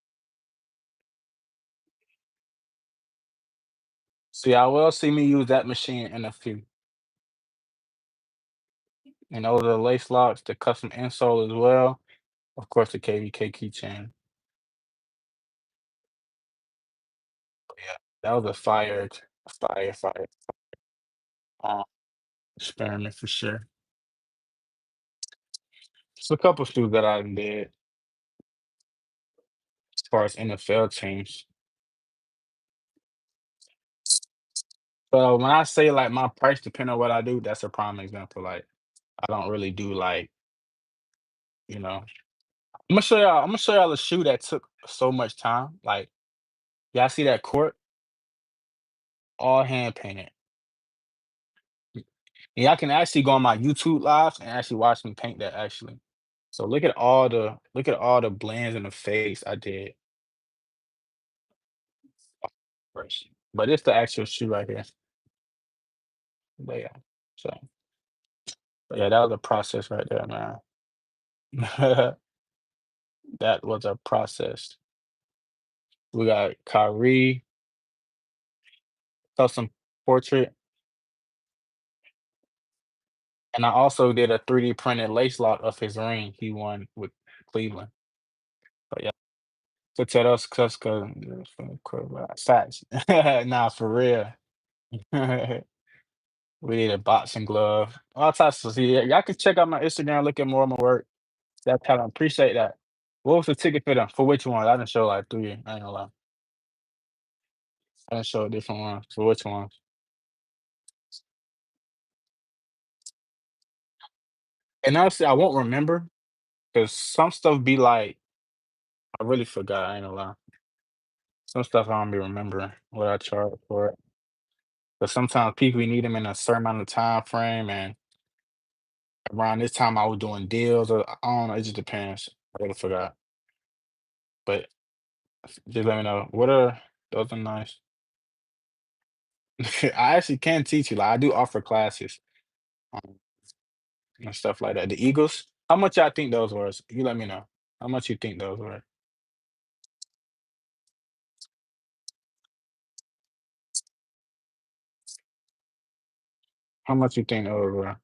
So y'all will see me use that machine in a few. And those are the lace locks, the custom insole as well. Of course, the KVK keychain. Yeah, that was a fire um, experiment for sure. So a couple shoes that I did as far as NFL teams. So when I say like my price depend on what I do, that's a prime example. Like I don't really do like, you know. I'm gonna show y'all a shoe that took so much time. Like, y'all see that court? All hand painted. And y'all can actually go on my YouTube lives and actually watch me paint that actually. So look at all the blends in the face I did first. But it's the actual shoe right here. But yeah. So but yeah, that was a process right there, man. That was a process. We got Kyrie, custom portrait, and I also did a 3D printed lace lock of his ring he won with Cleveland. But yeah, to tell us cuz facts. Nah, for real. We need a boxing glove. All types of see, y'all can check out my Instagram, look at more of my work. That talent, appreciate that. What was the ticket for them? For which one? I didn't show like 3. I ain't gonna lie. I didn't show a different one. For which one? And honestly, I won't remember because some stuff be like, I really forgot. I ain't gonna lie. Some stuff I don't be remembering what I charged for it. But sometimes people need them in a certain amount of time frame, and around this time I was doing deals. Or I don't know. It just depends. I really forgot. But just let me know. What are those are nice. I actually can teach you. Like I do offer classes um, and stuff like that. The Eagles. How much y'all think those were? You let me know. How much you think those were? How much you think those were?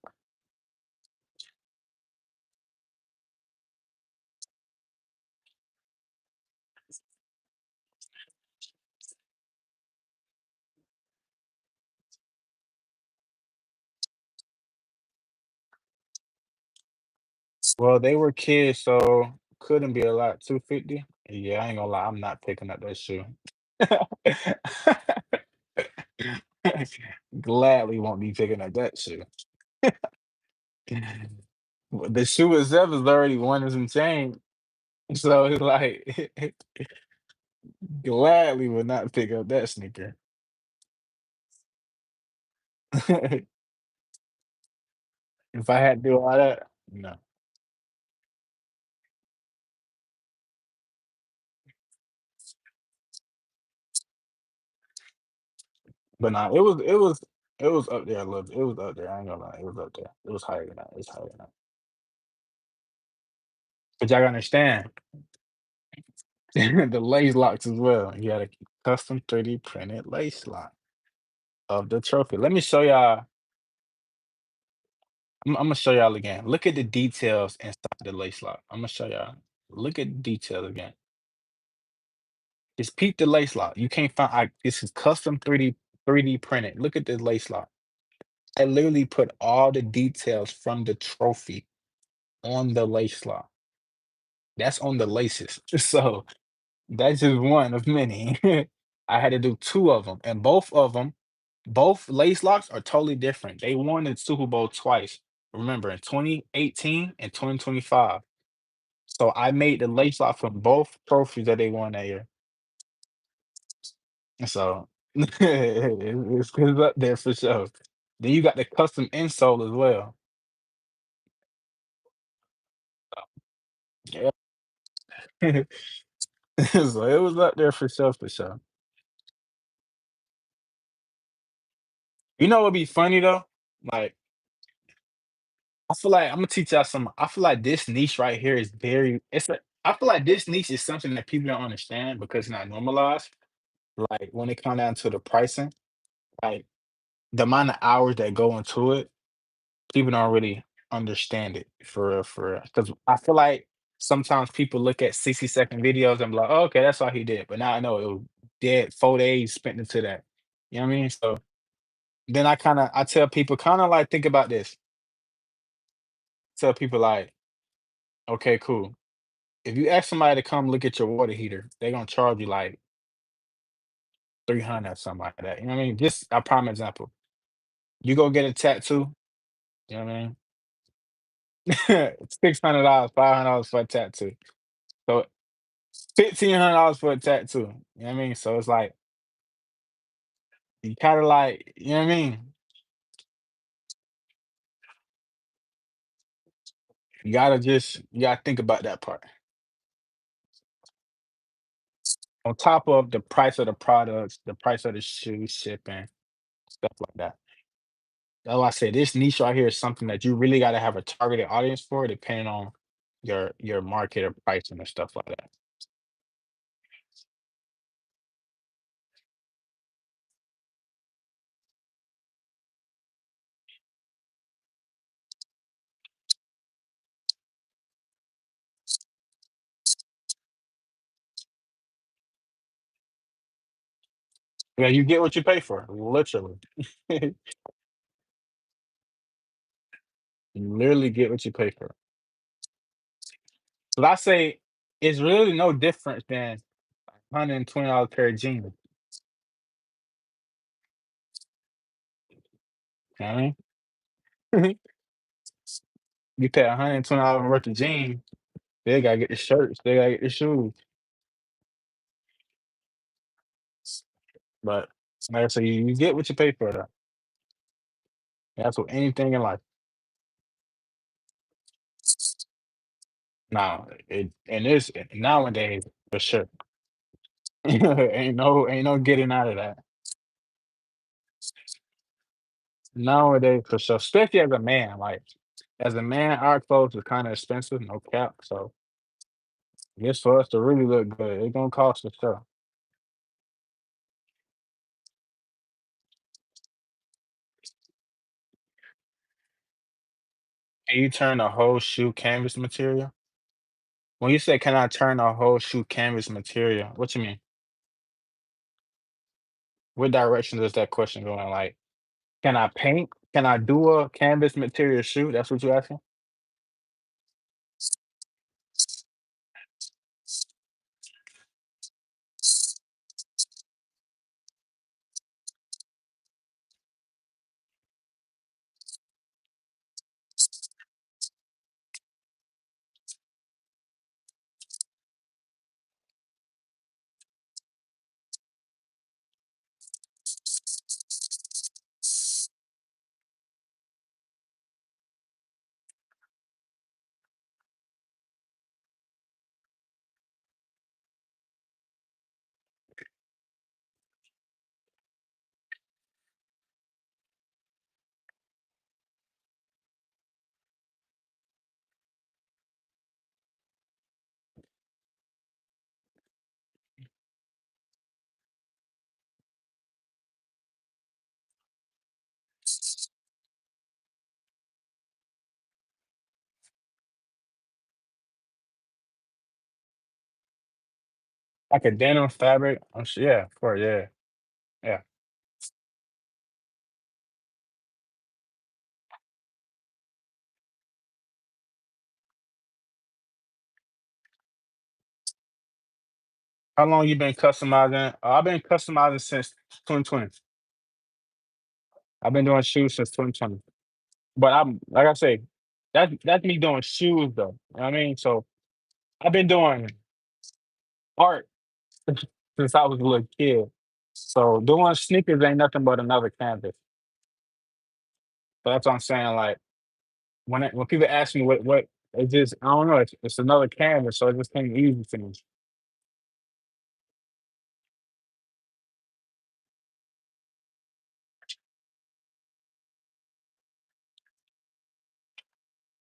Well, they were kids, so couldn't be a lot. 250. Yeah, I ain't gonna lie. I'm not picking up that shoe. Gladly won't be picking up that shoe. Well, the shoe itself is already one and some change. So it's like gladly would not pick up that sneaker. If I had to do all that, no. But nah, it was up there a little bit. It was up there. I ain't gonna lie. It was up there. It was higher than that. It was higher than that. But y'all gotta understand the lace locks as well. You got a custom 3D printed lace lock of the trophy. Let me show y'all. I'm gonna show y'all again. Look at the details inside the lace lock. I'm gonna show y'all. Look at the details again. Just peep the lace lock. You can't find. This is custom 3D printed. Look at the lace lock. I literally put all the details from the trophy on the lace lock. That's on the laces. So that's just one of many. I had to do 2 of them, and both lace locks are totally different. They won the Super Bowl twice. Remember, in 2018 and 2025. So I made the lace lock from both trophies that they won that year. So it's up there for sure. Then you got the custom insole as well. Yeah. So it was up there for sure, for sure. You know what'd be funny though? Like, I feel like Imma teach y'all some I feel like this niche right here is very it's a I feel like this niche is something that people don't understand because it's not normalized. Like, when it come down to the pricing, like, the amount of hours that go into it, people don't really understand it for real. Because I feel like sometimes people look at 60-second videos and be like, "Oh, okay, that's all he did." But now I know it was dead 4 days spent into that. You know what I mean? So, then I tell people, kinda like, think about this. Tell people like, "Okay, cool. If you ask somebody to come look at your water heater, they're gonna charge you like 300 or something like that." You know what I mean? Just a prime example. You go get a tattoo, you know what I mean? $600, $500 for a tattoo. So $1,500 for a tattoo. You know what I mean? So it's like you kind of like, you know what I mean? You gotta think about that part. On top of the price of the products, the price of the shoes, shipping, stuff like that. That's why I say this niche right here is something that you really gotta have a targeted audience for, depending on your market or pricing and stuff like that. Yeah, you get what you pay for, literally. You literally get what you pay for. But I say it's really no different than $120 pair of jeans. You know what I mean? You pay $120 worth of jeans, they gotta get the shirts, they gotta get the shoes. But like I say, you get what you pay for though. That's with anything in life. Now, it and this nowadays for sure. Ain't no getting out of that. Nowadays for sure, especially as a man, like as a man, our clothes are kind of expensive, no cap. So just for us to really look good, it's gonna cost us sure. Can you turn a whole shoe canvas material? When you say, "Can I turn a whole shoe canvas material?" What you mean? What direction does that question go in? Like, can I paint? Can I do a canvas material shoe? That's what you're asking? Like a denim fabric? Yeah, of course, yeah, yeah. How long you been customizing? I've been customizing since 2020. I've been doing shoes since 2020. But I'm like I say, that's me doing shoes though. You know what I mean? So I've been doing art since I was a little kid. So doing sneakers ain't nothing but another canvas. So that's what I'm saying. Like when people ask me what it's just I don't know, it's another canvas, so it just came easy to me.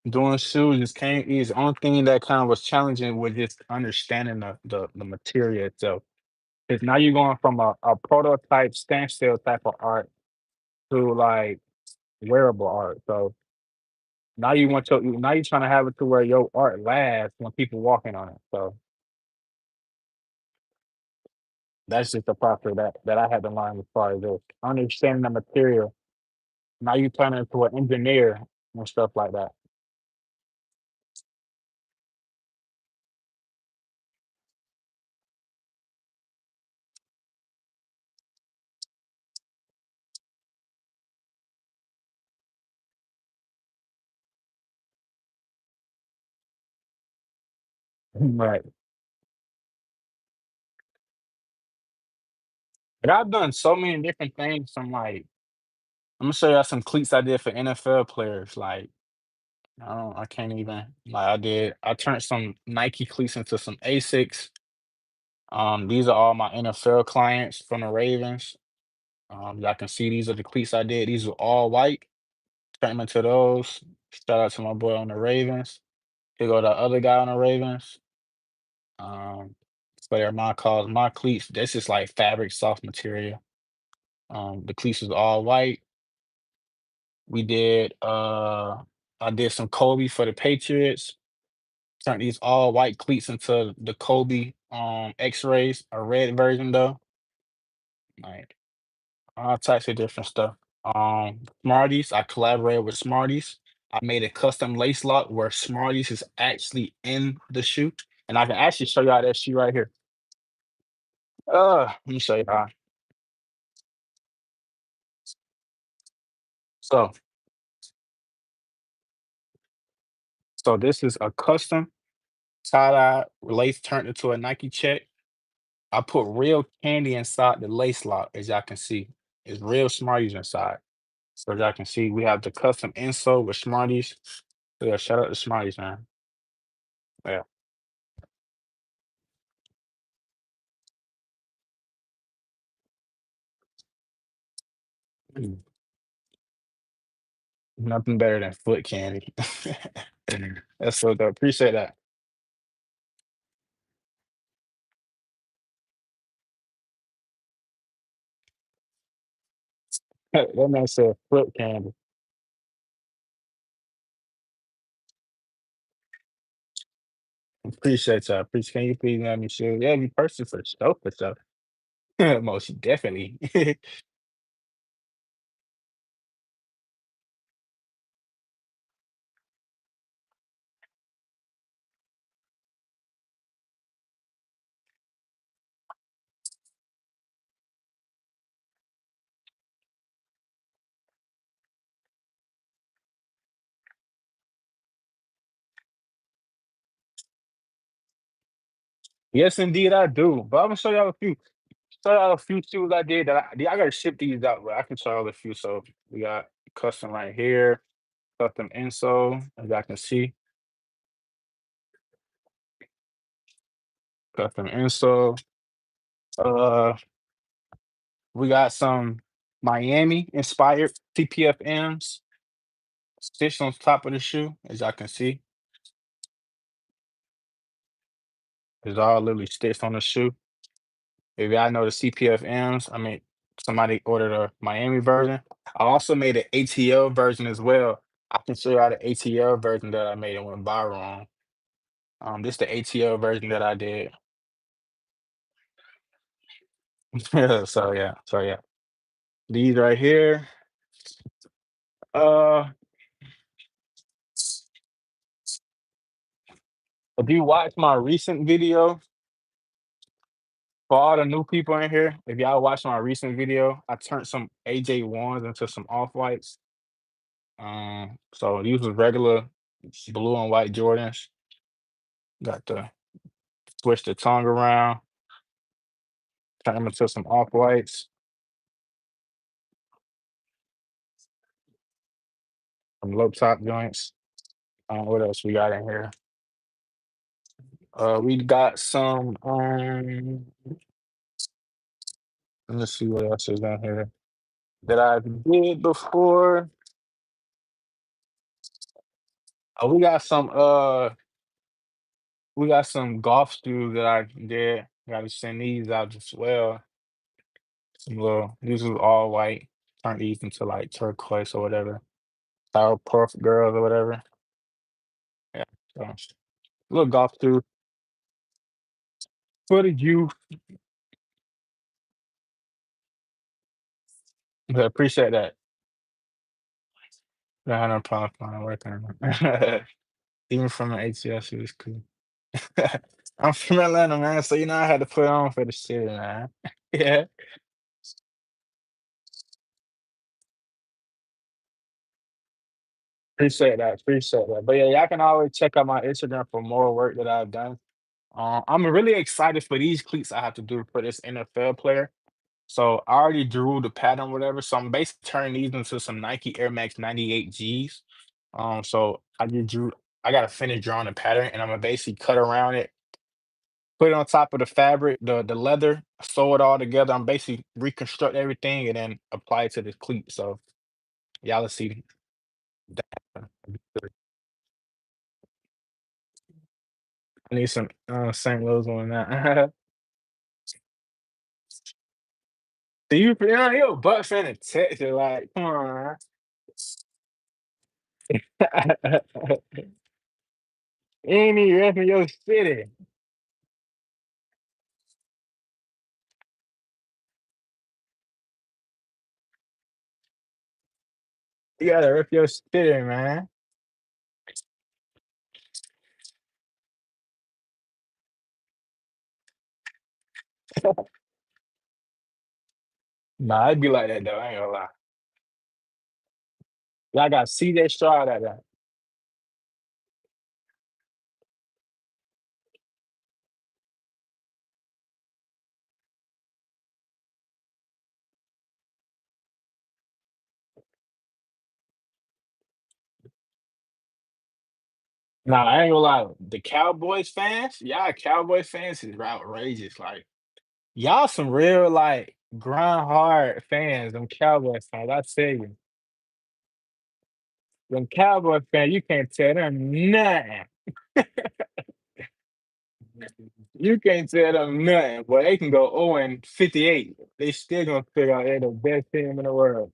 Doing shoes just came easy. Only thing that kind of was challenging was just understanding the material itself. Because now you're going from a prototype standstill type of art to like wearable art. So now you're trying to have it to where your art lasts when people walking on it. So that's just the process that I had to learn as far as this. Understanding the material. Now you turn into an engineer and stuff like that. Right. But I've done so many different things from like I'm gonna show y'all some cleats I did for NFL players. Like I can't even like I turned some Nike cleats into some Asics. These are all my NFL clients from the Ravens. Y'all can see these are the cleats I did. These are all white. Turn them into those. Shout out to my boy on the Ravens. Here go the other guy on the Ravens. Um, but they're my calls, my cleats. This is like fabric soft material. The cleats is all white. We did I did some Kobe for the Patriots. Turned these all white cleats into the Kobe X-rays, a red version though. Like all types of different stuff. Smarties, I collaborated with Smarties. I made a custom lace lock where Smarties is actually in the shoe. And I can actually show y'all that shoe right here. Let me show you how. So, so this is a custom tie-dye lace turned into a Nike check. I put real candy inside the lace lock, as y'all can see. It's real Smarties inside. So as y'all can see, we have the custom insole with Smarties. So yeah, shout out to Smarties, man. Yeah. Mm. Nothing better than foot candy. That's so dope. Appreciate that. That man said foot candy. Appreciate y'all. Appreciate can you please let me share? Yeah, you person for sure, for sure. Most definitely. Yes, indeed, I do. But I'm gonna show y'all a few. Show y'all a few shoes I did that I gotta ship these out, but I can show y'all a few. So we got custom right here, custom insole, as y'all can see, custom insole. Uh, we got some Miami inspired CPFMs stitched on top of the shoe, as y'all can see. It's all literally stitched on the shoe. If y'all know the CPFMs, I mean, somebody ordered a Miami version. I also made an ATL version as well. I can show y'all the ATL version that I made and went viral on. This the ATL version that I did. So yeah. These right here. Uh, if you watch my recent video for all the new people in here, if y'all watch my recent video, I turned some AJ ones into some off whites. So these was regular blue and white Jordans. Got to switch the tongue around, turn them into some off whites, some low top joints. What else we got in here? We got some. Let's see what else is in here that I did before. Oh, we got some golf shoes that I did. Got to send these out as well. Some little. These was all white. Turned these into like turquoise or whatever. Sour puff girls or whatever. Yeah. So little golf shoe for the youth. But appreciate that. I had no problem finding work on it. Even from an ATS, it was cool. I'm from Atlanta, man, so you know I had to put on for the city, man. Yeah, appreciate that. But yeah, y'all can always check out my Instagram for more work that I've done. I'm really excited for these cleats I have to do for this NFL player. So I already drew the pattern, whatever. So I'm basically turning these into some Nike Air Max 98 Gs. So I just drew. I gotta finish drawing the pattern, and I'm gonna basically cut around it, put it on top of the fabric, the leather, sew it all together. I'm basically reconstruct everything and then apply it to the cleat. So y'all will see that. I need some St. Louis on that. So you a butt fan of Texas, like, come on, man. Ain't even rep your city. You gotta rep your city, man. Nah, it'd be like that though. I ain't gonna lie. Y'all got CJ Stroud at that. Nah, I ain't gonna lie. The Cowboys fans, y'all Cowboys fans is outrageous. Like, y'all some real like grind hard fans. Them Cowboys fans, I tell you, them Cowboy fans, you can't tell them nothing. You can't tell them nothing. But they can go 0 and 58. They still gonna figure out they're the best team in the world.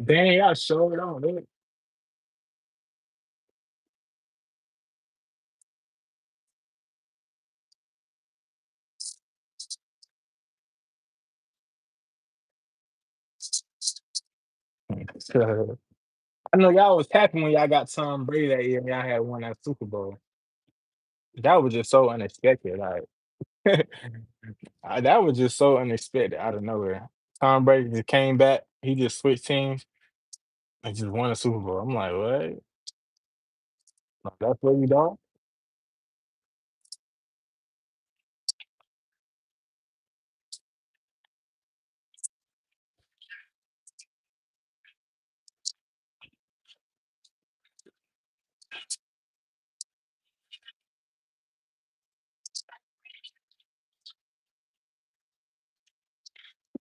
Dang, y'all showed on, dude. I know y'all was happy when y'all got Tom Brady that year and y'all had won that Super Bowl. That was just so unexpected. Like that was just so unexpected out of nowhere. Tom Brady just came back. He just switched teams and just won a Super Bowl. I'm like, what? Like, that's what you don't?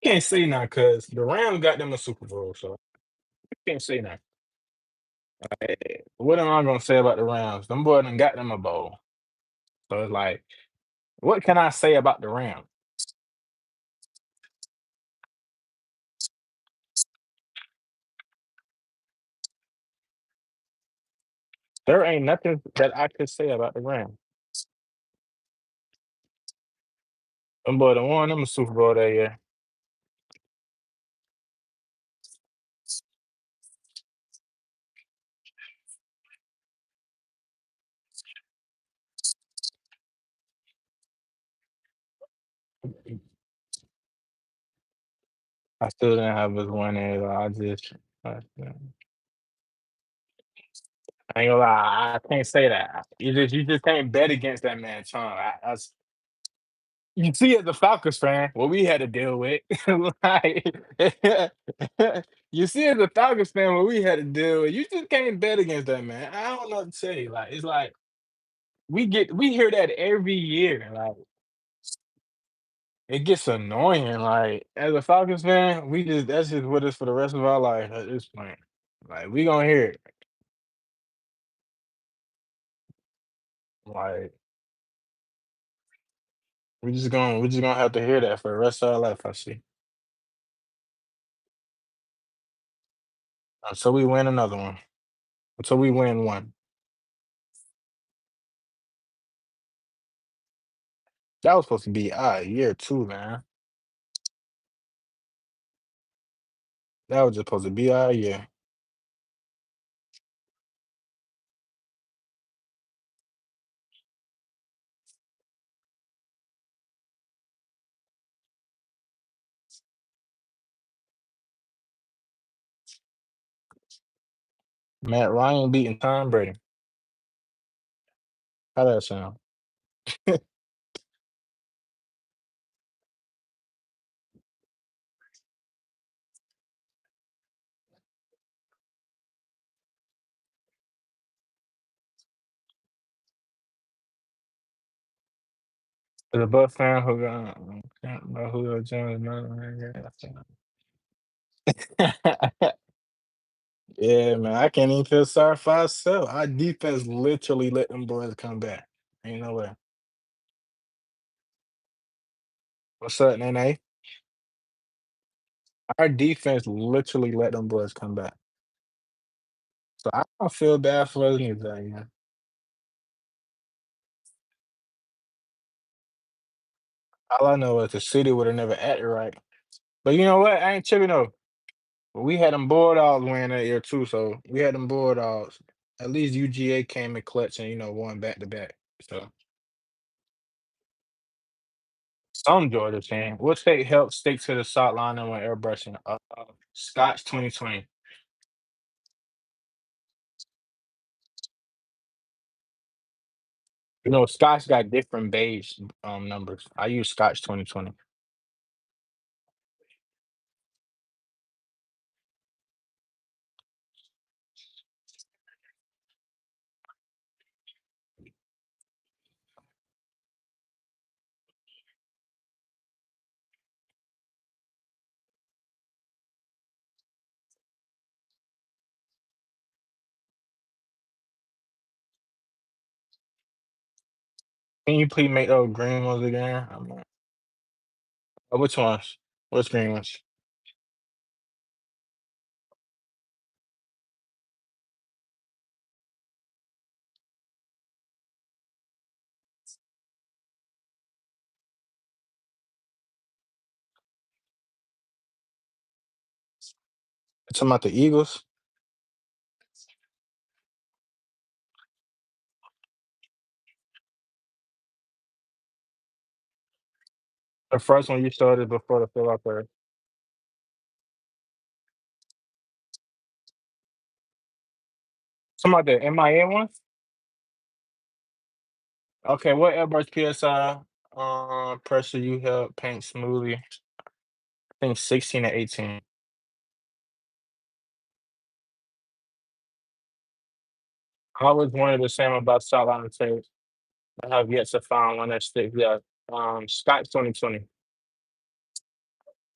You can't say nothing because the Rams got them a Super Bowl, so you can't say nothing. What am I gonna say about the Rams? Them boys done got them a bowl. So it's like, what can I say about the Rams? There ain't nothing that I could say about the Rams. Them boys done won them a Super Bowl that year. I still didn't have us winning. I just, I ain't gonna lie, I can't say that. You just can't bet against that man, Sean. You see, as a Falcons fan, what we had to deal with, like, you see, as a Falcons fan, what we had to deal with. You just can't bet against that man. I don't know what to tell you. Like, it's like we hear that every year. Like, it gets annoying. Like, as a Falcons fan, we just that's just with us for the rest of our life at this point. Like, we gonna hear it. Like, we just gonna have to hear that for the rest of our life. I see. Until we win another one. Until we win one. That was supposed to be year two, man. That was just supposed to be our year. Matt Ryan beating Tom Brady. How that sound? The Buck fan who got can't know Julio Jones. Yeah, man, I can't even feel sorry for ourselves. Our defense literally let them boys come back. Ain't no way. What's up, Nene? Our defense literally let them boys come back. So I don't feel bad for us either, yeah. All I know is the city would have never acted right. But you know what? I ain't tripping though. We had them Bulldogs winning that year too, so we had them Bulldogs. At least UGA came in clutch and won back to back. So some Georgia fan. What state helped stick to the shot line and when airbrushing? Scotch 2020. Scotch got different beige numbers. I use Scotch 2020. Can you please make those green ones again? Which ones? Which green ones? Talking about the Eagles? The first one you started before the fill out there. Talking about the MIA one? Okay, what airbrush PSI pressure you held paint smoothly? I think 16 to 18. I always wanted the same about Southline tape. I have yet to find one that sticks. Yeah. Scott 2020.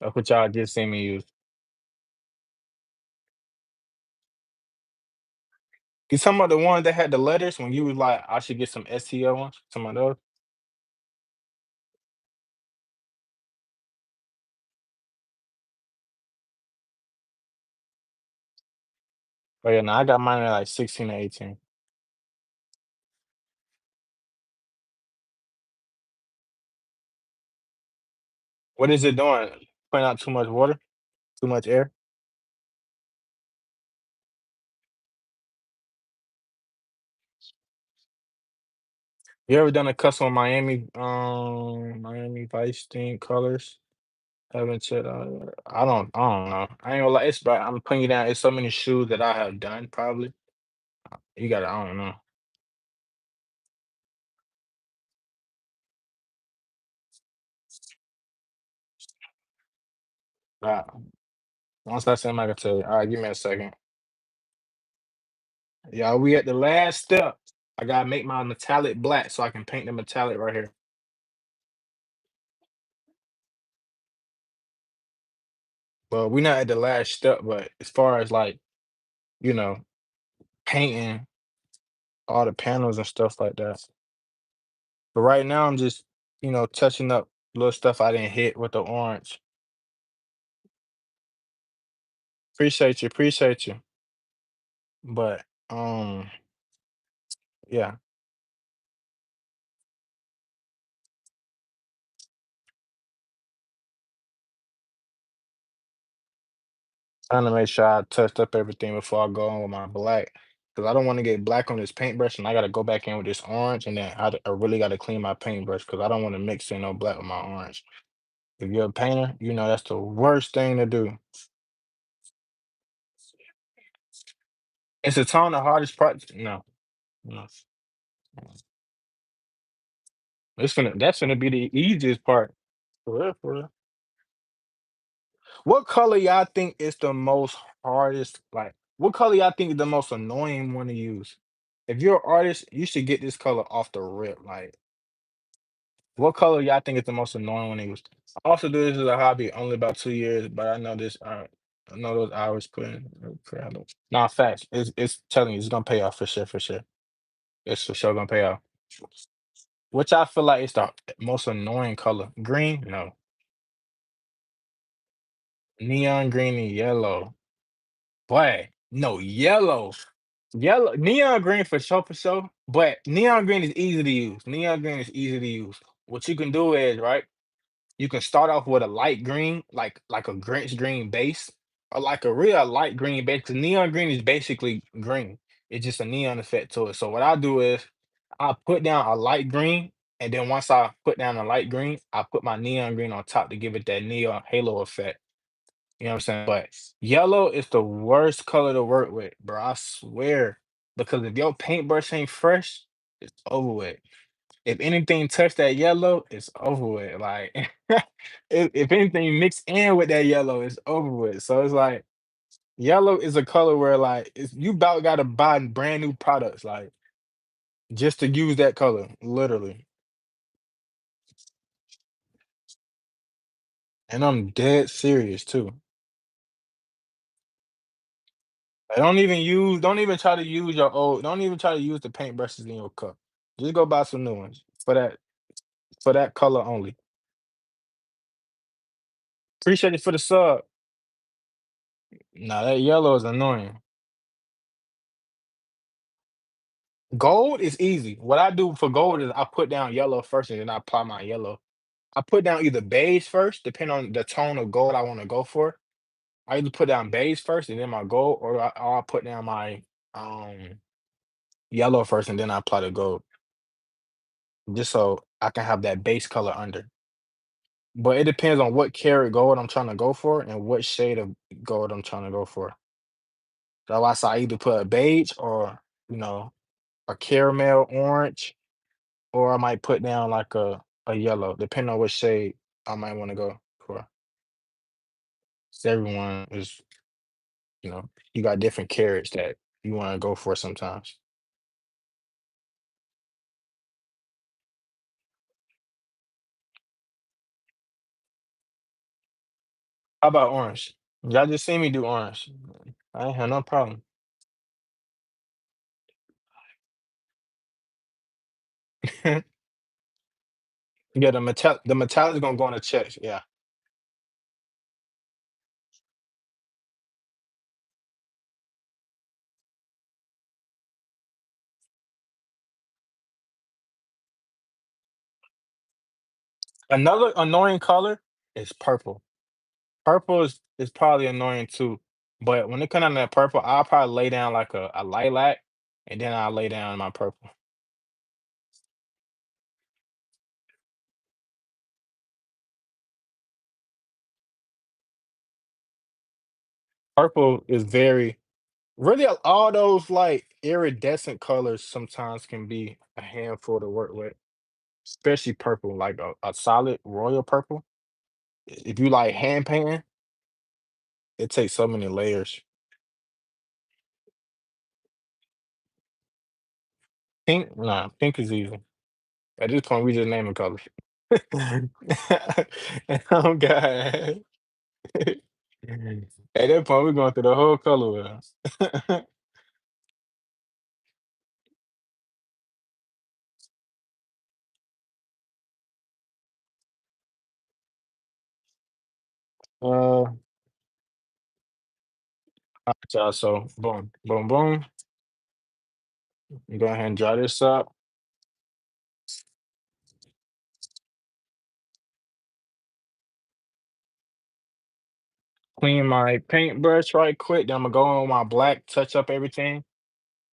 That's what y'all just seen me use. You talking about the ones that had the letters when you was like, I should get some STL ones? Some of those? Oh yeah, no, I got mine at like 16 to 18. What is it doing? Putting out too much water? Too much air? You ever done a custom Miami Vice theme colors? Haven't said I don't know. I ain't gonna lie, it's but I'm putting you down. It's so many shoes that I have done probably. You gotta I don't know. Uh, Once I send them, I can tell you. All right, give me a second. Yeah, we at the last step. I gotta make my metallic black so I can paint the metallic right here. But we're not at the last step, but as far as like, you know, painting all the panels and stuff like that. But right now I'm just, touching up little stuff I didn't hit with the orange. Appreciate you. But yeah, trying to make sure I touched up everything before I go on with my black. Cause I don't want to get black on this paintbrush and I gotta go back in with this orange and then I really gotta clean my paintbrush because I don't want to mix in no black with my orange. If you're a painter, you know that's the worst thing to do. It's a tone the hardest part. No, no. That's gonna be the easiest part. For real, for real. What color y'all think is the most hardest? Like, what color y'all think is the most annoying one to use? If you're an artist, you should get this color off the rip. Like, what color y'all think is the most annoying one to use? I also do this as a hobby, only about 2 years, but I know this. I know those hours put in. Nah, facts. It's telling you, it's gonna pay off for sure, for sure. It's for sure gonna pay off. Which I feel like is the most annoying color. Green? No. Neon green and yellow. Boy, no, yellow. Yellow, neon green for sure. But neon green is easy to use. Neon green is easy to use. What you can do is, right, you can start off with a light green, like a Grinch green base, or like a real light green base. Because neon green is basically green. It's just a neon effect to it. So what I do is I put down a light green, and then once I put down a light green, I put my neon green on top to give it that neon halo effect. You know what I'm saying? But yellow is the worst color to work with, bro. I swear. Because if your paintbrush ain't fresh, it's over with. If anything touch that yellow, it's over with. Like if anything mixed in with that yellow, it's over with. So it's like yellow is a color where like it's, you about gotta buy brand new products, like just to use that color, literally. And I'm dead serious too. Like, don't even try to use your old don't even try to use the paintbrushes in your cup. Just go buy some new ones for that color only. Appreciate it for the sub. Nah, that yellow is annoying. Gold is easy. What I do for gold is I put down yellow first and then I apply my yellow. I put down either beige first, depending on the tone of gold I want to go for. I either put down beige first and then my gold, or I put down my um yellow first and then I apply the gold. Just so I can have that base color under. But it depends on what karat gold I'm trying to go for and what shade of gold I'm trying to go for. So I either put a beige or, you know, a caramel orange, or I might put down like a yellow, depending on what shade I might want to go for. 'Cause everyone is, you got different carrots that you want to go for sometimes. How about orange? Y'all just see me do orange. I ain't have no problem. Yeah, the metallic is gonna go on the chest. Yeah. Another annoying color is purple. Purple is probably annoying too. But when it comes down to that purple, I'll probably lay down like a lilac and then I'll lay down my purple. Purple is very really all those like iridescent colors sometimes can be a handful to work with, especially purple, like a solid royal purple. If you like hand painting, it takes so many layers. Pink, nah, pink is easy. At this point, we just naming colors. Oh God. At that point, we're going through the whole color wheel. uh, y'all, so boom, boom, boom. Go ahead and dry this up. Clean my paintbrush right quick. Then I'm gonna go on my black, touch up everything.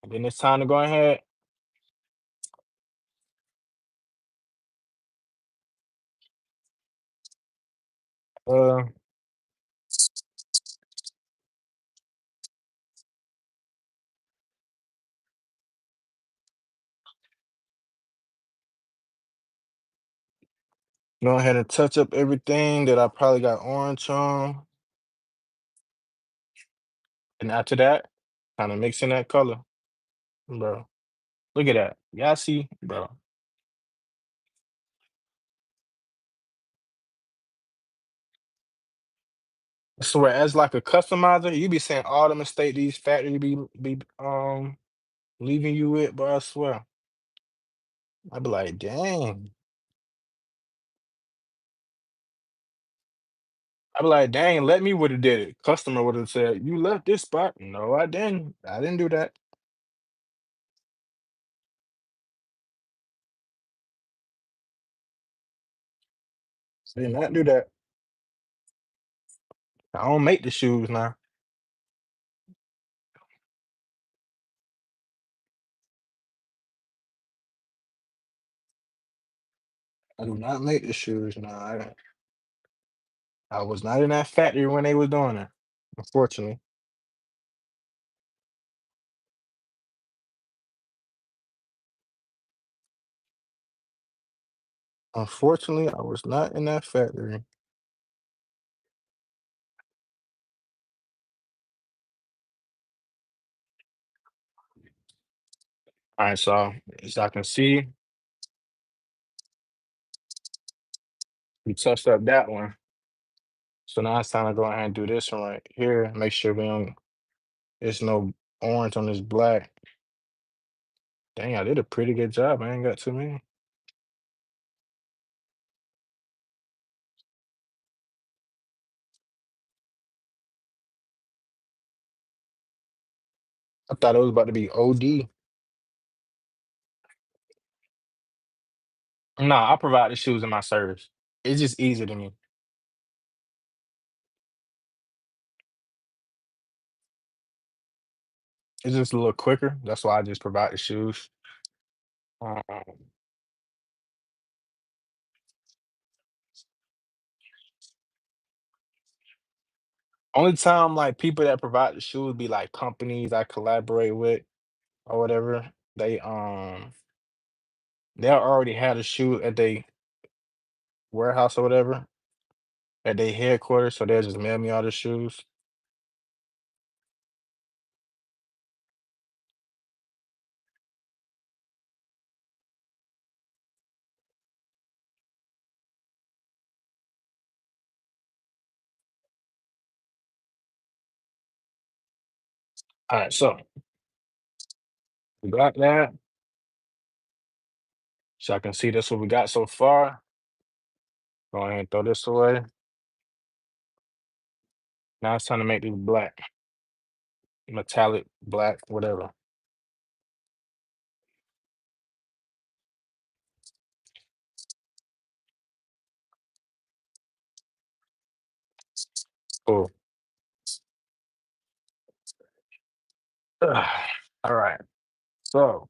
And then it's time to go ahead. Uh, Go ahead and touch up everything that I probably got orange on. And after that, kind of mix in that color, bro. Look at that. Y'all see, bro. So as like a customizer, you be saying all the mistake these factory be leaving you with, bro. I swear. I be like, dang. I be like, dang, let me would have did it. Customer would have said, you left this spot. No, I didn't. I didn't do that. I did not do that. I don't make the shoes now. I do not make the shoes now. I was not in that factory when they was doing it. Unfortunately. Unfortunately, I was not in that factory. All right, so as I can see, we touched up that one. So now it's time to go ahead and do this one right here. Make sure we don't there's no orange on this black. Dang, I did a pretty good job. I ain't got too many. I thought it was about to be OD. Nah, I provide the shoes in my service. It's just easier to me. It's just a little quicker. That's why I just provide the shoes. Um, only time like people that provide the shoes be like companies I collaborate with or whatever. They'll already have the shoe at their warehouse or whatever, at their headquarters, so they'll just mail me all the shoes. All right, so we got that. So I can see this what we got so far. Go ahead and throw this away. Now it's time to make these black, metallic black, whatever. Cool. All right. So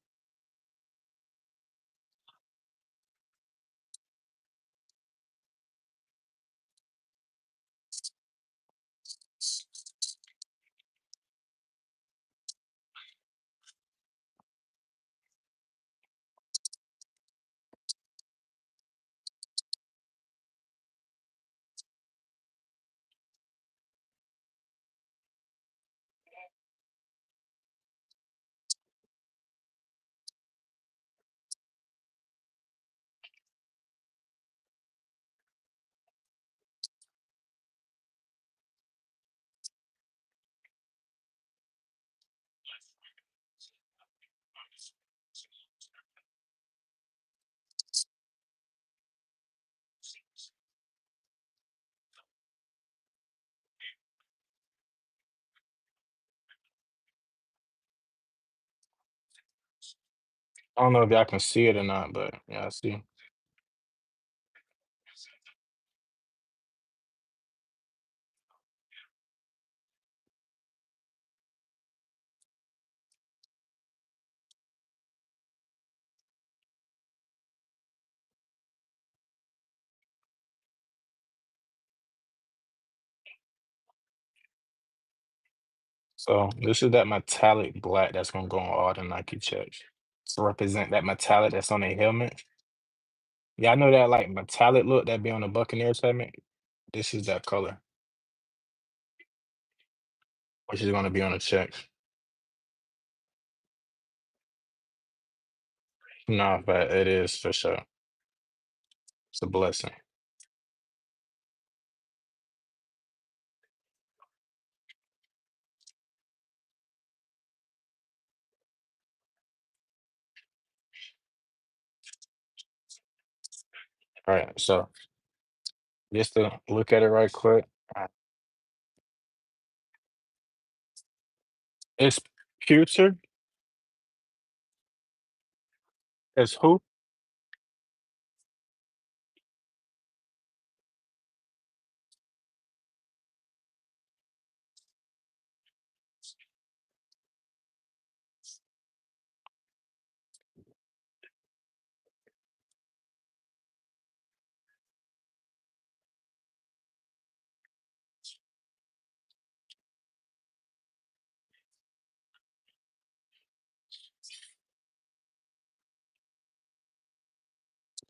I don't know if y'all can see it or not, but yeah, I see. So this is that metallic black that's gonna go on all the Nike checks to represent that metallic that's on their helmet. Yeah, I know that like metallic look that be on the Buccaneers helmet. This is that color, which is gonna be on the checks. No, but it is for sure. It's a blessing. All right, so just to look at it right quick, it's Putrid as who?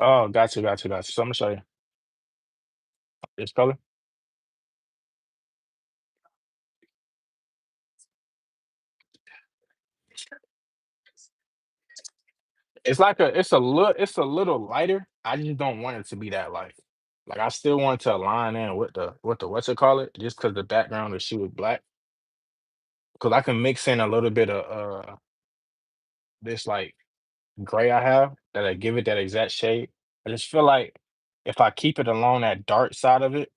Oh, got you. So I'm gonna show you this color. It's a little lighter. I just don't want it to be that light. Like I still want to align in with the what's it call it, just because the background of the shoe is black. Because I can mix in a little bit of this like gray I have that I give it that exact shade. I just feel like if I keep it along that dark side of it,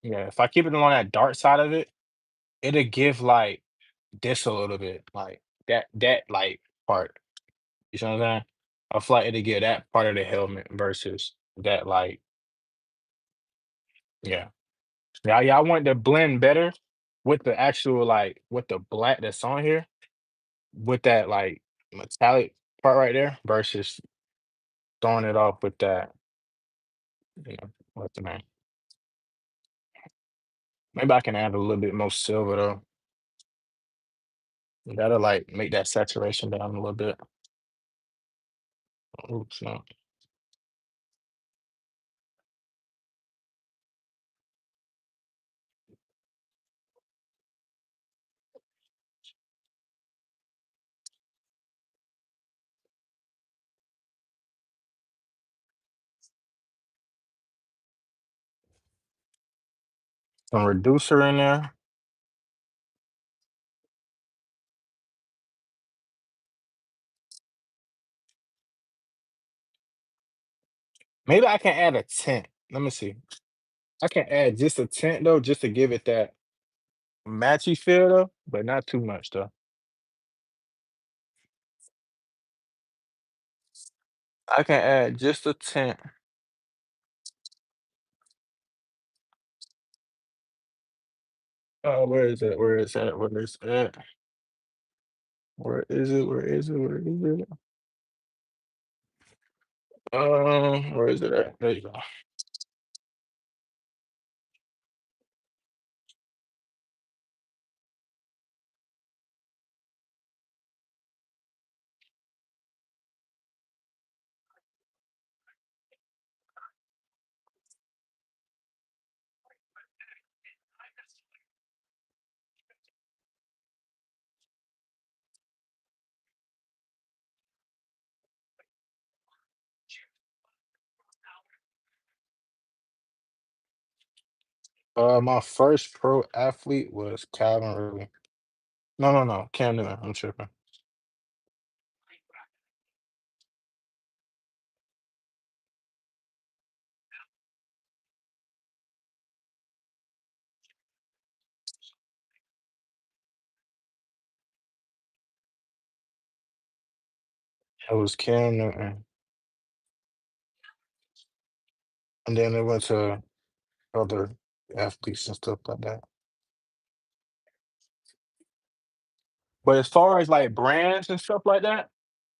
yeah, if I keep it along that dark side of it, it'll give like this a little bit, like that like part. You know what I'm saying? I feel like it'll give that part of the helmet versus that like, yeah. Yeah, I want to blend better with the actual like with the black that's on here, with that like metallic part right there versus throwing it off with that, what's the name? Maybe I can add a little bit more silver though. That'll like make that saturation down a little bit. Oops, no. Some reducer in there. Maybe I can add a tint. Let me see. I can add just a tint though, just to give it that matchy feel though, but not too much though. I can add just a tint. Oh, where is it? Where is that? Where is it? Where is it? Where is it? Where is it? Where is it at? There you go. My first pro athlete was Calvin Ridley. No, Cam Newton. I'm tripping. It was Cam Newton, and then it went to other athletes and stuff like that. But as far as like brands and stuff like that,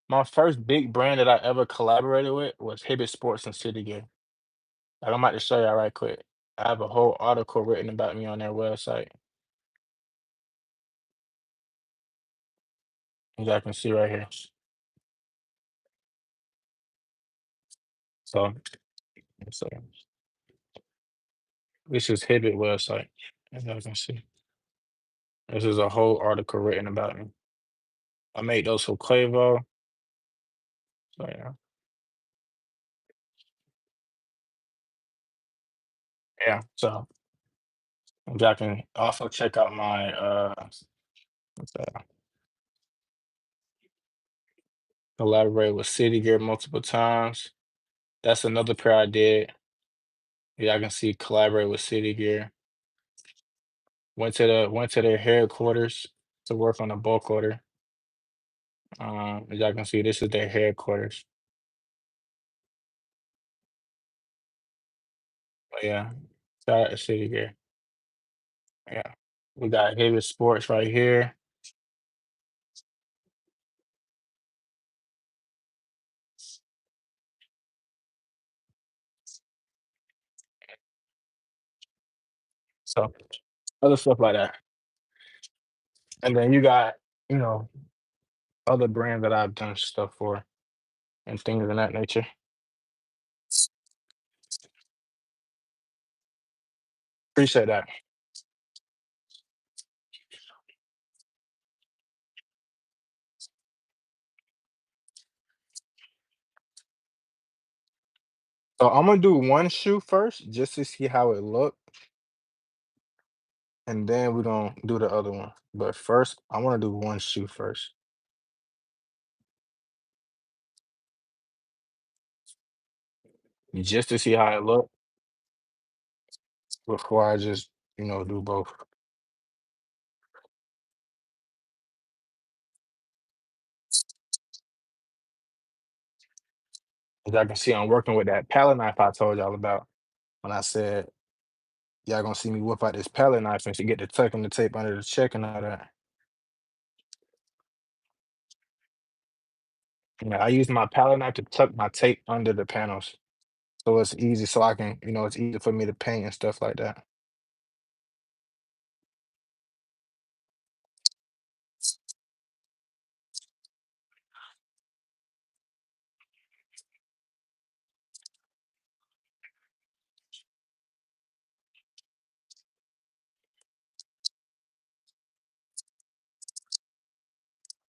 my first big brand that I ever collaborated with was Hibbett Sports and City Gear. Like, I'm about to show y'all right quick. I have a whole article written about me on their website. As y'all can see right here. So So this is Hibbett website, as y'all can see. This is a whole article written about me. I made those for Quavo. So yeah. Yeah. So y'all can also check out my what's that? Collaborate with City Gear multiple times. That's another pair I did. Y'all can see collaborate with City Gear. Went to their headquarters to work on a bulk order. As y'all can see, this is their headquarters. But yeah, shout out to City Gear. Yeah. We got Haven Sports right here. So other stuff like that. And then you got, you know, other brands that I've done stuff for and things of that nature. Appreciate that. So I'm gonna do one shoe first just to see how it look, and then we're gonna do the other one. But first, I want to do one shoe first, just to see how it look before I just, do both. As I can see, I'm working with that palette knife I told y'all about when I said y'all gonna see me whip out this palette knife and to get the tucking the tape under the check and all that. I use my palette knife to tuck my tape under the panels. So it's easy so I can, it's easy for me to paint and stuff like that.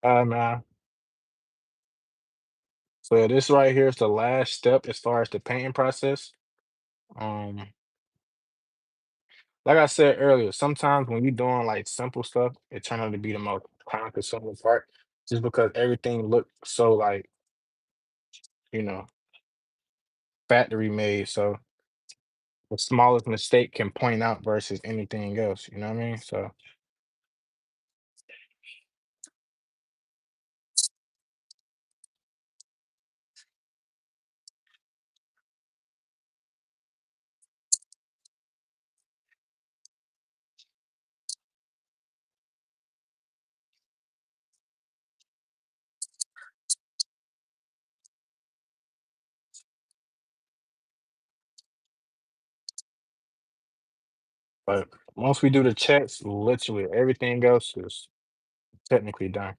Man. So yeah, this right here is the last step as far as the painting process. Um, like I said earlier, sometimes when you're doing like simple stuff, it turns out to be the most time consuming part, just because everything looks so like, you know, factory made. So the smallest mistake can point out versus anything else. You know what I mean? So, but once we do the checks, literally everything else is technically done.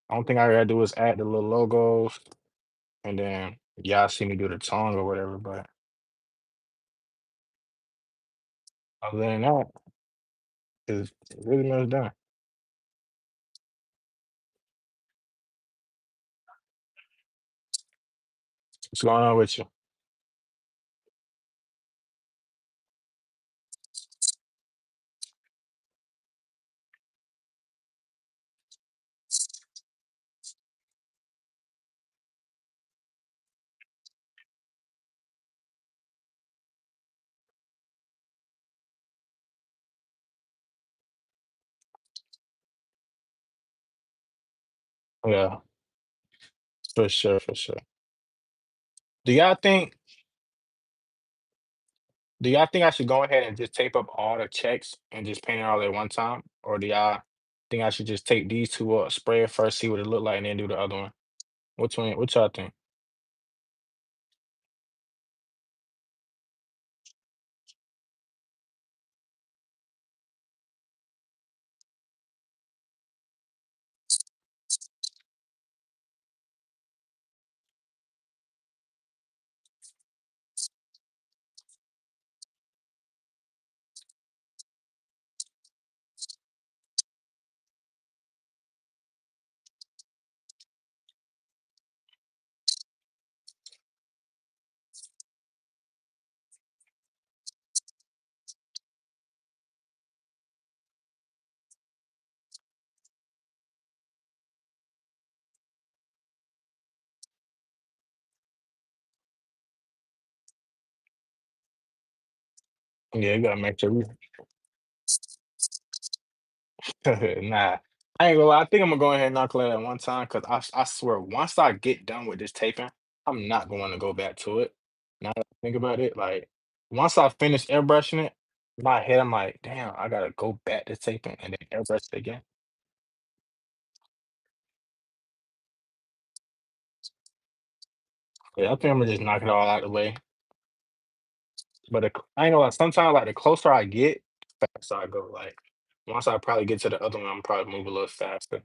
Only thing I gotta do is add the little logos, and then y'all see me do the tongue or whatever. But other than that, it's really much done. What's going on with you? Yeah, for sure, for sure. Do y'all think do y'all think I should go ahead and just tape up all the checks and just paint it all at one time? Or do y'all think I should just take these two up, spray it first, see what it look like, and then do the other one? What y'all think? Yeah, you gotta make sure we nah. I ain't gonna lie, I think Imma go ahead and knock it out at one time because I swear once I get done with this taping, I'm not going to go back to it. Now that I think about it, like, once I finish airbrushing it, in my head, I'm like, "Damn, I gotta go back to taping and then airbrush it again." Yeah, I think Imma just knock it all out the way. But I ain't gonna lie, sometimes, like, the closer I get, the faster I go, like, once I probably get to the other one, I'm probably move a little faster.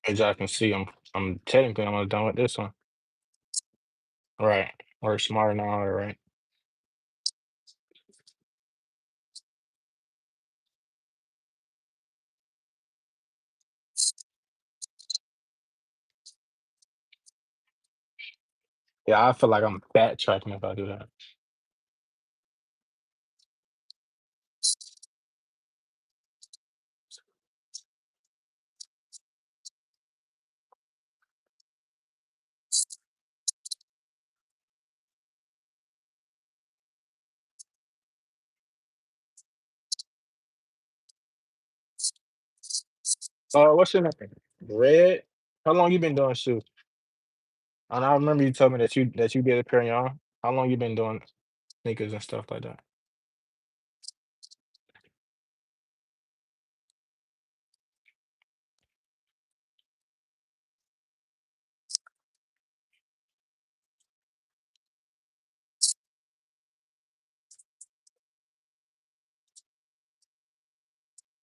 As y'all can see, I'm technically almost done with this one. Right. Work smarter, not harder, right? Yeah, I feel like I'm backtracking if I do that. What's your name? Red? How long you been doing shoes? And I remember you told me that you did a pair on your own. How long you been doing sneakers and stuff like that?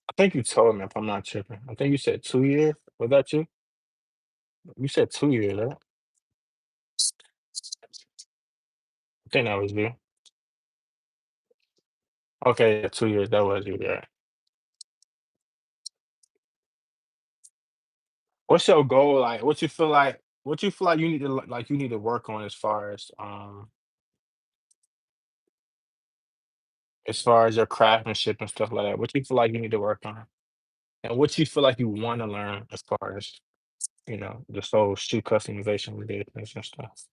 I think you told me if I'm not tripping. I think you said 2 years. Was that you? You said 2 years, right? I think that was you. Okay, yeah, 2 years. That was you, yeah. What's your goal like? What you feel like you need to like you need to work on as far as your craftsmanship and stuff like that? What you feel like you need to work on? And what you feel like you want to learn as far as, this whole shoe customization business and stuff?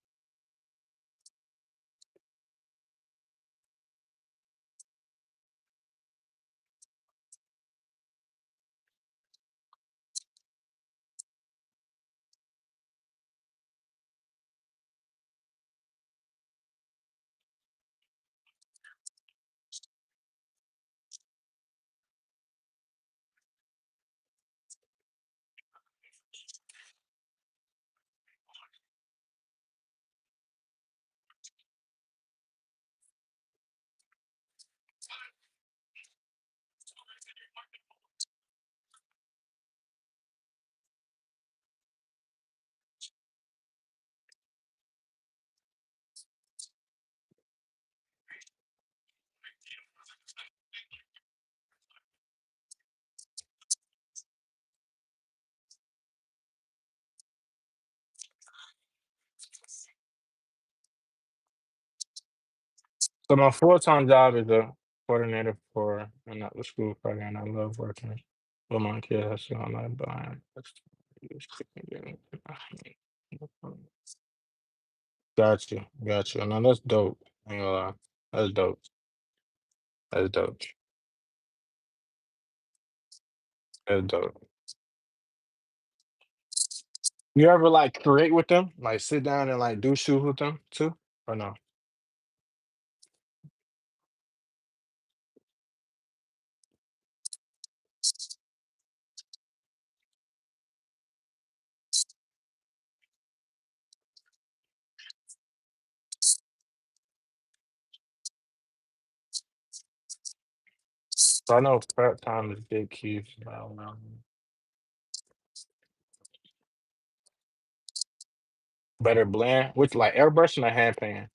So my full-time job is a coordinator for an after school program. I love working with my kids, so I'm not buying. Got you, got you. No, that's dope. I ain't gonna lie. That's dope. That's dope. That's dope. You ever like create with them? Like sit down and like do shoes with them too? Or no? So I know prep time is big key. But I don't know. Better blend, which like airbrushing or hand painting?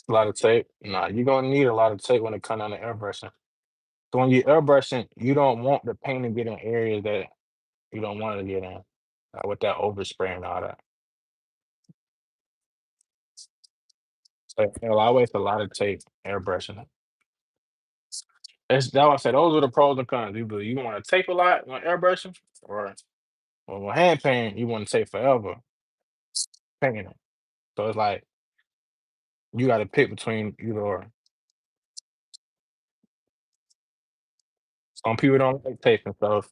A lot of tape. Nah, you're gonna need a lot of tape when it comes down to airbrushing. So when you're airbrushing, you don't want the paint to get in areas that you don't want it to get in, with that overspray and all that. So it'll always a lot of tape airbrushing. That's why I said those are the pros and cons. Either you want to tape a lot when airbrushing, or with hand painting, you want to take forever painting it. So it's like you got to pick between either or. Some people don't like taping, so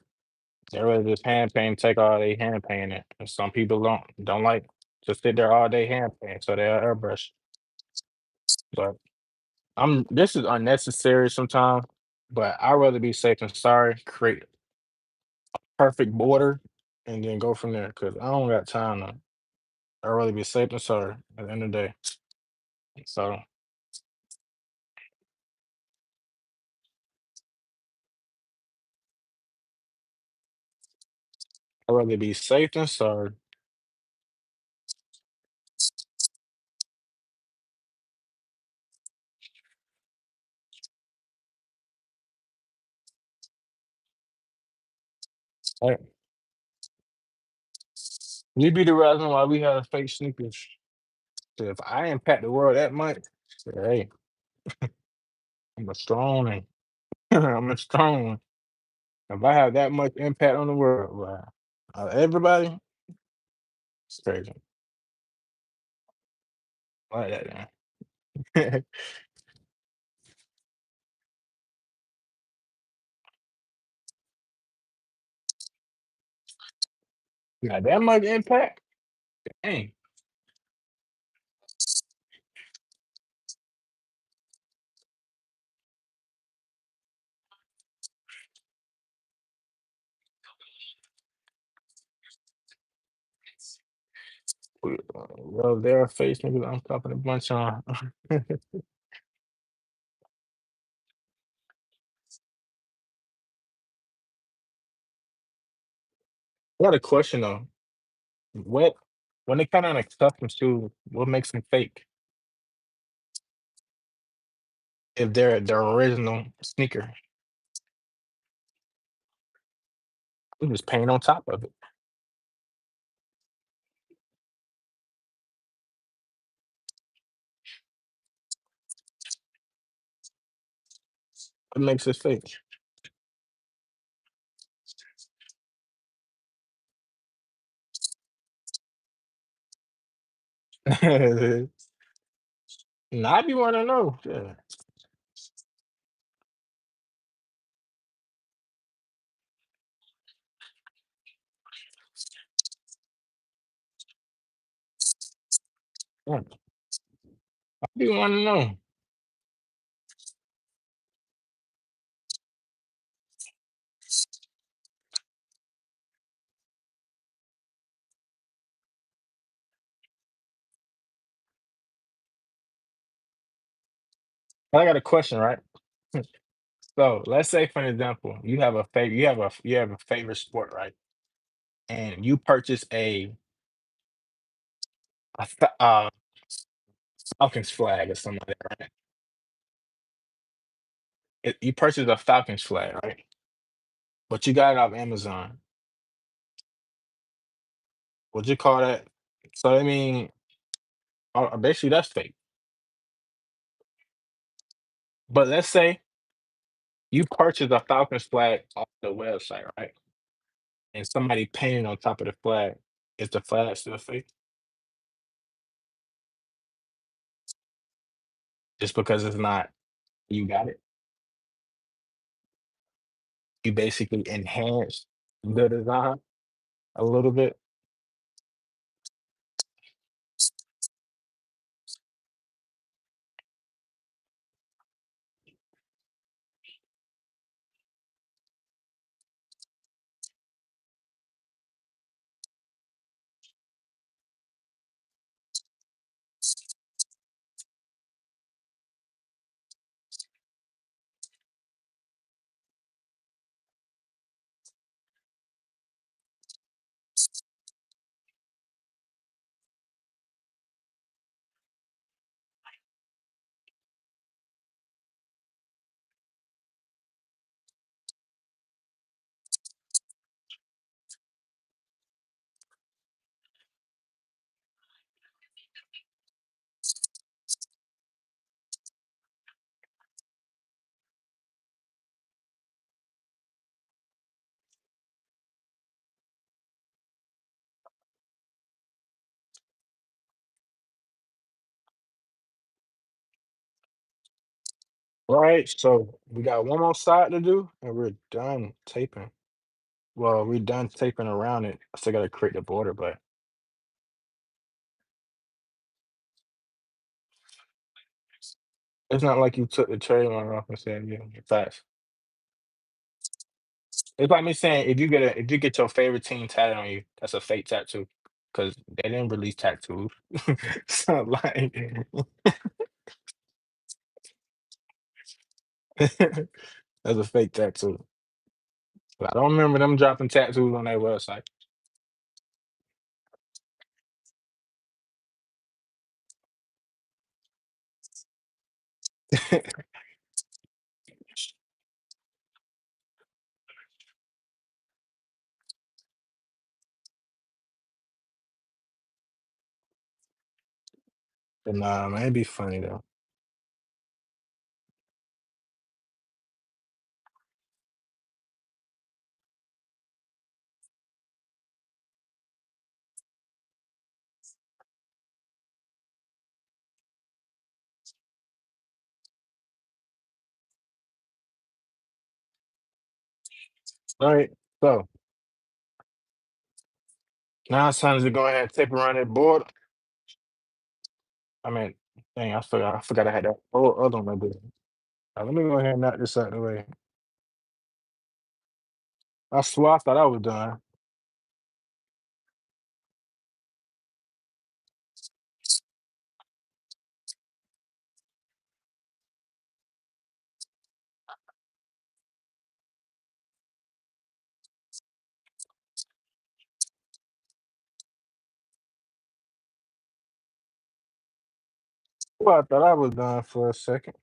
they rather just hand paint, take all they hand paint it. And some people don't like to sit there all day hand paint, so they'll airbrush. But this is unnecessary sometimes, but I'd rather be safe than sorry, create perfect border, and then go from there. Cause I don't got time to. I'd rather be safe than sorry at the end of the day. So I'd rather be safe than sorry. Hey, you be the reason why we have fake sneakers. So if I impact the world that much, hey, I'm a strong one. I'm a strong one. If I have that much impact on the world, wow, everybody, it's crazy. I like that, man. You got that much impact? Dang. Well, there are face niggas I'm talking a bunch on. I got a question though. What when they come out of custom shoes, what makes them fake if they're their original sneaker? We just paint on top of it. What makes it fake? Nah, I be want to know. Yeah. Yeah, I be want to know. I got a question, right? So let's say, for an example, you have a favorite sport, right? And you purchase a Falcons flag or something like that, right? You purchase a Falcons flag, right? But you got it off Amazon. Would you call that? So I mean, basically that's fake. But let's say you purchase a Falcons flag off the website, right? And somebody painted on top of the flag. Is the flag still fake? Just because it's not you got it. You basically enhance the design a little bit. Right, so we got one more side to do, and we're done taping. Well, we're done taping around it. I still gotta create the border, but it's not like you took the trademark off and said, "Yeah, facts." It's like me saying if you get your favorite team tatted on you, that's a fake tattoo because they didn't release tattoos. So like that's a fake tattoo. But I don't remember them dropping tattoos on their website. But nah, man, it'd be funny though. All right, so now it's time to go ahead and tape around that board. I mean, dang, I forgot I had that whole other one to do. Let me go ahead and knock this out the way. I swear I thought I was done. Well, I thought I was done for a second.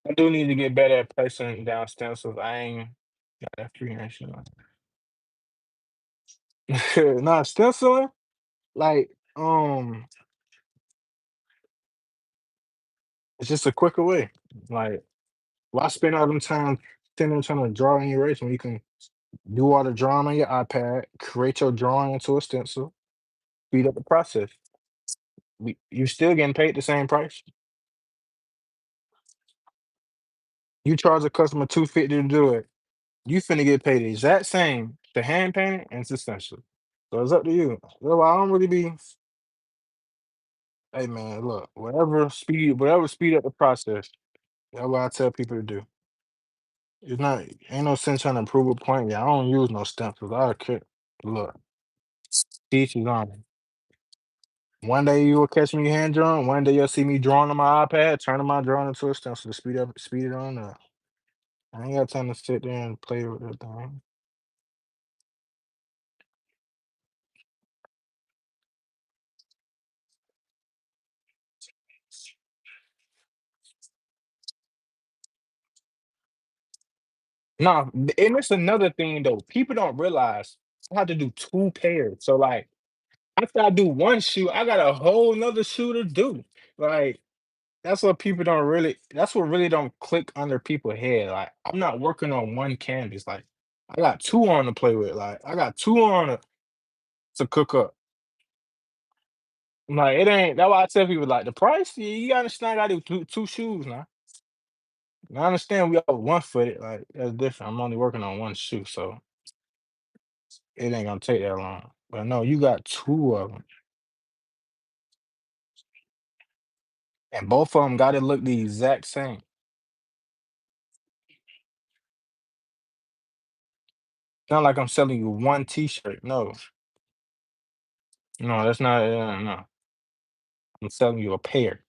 I do need to get better at placing down stencils. I ain't got that freehand shit on. Nah, stenciling, like, it's just a quicker way. Like, why spend all them time sitting there trying to draw and erase when you can do all the drawing on your iPad, create your drawing into a stencil, speed up the process. You still getting paid the same price. You charge a customer 250 to do it. You finna get paid the exact same to hand paint it and to stencil. So it's up to you. That's why I don't really be. Hey man, look, whatever speed up the process. That's what I tell people to do. It's not ain't no sense trying to prove a point. Yeah, I don't use no stencils. I care. Look, teach is on. One day you will catch me hand drawing. One day you'll see me drawing on my iPad, turning my drawing into a stencil to speed it on up. I ain't got time to sit there and play with that thing. No, and it's another thing though. People don't realize I have to do two pairs. So like after I do one shoe, I got a whole nother shoe to do. Like that's what really don't click under people's head. Like I'm not working on one canvas. Like I got two on to play with. Like I got two on to cook up. Like it ain't that's why I tell people like the price, you understand I gotta do two shoes now. And I understand we all one footed, like that's different. I'm only working on one shoe, so it ain't gonna take that long. But no, you got two of them. And both of them gotta look the exact same. Not like I'm selling you one t-shirt. No. No, that's not no. I'm selling you a pair.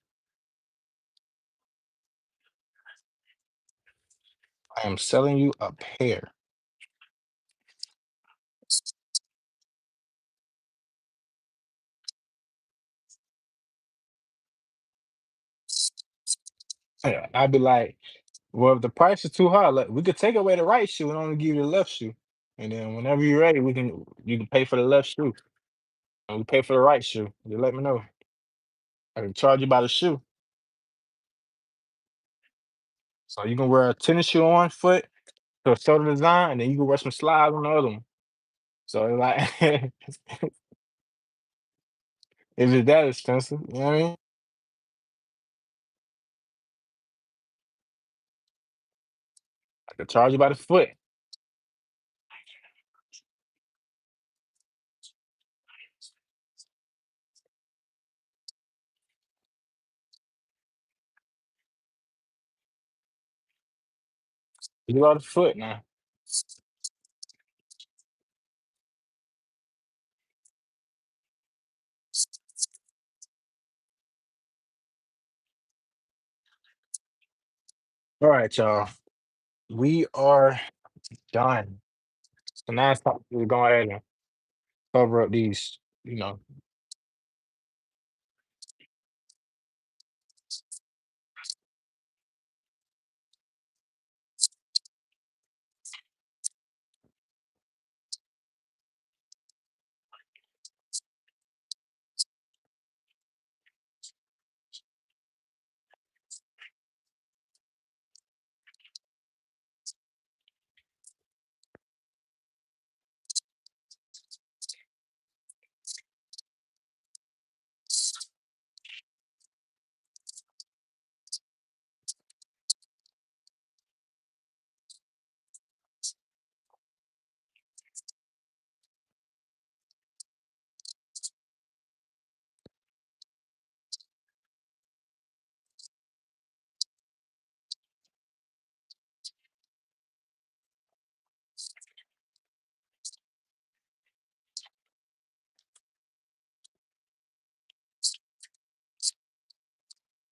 I am selling you a pair. Yeah, I'd be like, well, if the price is too high, we could take away the right shoe and only give you the left shoe. And then whenever you're ready, you can pay for the left shoe. And we pay for the right shoe. You let me know. I can charge you by the shoe. So you can wear a tennis shoe on one foot to show the design, and then you can wear some slides on the other one. So it's like, is it that expensive? You know what I mean? I can charge you by the foot. You by the foot now. All right, y'all. We are done. So now it's time to go ahead and cover up these, you know.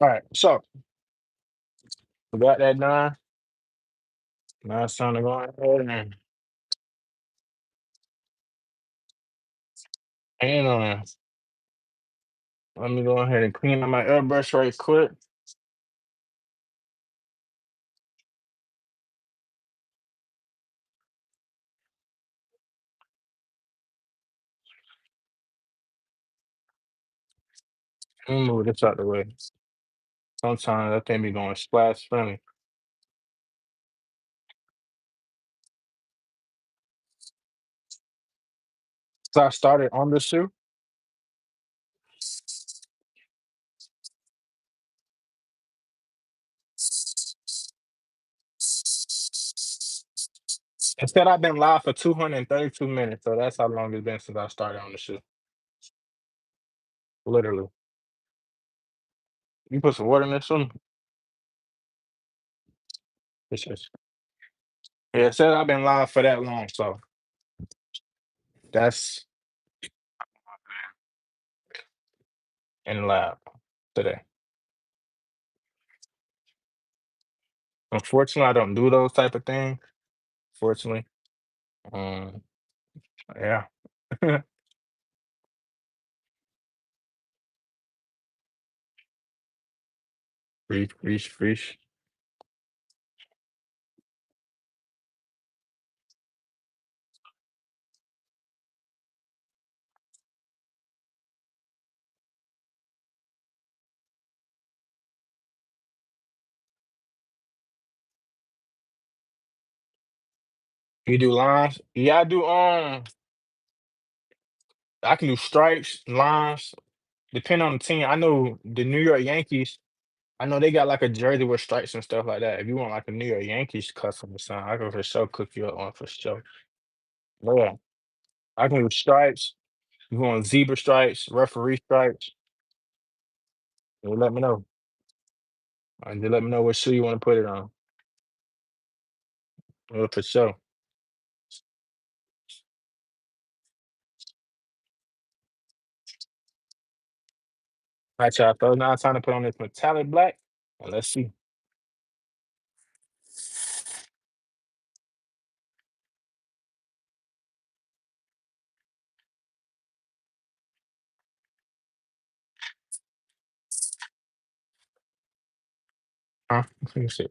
All right, so we got that done. Now it's time to go ahead and let me go ahead and clean up my airbrush right quick. Let me move this out the way. Sometimes that thing be going splash friendly. So I started on the shoe. Instead, I've been live for 232 minutes, so that's how long it's been since I started on the shoe. Literally. You put some water in this one. It's just, yeah, it said I've been live for that long, so that's in the lab today. Unfortunately, I don't do those type of things. Fortunately, um, yeah. Fresh, fresh, fresh. You do lines? Yeah, I do. I can do stripes, lines, depending on the team. I know the New York Yankees. I know they got like a jersey with stripes and stuff like that. If you want like a New York Yankees custom or something, I can for sure cook you up one for sure. But yeah, I can do stripes. You want zebra stripes, referee stripes? You let me know. And just let me know what shoe you want to put it on. For sure. All right, y'all. So now it's time to put on this metallic black. And let's see. Huh? Let me see.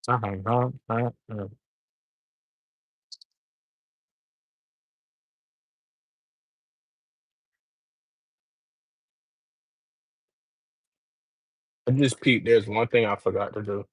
Uh-huh. I just peeped. There's one thing I forgot to do.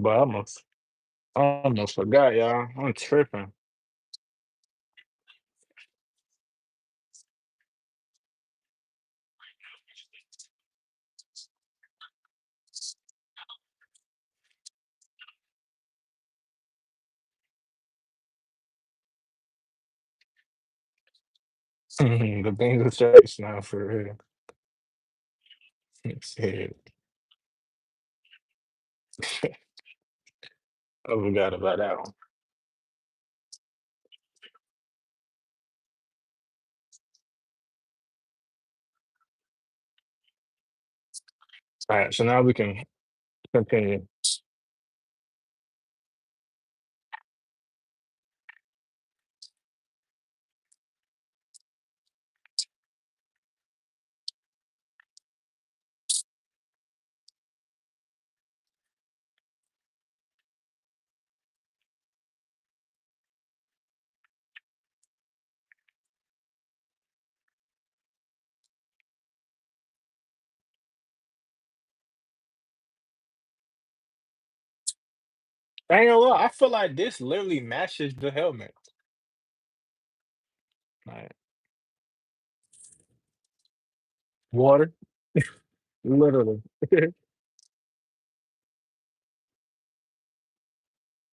But I almost forgot, y'all. I'm tripping. The things are church now for real. Shit. I forgot about that one. All right, so now we can continue. I ain't gonna lie, I feel like this literally matches the helmet. Like, water, literally.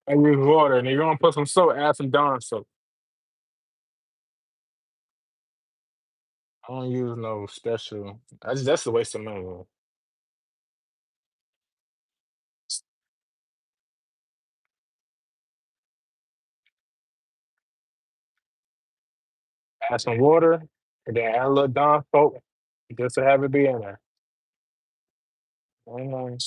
I use water, and if you want to put some soap, add some Dawn soap. I don't use no special. That's a waste of money. Man. Add some water, and then add a little Dawn soap just to have it be in there. Mm,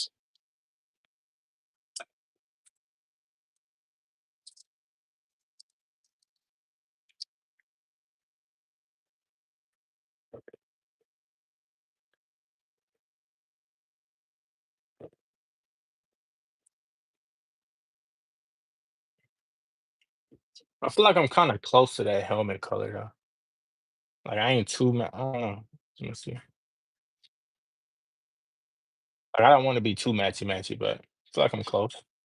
I feel like I'm kind of close to that helmet color though. Like I ain't too. I don't know. Let me see. Like I don't want to be too matchy matchy, but I feel like I'm close. I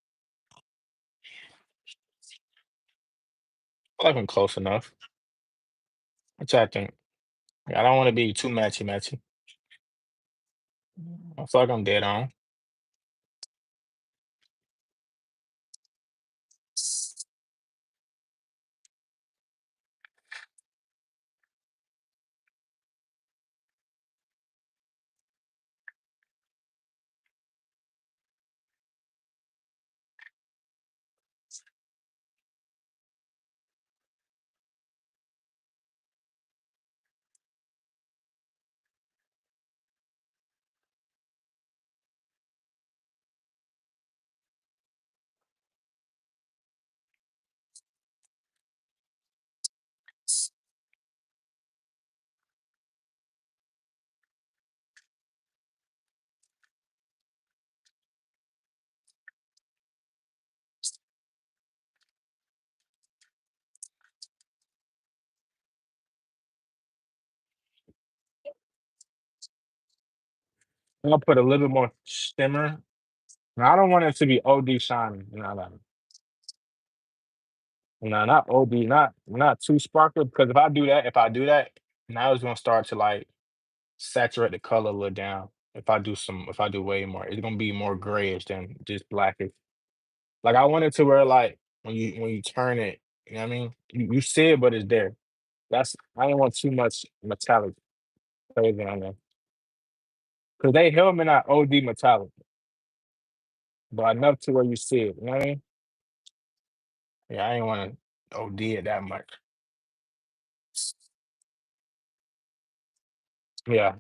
feel like I'm close enough. Which I think. Like, I don't want to be too matchy matchy. I feel like I'm dead on. I'll put a little bit more shimmer. Now, I don't want it to be OD shiny. Not OD, not too sparkly. Because if I do that, now it's gonna start to like saturate the color a little down. If I do way more, it's gonna be more grayish than just blackish. Like I want it to where like when you turn it, you know what I mean? You see it, but it's there. I don't want too much metallic crazy on there. Cause they helmet not OD metallic, but enough to where you see it. You know what I mean? Yeah, I ain't want to OD it that much. Yeah.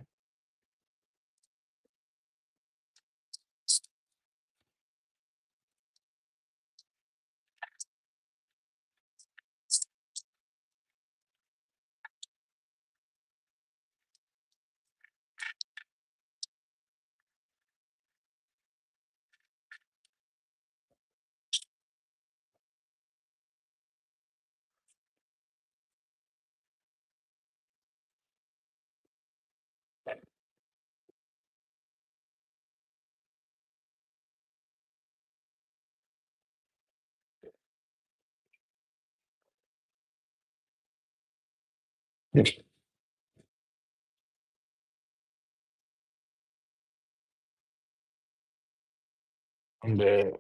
I'm dead.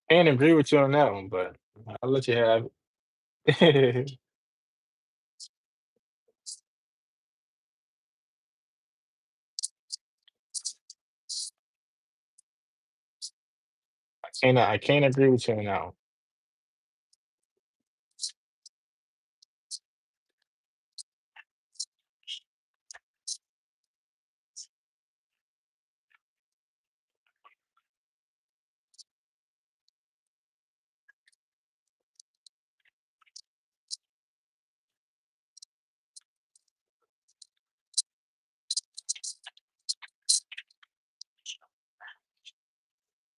Can't agree with you on that one, but I'll let you have it. I can't agree with you on that one.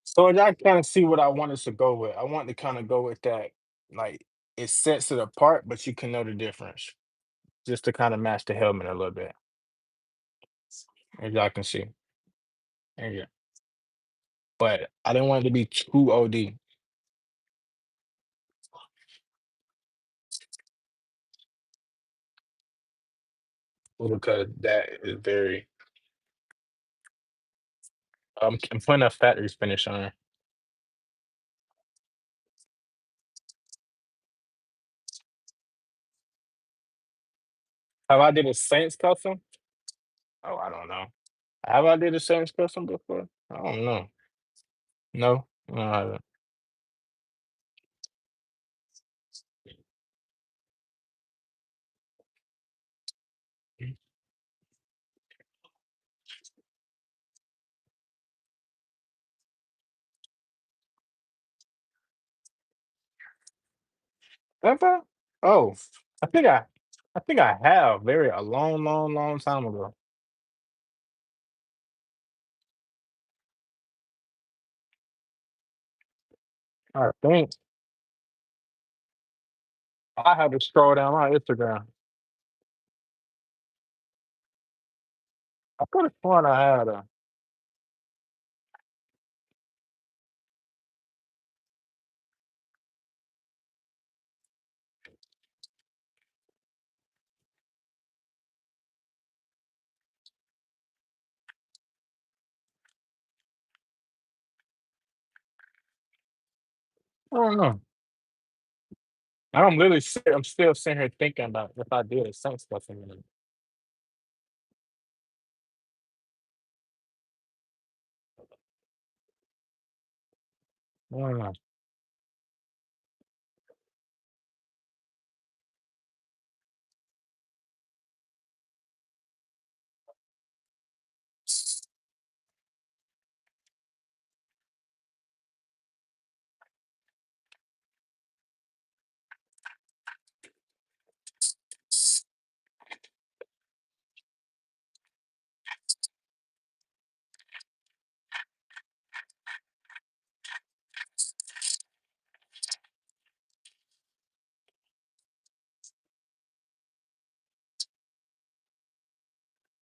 So y'all kind of see what I wanted to go with. I want to kind of go with that, like it sets it apart, but you can know the difference, just to kind of match the helmet a little bit. As y'all can see. Yeah. But I didn't want it to be too OD because that is very. I'm putting a factory finish on. Have I did a Saints custom? Oh, I don't know. Have I did a Saints custom before? I don't know. No, no, I haven't. Have I? Oh, I think I, I think I have very a long, long, long time ago. I think I had to scroll down my Instagram. I could have sworn I had a. I don't know. I'm still sitting here thinking about if I did a Saints custom. I don't know.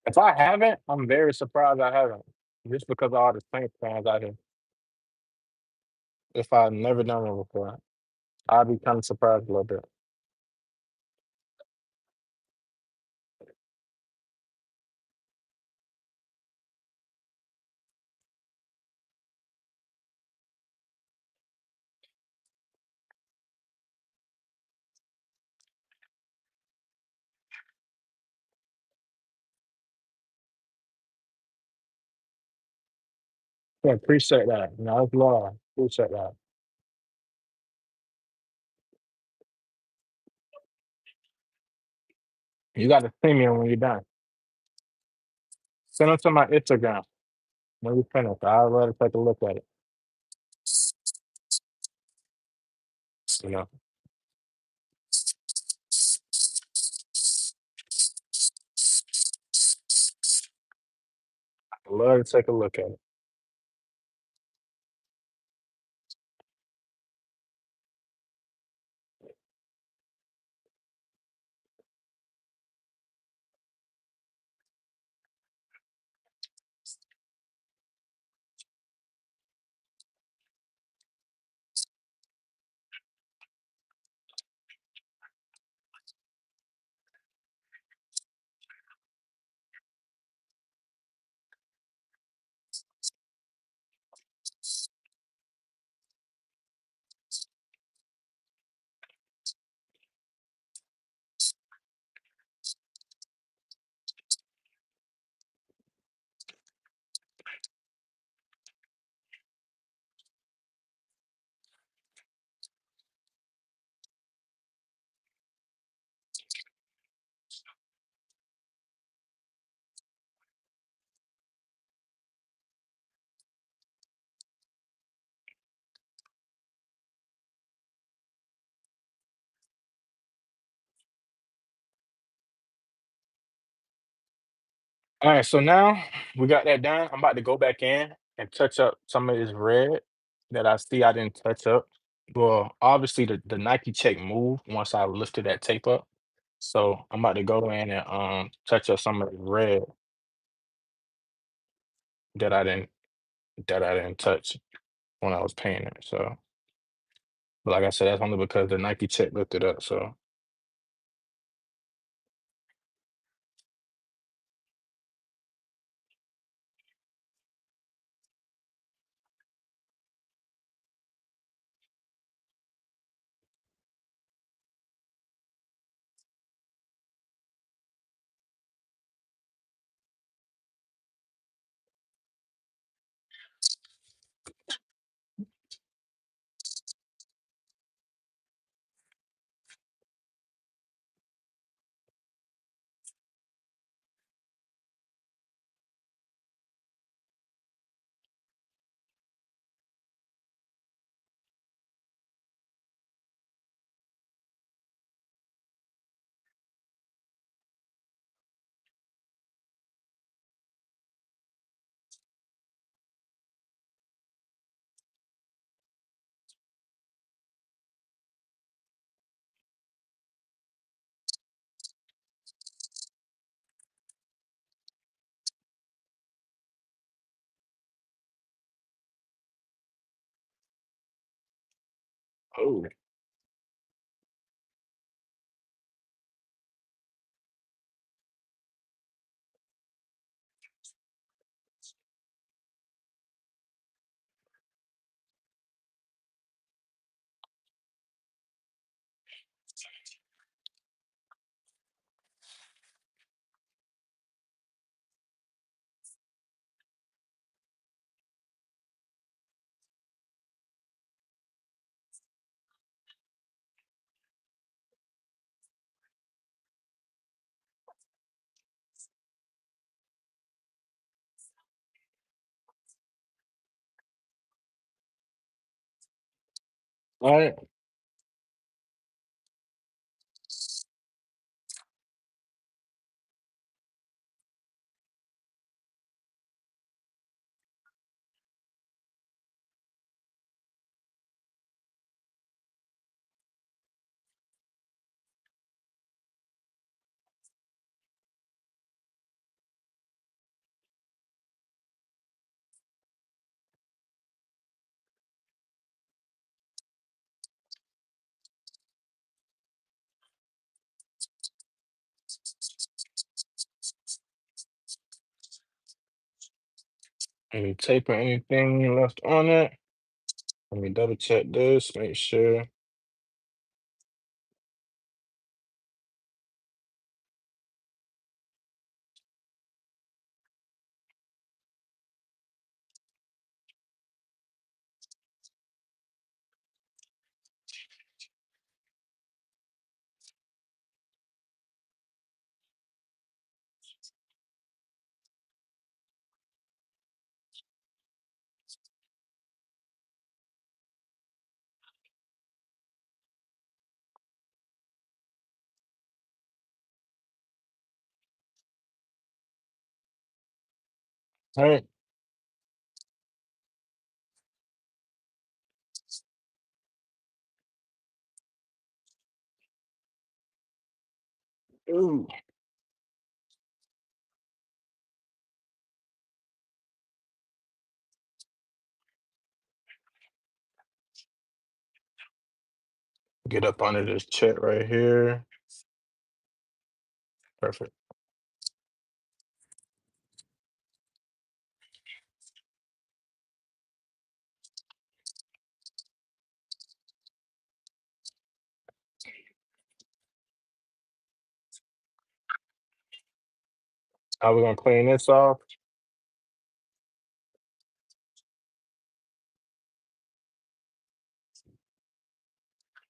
If I haven't, I'm very surprised I haven't. Just because of all the Saints fans out here. If I've never done one before, I'd be kind of surprised a little bit. Yeah, appreciate that. No, it's love. Appreciate that. You got to see me when you're done. Send them to my Instagram when you finish. I'd rather take a look at it. You know, I'd love to take a look at it. All right, so now we got that done. I'm about to go back in and touch up some of this red that I see I didn't touch up. Well, obviously the Nike check moved once I lifted that tape up. So I'm about to go in and touch up some of the red that I didn't touch when I was painting it. So, but like I said, that's only because the Nike check lifted up. So, oh, all right. Any tape or anything left on it? Let me double check this, make sure. All right. Ooh, get up under this check right here. Perfect. Now we're gonna clean this off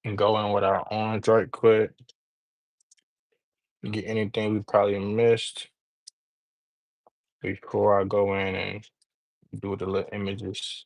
and go in with our orange right quick. Get anything we probably missed before I go in and do the little images.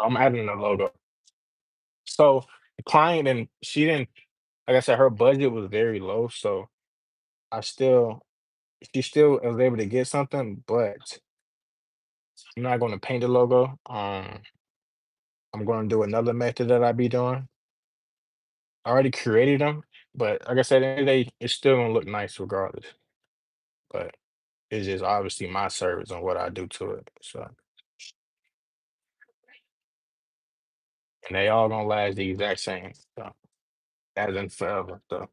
I'm adding the logo. So the client and she didn't, like I said, her budget was very low. So I still, she still was able to get something, but I'm not going to paint the logo. I'm going to do another method that I be doing. I already created them, but like I said, at the end of the day, it's still gonna look nice regardless. But it's just obviously my service and what I do to it. So, and they all gonna last the exact same. So, as in forever. So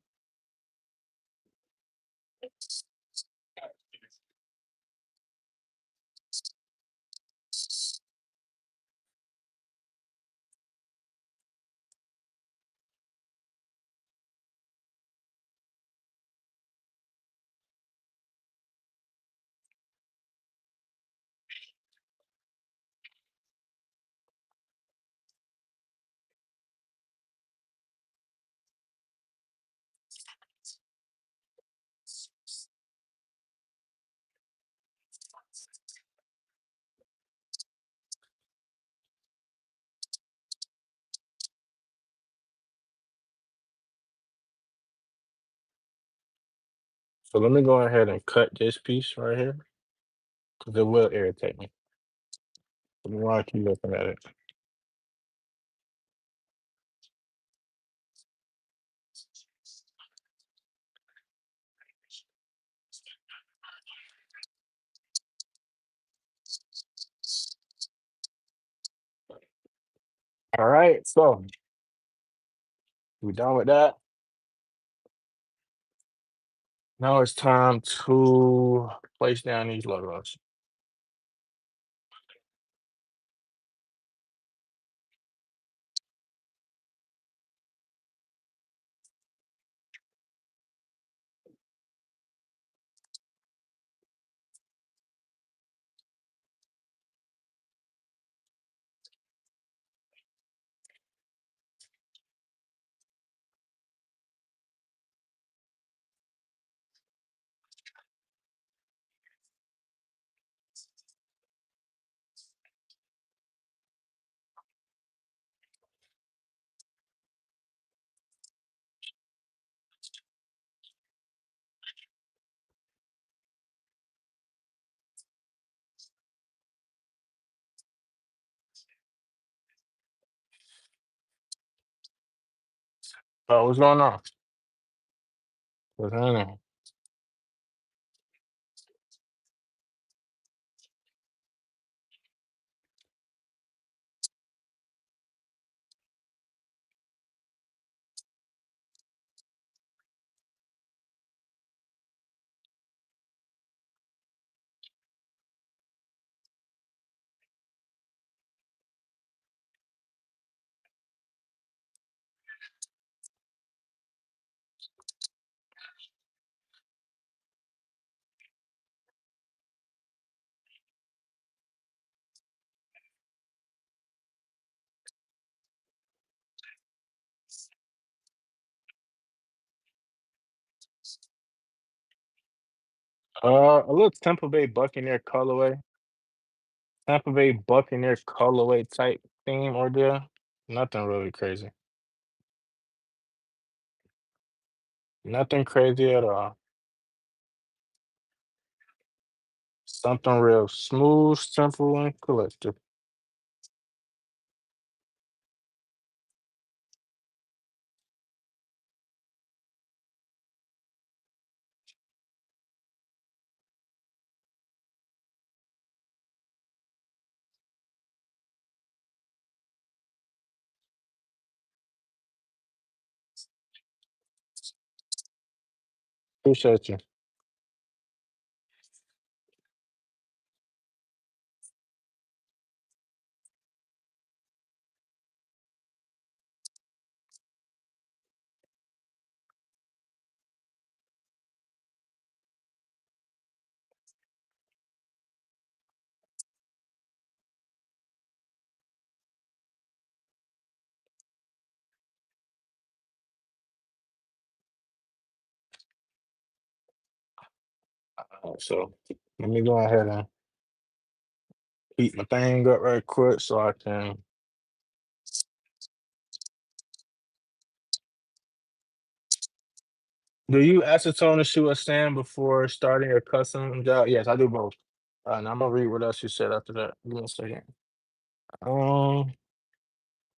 let me go ahead and cut this piece right here because it will irritate me. Let me while I keep looking at it. All right, so we done with that. Now it's time to place down these logos. Oh, what's going on? What's happening? A little Tampa Bay Buccaneer colorway. Tampa Bay Buccaneer colorway type theme or deal. Nothing really crazy. Nothing crazy at all. Something real smooth, simple, and collective. Appreciate you. So let me go ahead and heat my thing up right quick so I can. Do you acetone the shoe or sand before starting your custom job? Yes, I do both. And I'm gonna read what else you said after that. Give me a second. Um,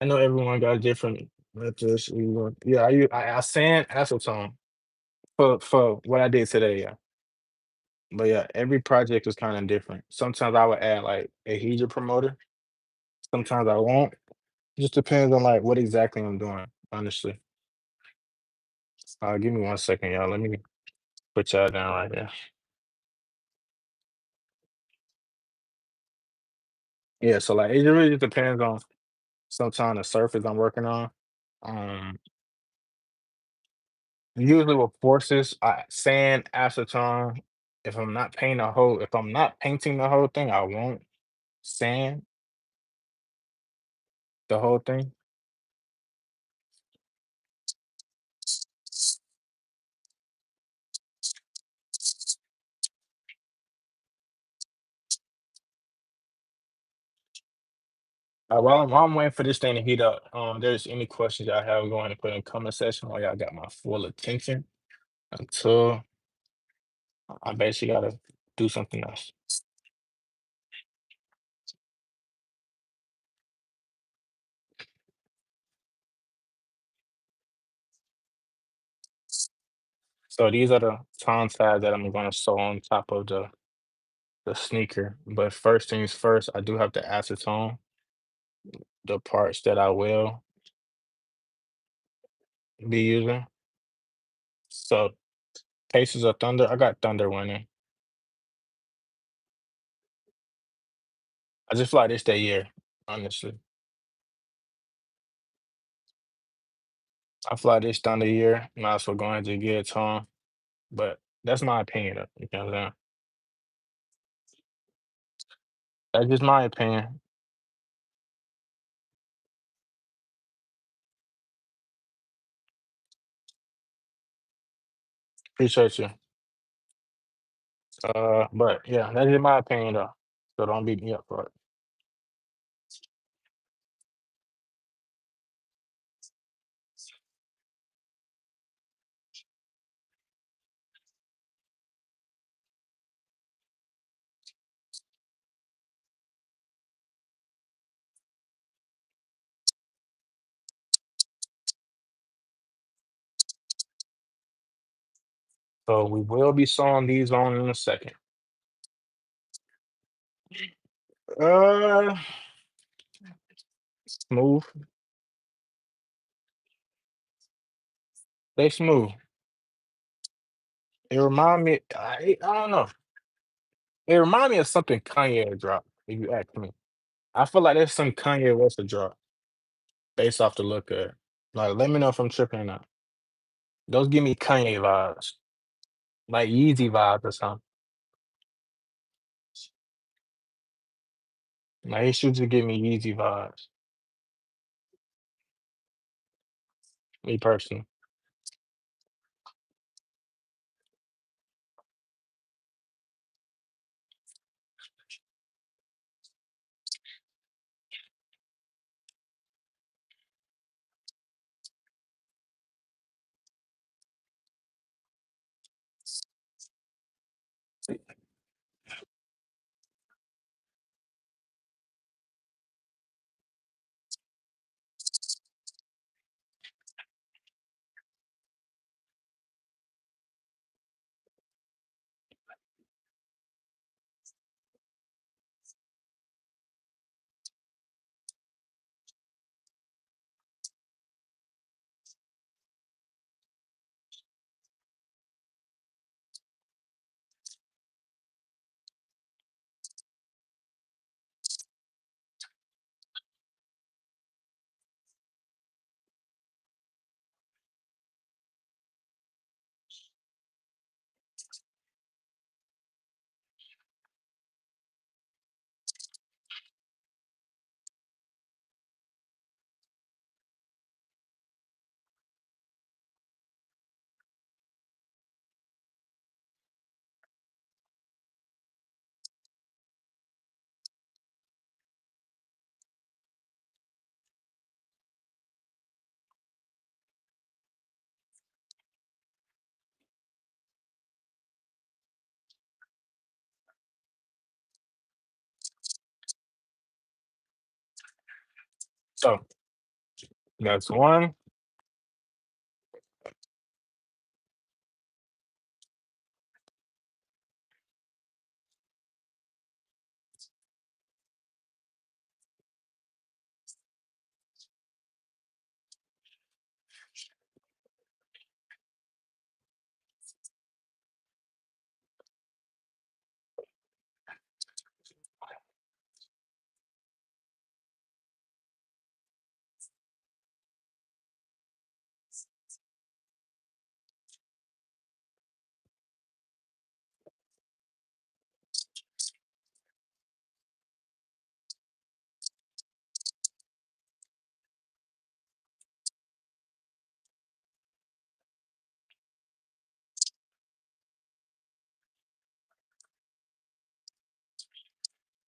I know everyone got different methods. Yeah, I sand acetone for what I did today. Yeah, but yeah, every project is kind of different. Sometimes I would add like a heater promoter. Sometimes I won't. Just depends on like what exactly I'm doing. Honestly, give me 1 second, y'all. Let me put y'all down right here. Yeah, so like it really just depends on sometimes the surface I'm working on. Um, Usually with forces, I sand, acetone. If I'm not painting the whole thing, I won't sand the whole thing. While I'm waiting for this thing to heat up, there's any questions y'all have going to put in comment section or y'all got my full attention until I basically gotta do something else. So these are the tom tabs that I'm gonna sew on top of the sneaker. But first things first, I do have to acetone the parts that I will be using. So Paces of Thunder, I got Thunder winning. I just feel like this that year, honestly. I feel like this Thunder year, might as well go ahead and get it to 'em, but that's my opinion though, you know what I'm saying? That's just my opinion. Appreciate you. But yeah, that's just my opinion though, so don't beat me up for it. So we will be sewing these on in a second. Uh, Smooth. They smooth. It remind me I don't know. It remind me of something Kanye dropped, if you ask me. I feel like there's some Kanye West to drop based off the look of it. Like, let me know if I'm tripping or not. Those give me Kanye vibes, like Yeezy vibes or something. Like, his shoes just give me Yeezy vibes, me personally. So that's one.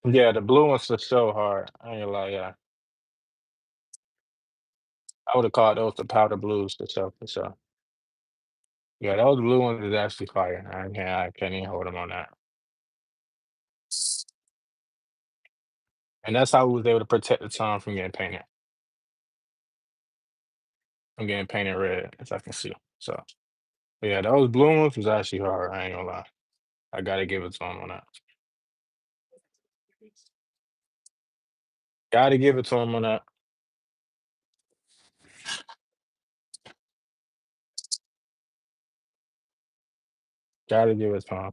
Yeah, the blue ones are so hard. I ain't gonna lie, yeah. I would have called those the powder blues for sure. Yeah, those blue ones is actually fire. I can't even hold them on that. And that's how we was able to protect the time from getting painted red, as I can see. So yeah, those blue ones was actually hard. I ain't gonna lie. I gotta give it to him on that. Gotta give it to him on that. Gotta give it to him.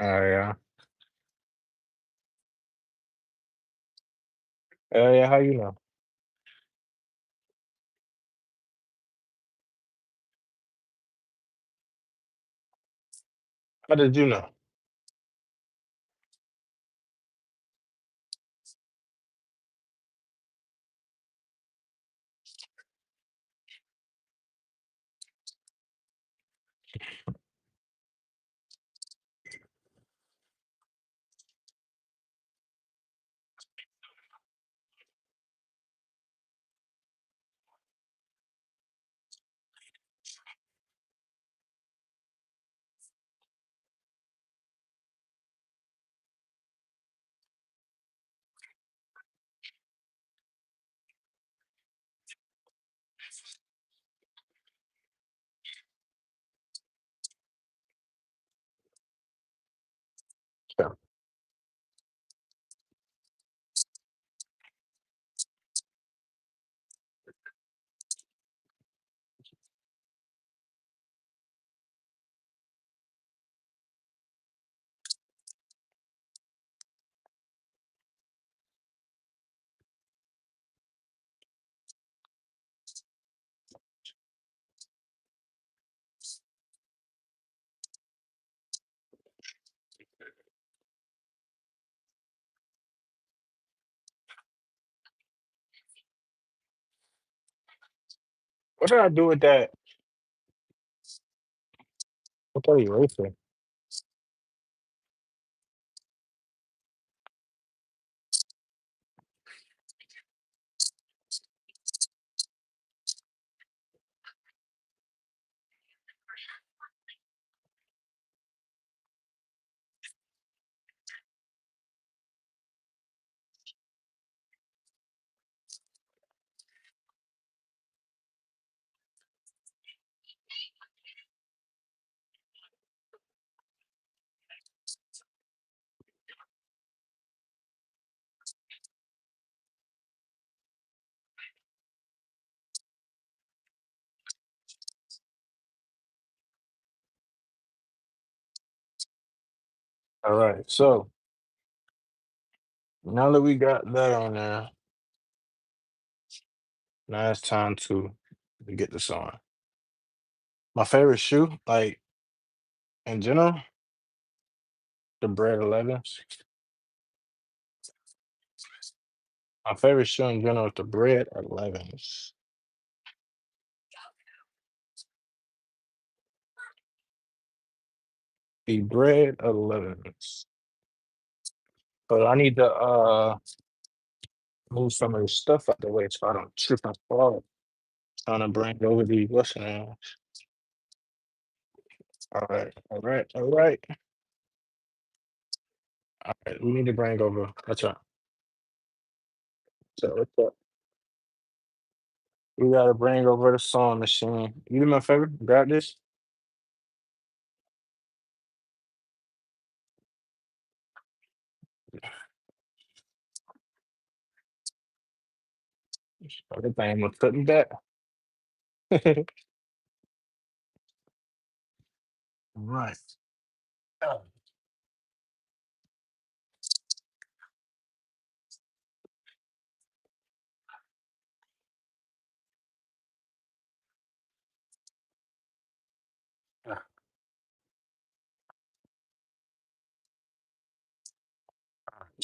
Yeah. Yeah, how you know? How did you know? Yeah. What did I do with that? What that eraser? All right. So now that we got that on there, now it's time to get this on. My favorite shoe, like in general, the Bread 11s. My favorite shoe in general is the Bread 11s. The Bread 11s. But I need to move some of the stuff out the way so I don't trip and fall. Trying to bring over the what's the name? All right, all right, all right. All right, we need to bring over. That's right. So what's up? We gotta bring over the sewing machine. You do me a favor, grab this. Everything was putting back. Right. Oh,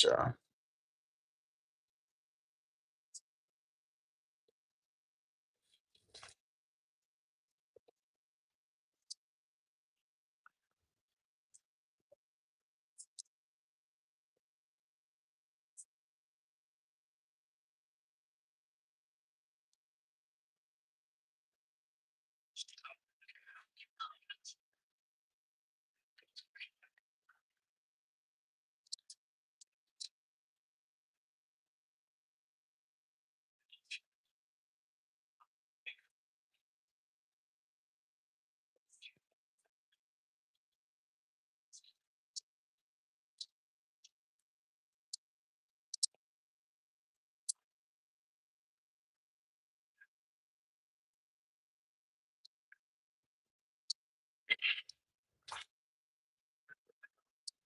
yeah.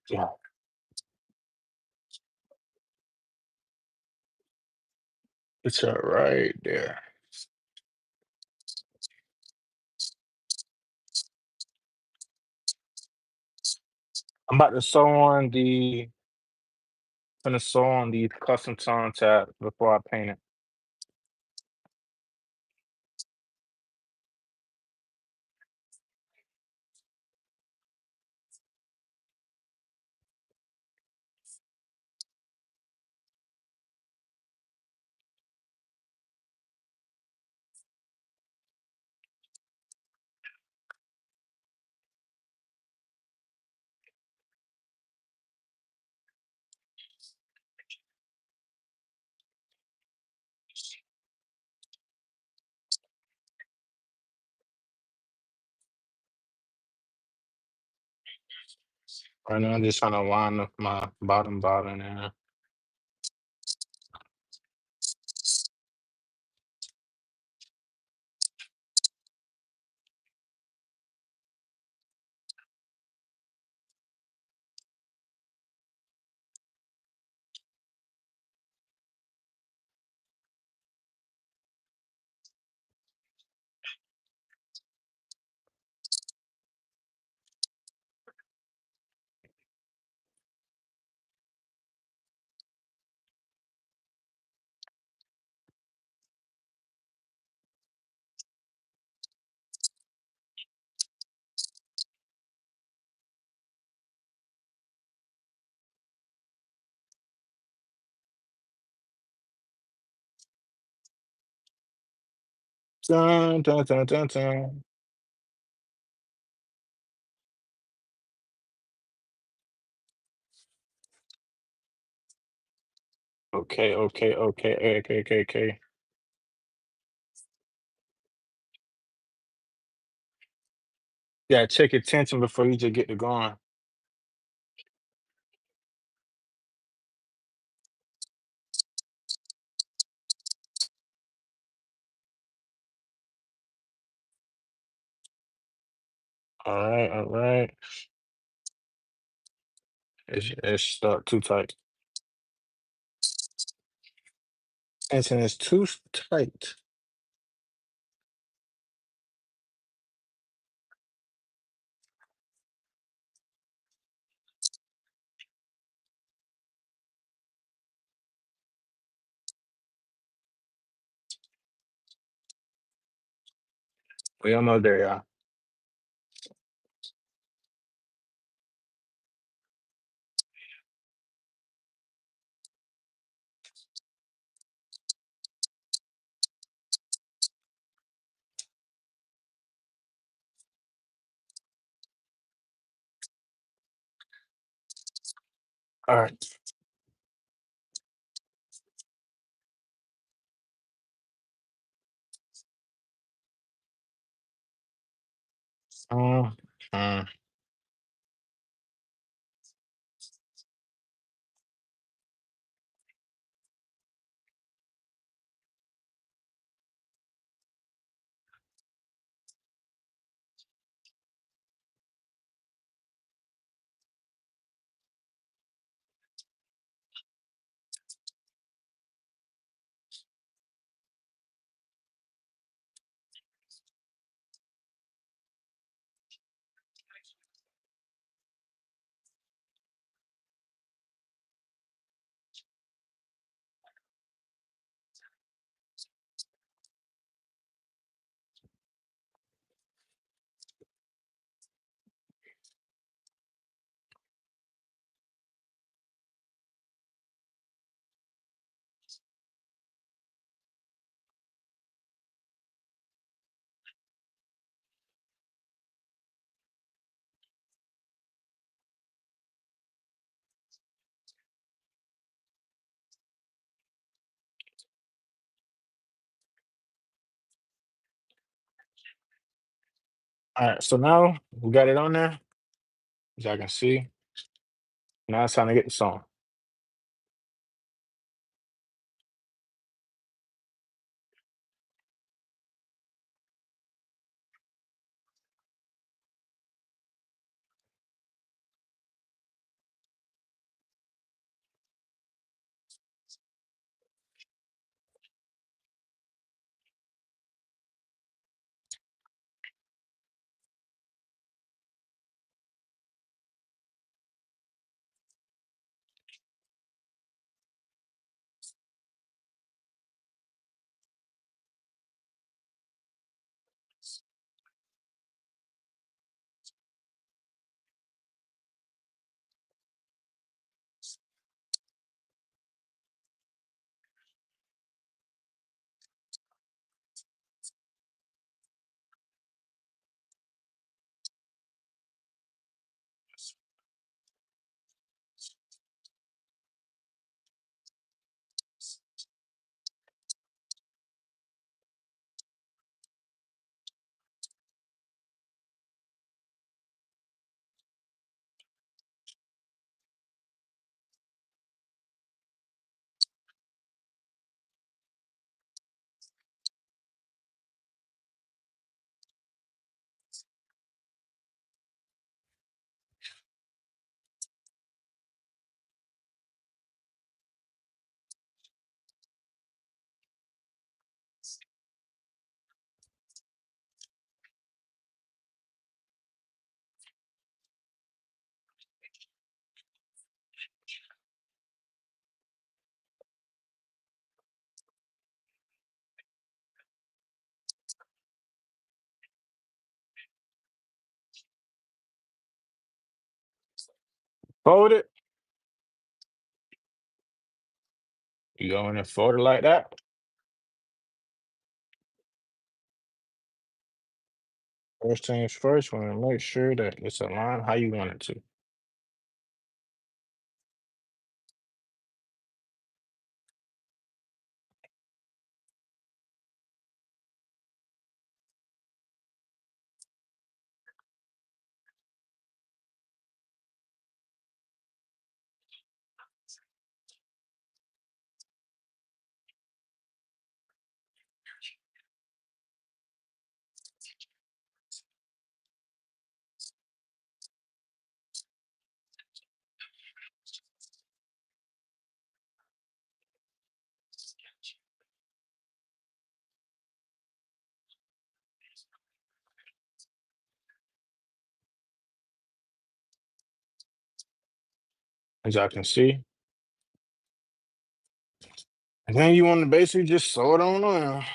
Yeah. It's all right there. I'm about to sew on the gonna sew on the custom tone tab before I paint it. Right now I'm just trying to line up my bottom there. Dun, dun, dun, dun, dun. Okay, okay, okay, okay, okay, okay. Yeah, check your tension before you just get to going. All right, all right. It's stuck too tight. Tension is too tight. We almost there, y'all. All right. Um, uh, all right. So now we got it on there, as y'all can see. Now it's time to get the song. Fold it. You go in and fold it like that. First things first, want to make sure that it's aligned how you want it to. as y'all can see. And then you want to basically just sew it on.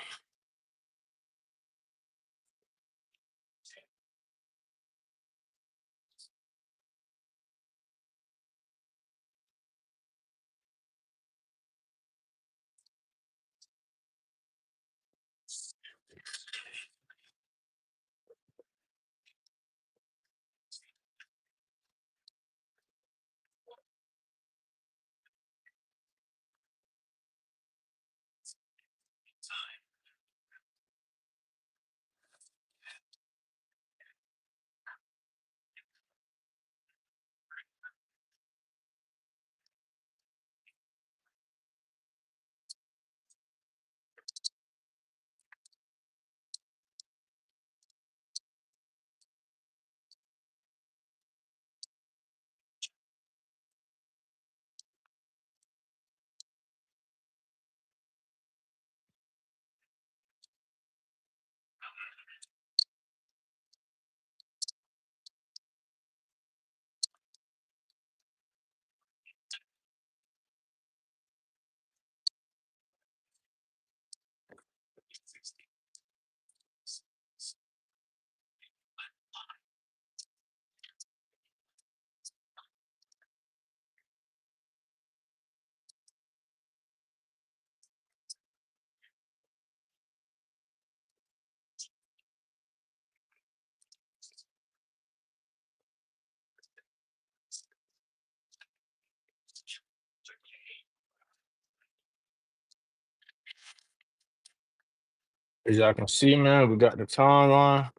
As y'all can see, man, we got the tongue on.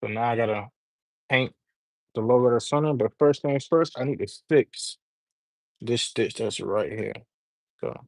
So now I gotta paint the logo of the center. But first things first, I need to fix this stitch that's right here. So all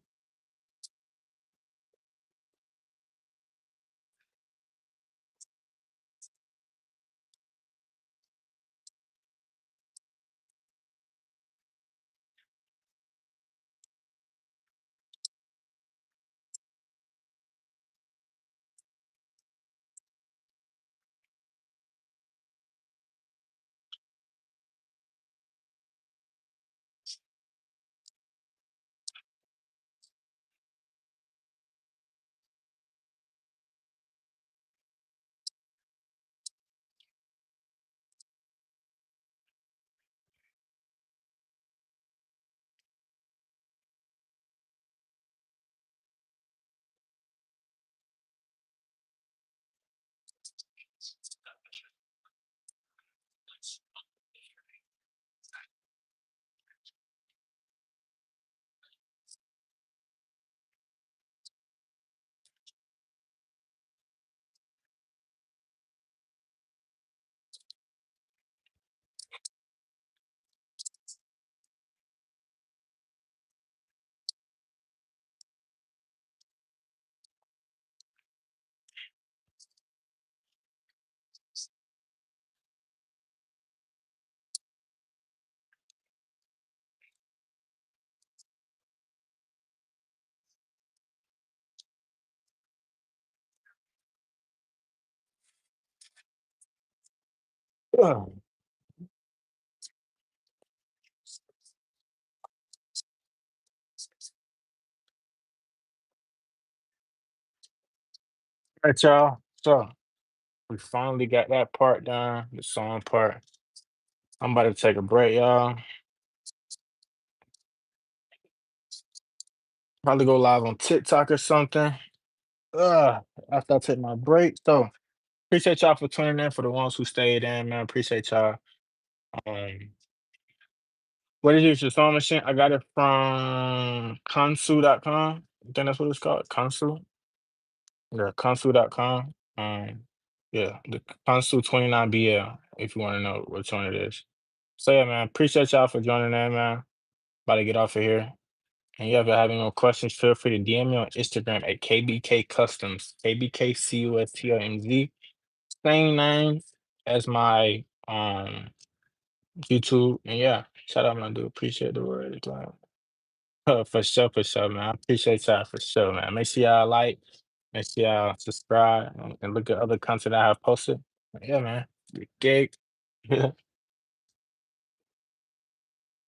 right, y'all. So we finally got that part done, the song part. I'm about to take a break, y'all. Probably go live on TikTok or something. After I take my break. So appreciate y'all for tuning in for the ones who stayed in, man. Appreciate y'all. Um, what is your sewing machine? I got it from Kansu.com. I think that's what it's called. Kansu. Yeah, Kansu.com. Yeah, the Kansu 29BL, if you want to know which one it is. So yeah, man, appreciate y'all for joining in, man. About to get off of here. And you ever have any more questions, feel free to DM me on Instagram at KBK Customs, KBKCUSTOMZ. Same name as my YouTube. And yeah, shout out my dude. Appreciate the word. For sure, man. I appreciate y'all for sure, man. Make sure y'all like, make sure y'all subscribe and look at other content I have posted. Yeah, man. Gig.